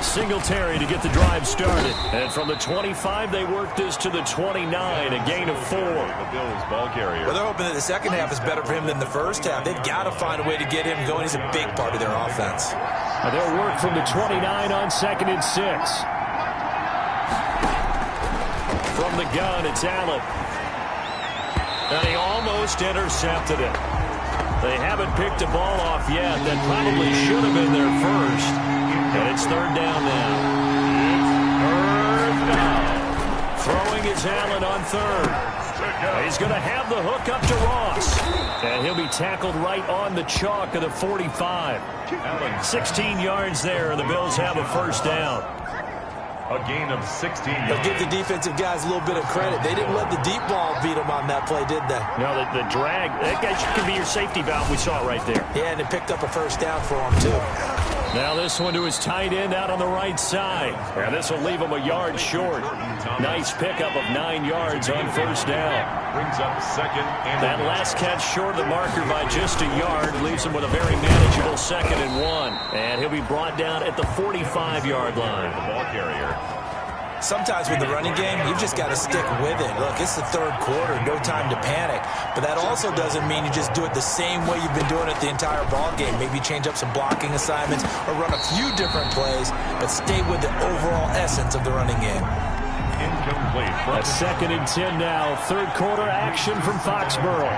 Singletary to get the drive started. And from the 25, they work this to the 29, a gain of 4. The Bills ball carrier. Well, they're hoping that the second half is better for him than the first half. They've got to find a way to get him going. He's a big part of their offense. They'll work from the 29 on 2nd and 6. From the gun, it's Allen. And he almost intercepted it. They haven't picked a ball off yet. That probably should have been their first. And it's 3rd down now. It's 3rd down. Throwing is Allen on 3rd. He's going to have the hook up to Ross. And he'll be tackled right on the chalk of the 45. 16 yards there, and the Bills have a 1st down. A gain of 16 yards. They'll give the defensive guys a little bit of credit. They didn't let the deep ball beat them on that play, did they? No, the drag, that guy could be your safety valve. We saw it right there. Yeah, and it picked up a 1st down for him, too. Now this one to his tight end out on the right side. And this will leave him a yard short. Nice pickup of 9 yards on 1st down. Brings up 2nd and that last catch short of the marker by just a yard leaves him with a very manageable 2nd and 1. And he'll be brought down at the 45-yard line. The ball carrier. Sometimes with the running game, you've just got to stick with it. Look, it's the 3rd quarter, no time to panic. But that also doesn't mean you just do it the same way you've been doing it the entire ball game. Maybe change up some blocking assignments or run a few different plays, but stay with the overall essence of the running game. Incomplete. That's 2nd and 10 now. 3rd quarter action from Foxborough.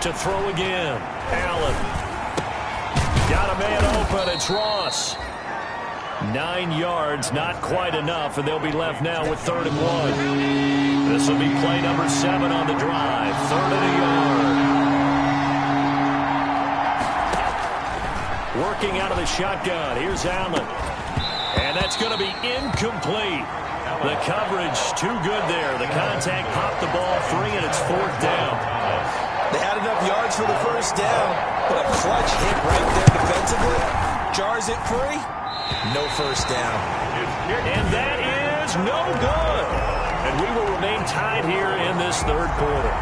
To throw again. Allen. Got a man open. It's Ross. 9 yards, not quite enough, and they'll be left now with 3rd and 1. This will be play number 7 on the drive. 3rd and a yard. Working out of the shotgun. Here's Allen. And that's going to be incomplete. The coverage too good there. The contact popped the ball free, and it's 4th down. They had enough yards for the 1st down, but a clutch hit right there defensively jars it free. No 1st down. And that is no good. And we will remain tied here in this 3rd quarter.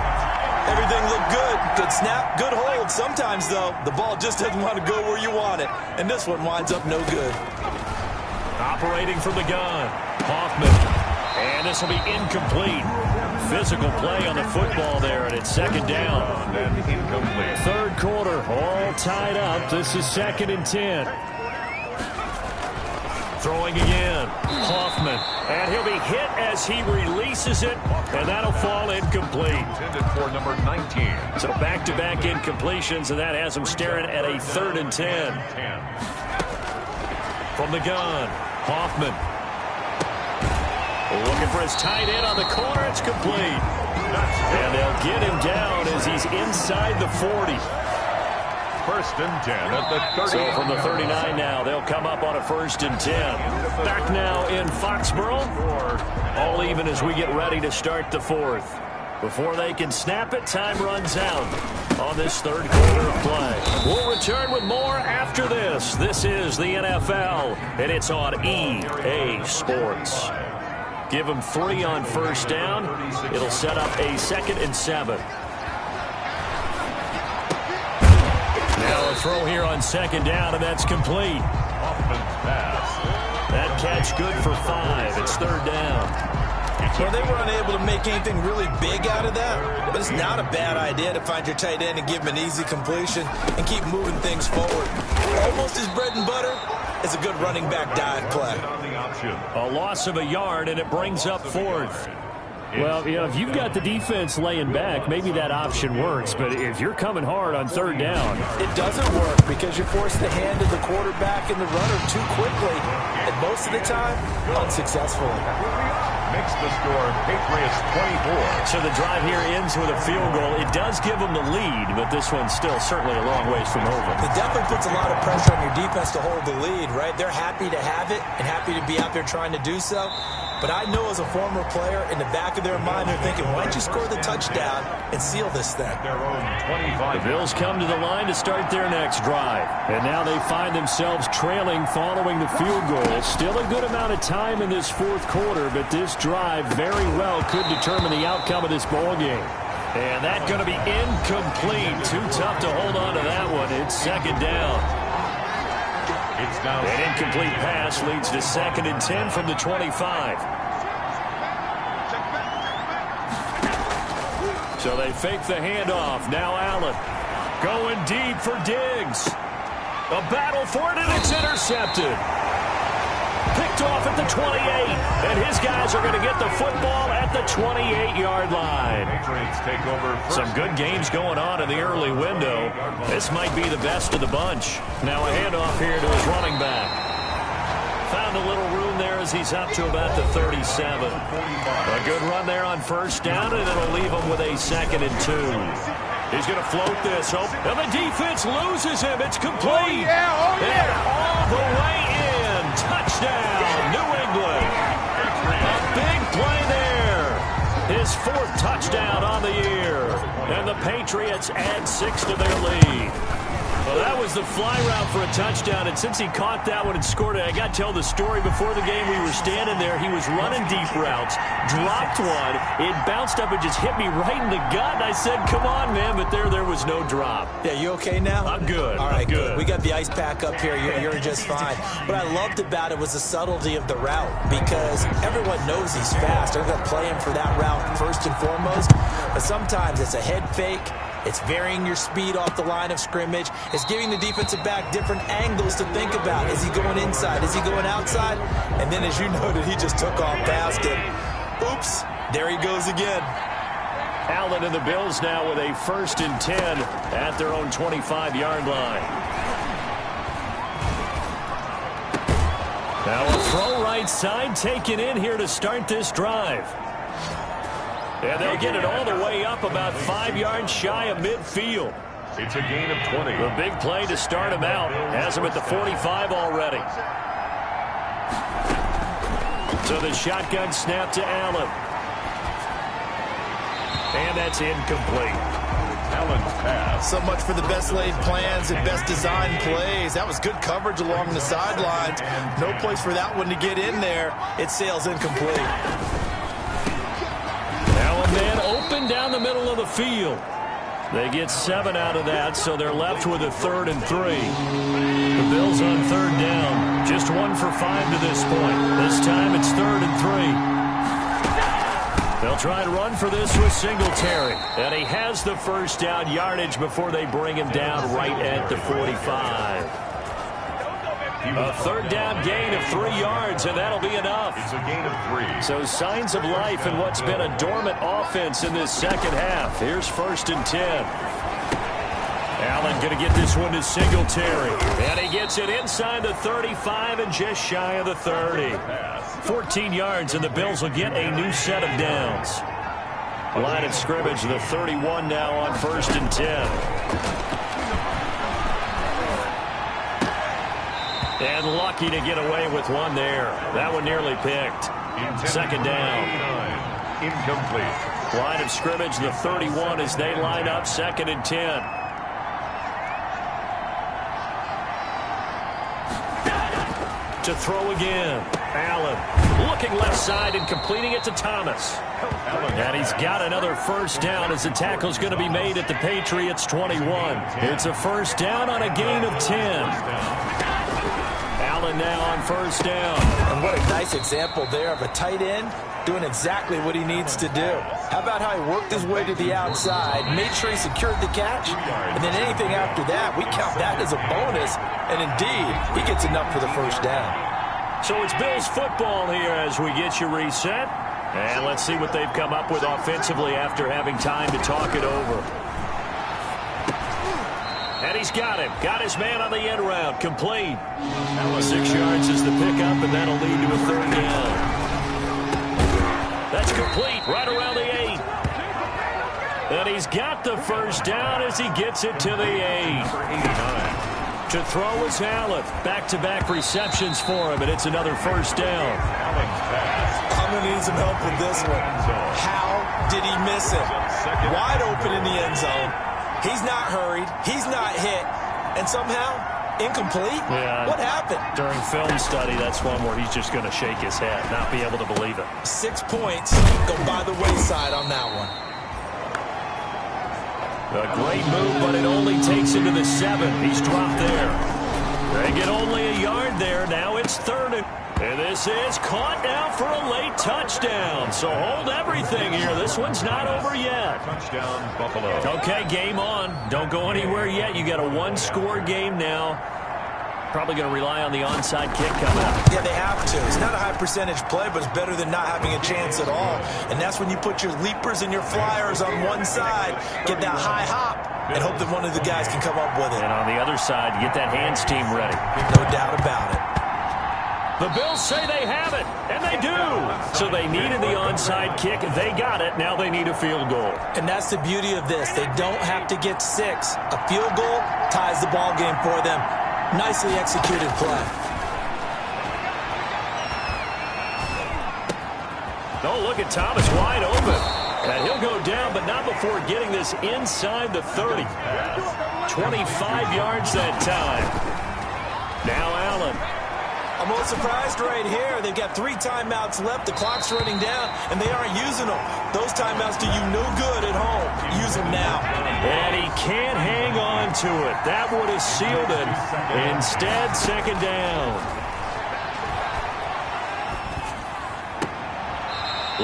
Everything looked good. Good snap, good hold. Sometimes, though, the ball just doesn't want to go where you want it. And this one winds up no good. Operating from the gun, Hoffman. And this will be incomplete. Physical play on the football there, and it's 2nd down. And incomplete. 3rd quarter, all tied up. This is 2nd and 10. Throwing again, Hoffman. And he'll be hit as he releases it, and that'll fall incomplete. Intended for number 19. So back-to-back incompletions, and that has him staring at a 3rd and 10. From the gun, Hoffman. Looking for his tight end on the corner. It's complete. And they'll get him down as he's inside the 40. 1st and 10 at the 30. So from the 39 now, they'll come up on a 1st and 10. Back now in Foxborough. All even as we get ready to start the 4th. Before they can snap it, time runs out on this 3rd quarter of play. We'll return with more after this. This is the NFL, and it's on EA Sports. Give them 3 on 1st down. It'll set up a 2nd and 7. Now a throw here on 2nd down, and that's complete. Hoffman's pass. That catch good for 5. It's 3rd down. Well, they were unable to make anything really big out of that, but it's not a bad idea to find your tight end and give him an easy completion and keep moving things forward. Almost his bread and butter is a good running back dive play. A loss of a yard, and it brings up 4th. Well, you know, if you've got the defense laying back, maybe that option works. But if you're coming hard on 3rd down, it doesn't work because you force the hand of the quarterback and the runner too quickly, and most of the time, unsuccessfully. Makes the score Patriots 24. So the drive here ends with a field goal. It does give them the lead, but this one's still certainly a long ways from over. It definitely puts a lot of pressure on your defense to hold the lead, right? They're happy to have it and happy to be out there trying to do so. But I know as a former player, in the back of their mind, they're thinking, why don't you score the touchdown and seal this thing? Their own 25. The Bills come to the line to start their next drive. And now they find themselves trailing following the field goal. Still a good amount of time in this 4th quarter, but this drive very well could determine the outcome of this ball game. And that's going to be incomplete. Too tough to hold on to that one. It's 2nd down. It's now An incomplete pass leads to 2nd and 10 from the 25. So they fake the handoff. Now Allen going deep for Diggs. A battle for it, and it's intercepted. Picked off at the 28, and his guys are going to get the football at the 28-yard line. Patriots take over. Some good games going on in the early window. This might be the best of the bunch. Now a handoff here to his running back. Found a little room there as he's up to about the 37. A good run there on 1st down, and it'll leave him with a 2nd and 2. He's going to float this. Oh, and the defense loses him. It's complete. And all the way in. Touchdown, New England. A big play there. His 4th touchdown on the year. And the Patriots add 6 to their lead. Well, that was the fly route for a touchdown, and since he caught that one and scored it, I got to tell the story. Before the game, we were standing there. He was running deep routes, dropped one. It bounced up and just hit me right in the gut, and I said, come on, man, but there was no drop. Yeah, you okay now? I'm good. All right, good. We got the ice pack up here. You're just fine. What I loved about it was the subtlety of the route, because everyone knows he's fast. They're going to play him for that route first and foremost, but sometimes it's a head fake. It's varying your speed off the line of scrimmage. It's giving the defensive back different angles to think about. Is he going inside? Is he going outside? And then, as you noted, he just took off past it. Oops, there he goes again. Allen and the Bills now with a 1st and 10 at their own 25-yard line. Now a throw right side taken in here to start this drive. And they'll get it all the way up about 5 yards shy of midfield. It's a gain of 20. The big play to start him out. Has him at the 45 already. So the shotgun snap to Allen. And that's incomplete. Allen's pass. So much for the best laid plans and best designed plays. That was good coverage along the sidelines. No place for that one to get in there. It sails incomplete. Man open down the middle of the field. They get 7 out of that, so they're left with a 3rd and 3. The Bills on 3rd down. Just 1 for 5 to this point. This time it's 3rd and 3. They'll try and run for this with Singletary. And he has the 1st down yardage before they bring him down right at the 45. A 3rd down gain of 3 yards, and that'll be enough. It's a gain of 3. So signs of life in what's been a dormant offense in this 2nd half. Here's 1st and 10. Allen going to get this one to Singletary. And he gets it inside the 35 and just shy of the 30. 14 yards, and the Bills will get a new set of downs. Line of scrimmage, the 31 now on 1st and 10. And lucky to get away with one there. That one nearly picked. 2nd down. Incomplete. Line of scrimmage, the 31 as they line up 2nd and 10. To throw again. Allen looking left side and completing it to Thomas. And he's got another 1st down as the tackle's going to be made at the Patriots 21. It's a 1st down on a gain of 10. Allen now on 1st down. And what a nice example there of a tight end doing exactly what he needs to do. How about how he worked his way to the outside, made sure he secured the catch, and then anything after that, we count that as a bonus, and indeed, he gets enough for the 1st down. So it's Bills football here as we get you reset. And let's see what they've come up with offensively after having time to talk it over. And he's got him. Got his man on the end route. Complete. 6 yards is the pickup, and that'll lead to a 3rd down. That's complete. Right around the 8. And he's got the 1st down as he gets it to the 8. To throw is Allen. Back-to-back receptions for him, and it's another 1st down. I'm going to need some help with this one. How did he miss it? Wide open in the end zone. He's not hurried. He's not hit. And somehow, incomplete? Yeah. What happened? During film study, that's one where he's just going to shake his head, not be able to believe it. 6 points go by the wayside on that one. A great move, but it only takes him to the 7. He's dropped there. They get only a yard there. Now it's third and this is caught now for a late touchdown. So hold everything here. This one's not over yet. Touchdown, Buffalo. Okay, game on. Don't go anywhere yet. You got a one-score game now. Probably going to rely on the onside kick coming up. Yeah, they have to. It's not a high percentage play, but it's better than not having a chance at all. And that's when you put your leapers and your flyers on one side, get that high hop, and hope that one of the guys can come up with it. And on the other side, get that hands team ready. No doubt about it. The Bills say they have it, and they do. So they needed the onside kick. They got it. Now they need a field goal. And that's the beauty of this. They don't have to get 6. A field goal ties the ball game for them. Nicely executed play. Oh, look at Thomas wide open. And he'll go down, but not before getting this inside the 30. 25 yards that time. Now Allen. I'm a little surprised right here. They've got 3 timeouts left. The clock's running down, and they aren't using them. Those timeouts do you no good at home. Use them now. And he can't hang on to it. That would have sealed it. Instead, second down.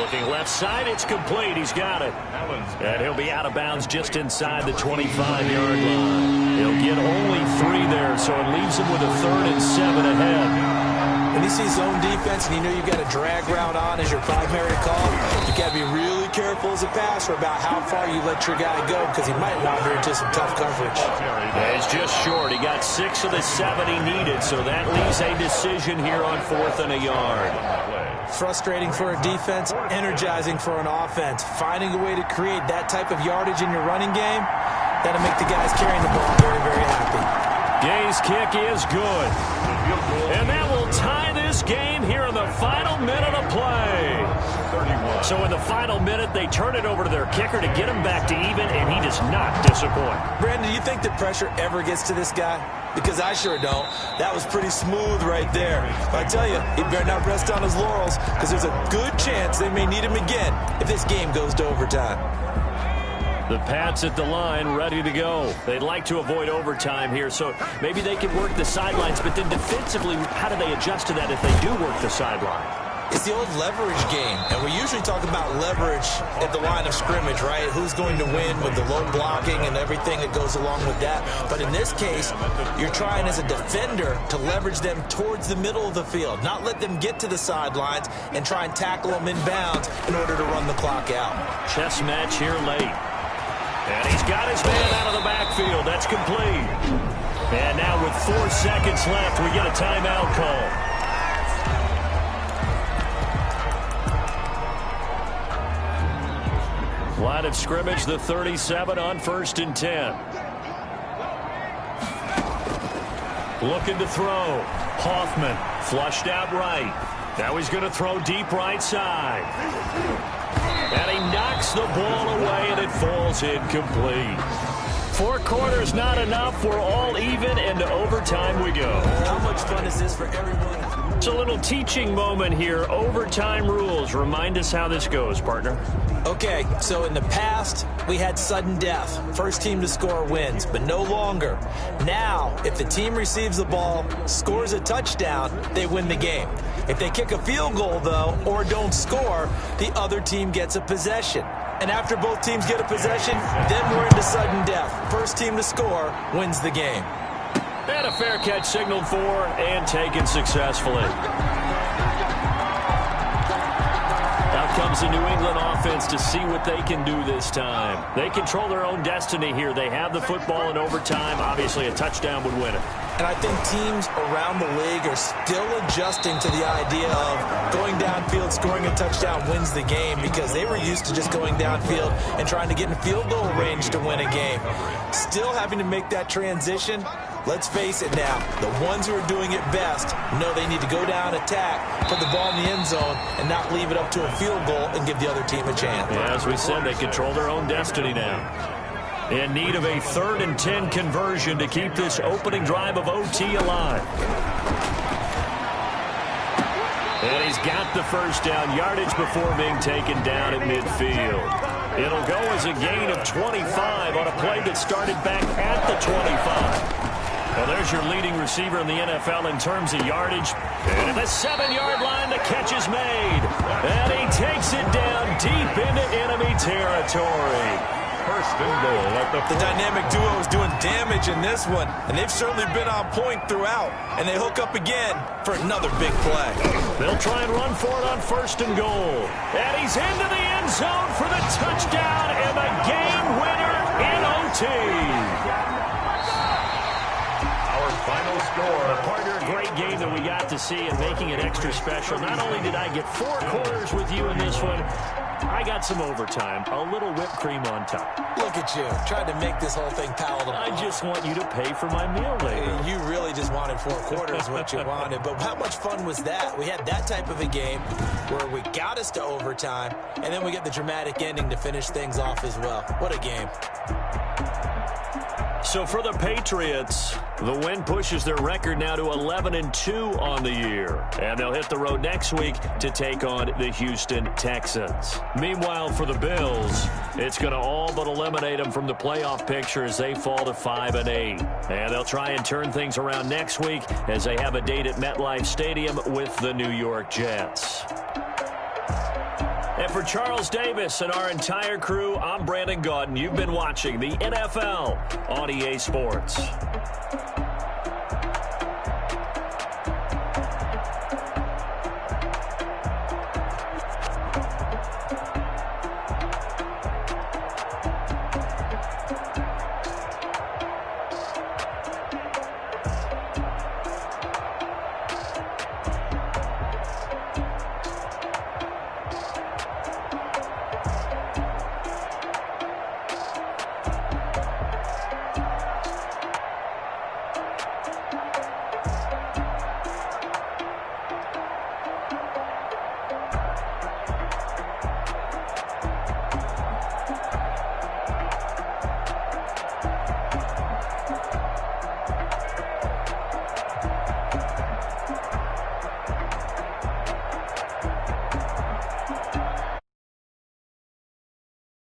Looking left side, it's complete. He's got it. And he'll be out of bounds just inside the 25-yard line. He'll get only 3 there, so it leaves him with a 3rd and 7 ahead. When you see zone defense and you know you've got a drag route on as your primary call, you got to be really careful as a passer about how far you let your guy go because he might wander into some tough coverage. Yeah, he's just short. He got 6 of the 7 he needed, so that leaves a decision here on 4th and a yard. Frustrating for a defense, energizing for an offense. Finding a way to create that type of yardage in your running game, that'll make the guys carrying the ball very, very happy. Gay's kick is good. And that will tie this game here in the final minute of play. So in the final minute, they turn it over to their kicker to get him back to even, and he does not disappoint. Brandon, do you think the pressure ever gets to this guy? Because I sure don't. That was pretty smooth right there. But I tell you, he better not rest on his laurels because there's a good chance they may need him again if this game goes to overtime. The Pats at the line, ready to go. They'd like to avoid overtime here, so maybe they can work the sidelines, but then defensively, how do they adjust to that if they do work the sideline? It's the old leverage game, and we usually talk about leverage at the line of scrimmage, right? Who's going to win with the low blocking and everything that goes along with that. But in this case, you're trying as a defender to leverage them towards the middle of the field, not let them get to the sidelines and try and tackle them in bounds in order to run the clock out. Chess match here late. And he's got his man out of the backfield. That's complete. And now with 4 seconds left, we get a timeout call. Line of scrimmage, the 37 on 1st and 10. Looking to throw. Hoffman flushed out right. Now he's going to throw deep right side. And he knocks the ball away, and it falls incomplete. 4 quarters not enough. We're all even, and to overtime we go. How much fun is this for everyone? It's a little teaching moment here. Overtime rules. Remind us how this goes, partner. Okay, so in the past, we had sudden death. First team to score wins, but no longer. Now, if the team receives the ball, scores a touchdown, they win the game. If they kick a field goal, though, or don't score, the other team gets a possession. And after both teams get a possession, then we're into sudden death. First team to score wins the game. And a fair catch signaled for and taken successfully. Out comes the New England offense to see what they can do this time. They control their own destiny here. They have the football in overtime. Obviously, a touchdown would win it. And I think teams around the league are still adjusting to the idea of going downfield, scoring a touchdown wins the game because they were used to just going downfield and trying to get in field goal range to win a game. Still having to make that transition. Let's face it now, the ones who are doing it best know they need to go down, attack, put the ball in the end zone, and not leave it up to a field goal and give the other team a chance. Yeah, as we said, they control their own destiny now. In need of a 3rd and 10 conversion to keep this opening drive of OT alive. And he's got the first down yardage before being taken down at midfield. It'll go as a gain of 25 on a play that started back at the 25. Well, there's your leading receiver in the NFL in terms of yardage. And at the 7-yard line, the catch is made. And he takes it down deep into enemy territory. First and goal at the dynamic duo is doing damage in this one, and they've certainly been on point throughout. And they hook up again for another big play. They'll try and run for it on first and goal. And he's into the end zone for the touchdown and the game winner in OT. Our final score. Partner, a great game that we got to see and making it extra special. Not only did I get 4 quarters with you in this one, I got some overtime, a little whipped cream on top. Look at you, trying to make this whole thing palatable. I just want you to pay for my meal later. You really just wanted 4 quarters, what you wanted. But how much fun was that? We had that type of a game where we got us to overtime, and then we get the dramatic ending to finish things off as well. What a game. So for the Patriots, the win pushes their record now to 11-2 on the year. And they'll hit the road next week to take on the Houston Texans. Meanwhile, for the Bills, it's going to all but eliminate them from the playoff picture as they fall to 5-8. And they'll try and turn things around next week as they have a date at MetLife Stadium with the New York Jets. And for Charles Davis and our entire crew, I'm Brandon Gaudin. You've been watching the NFL on EA Sports.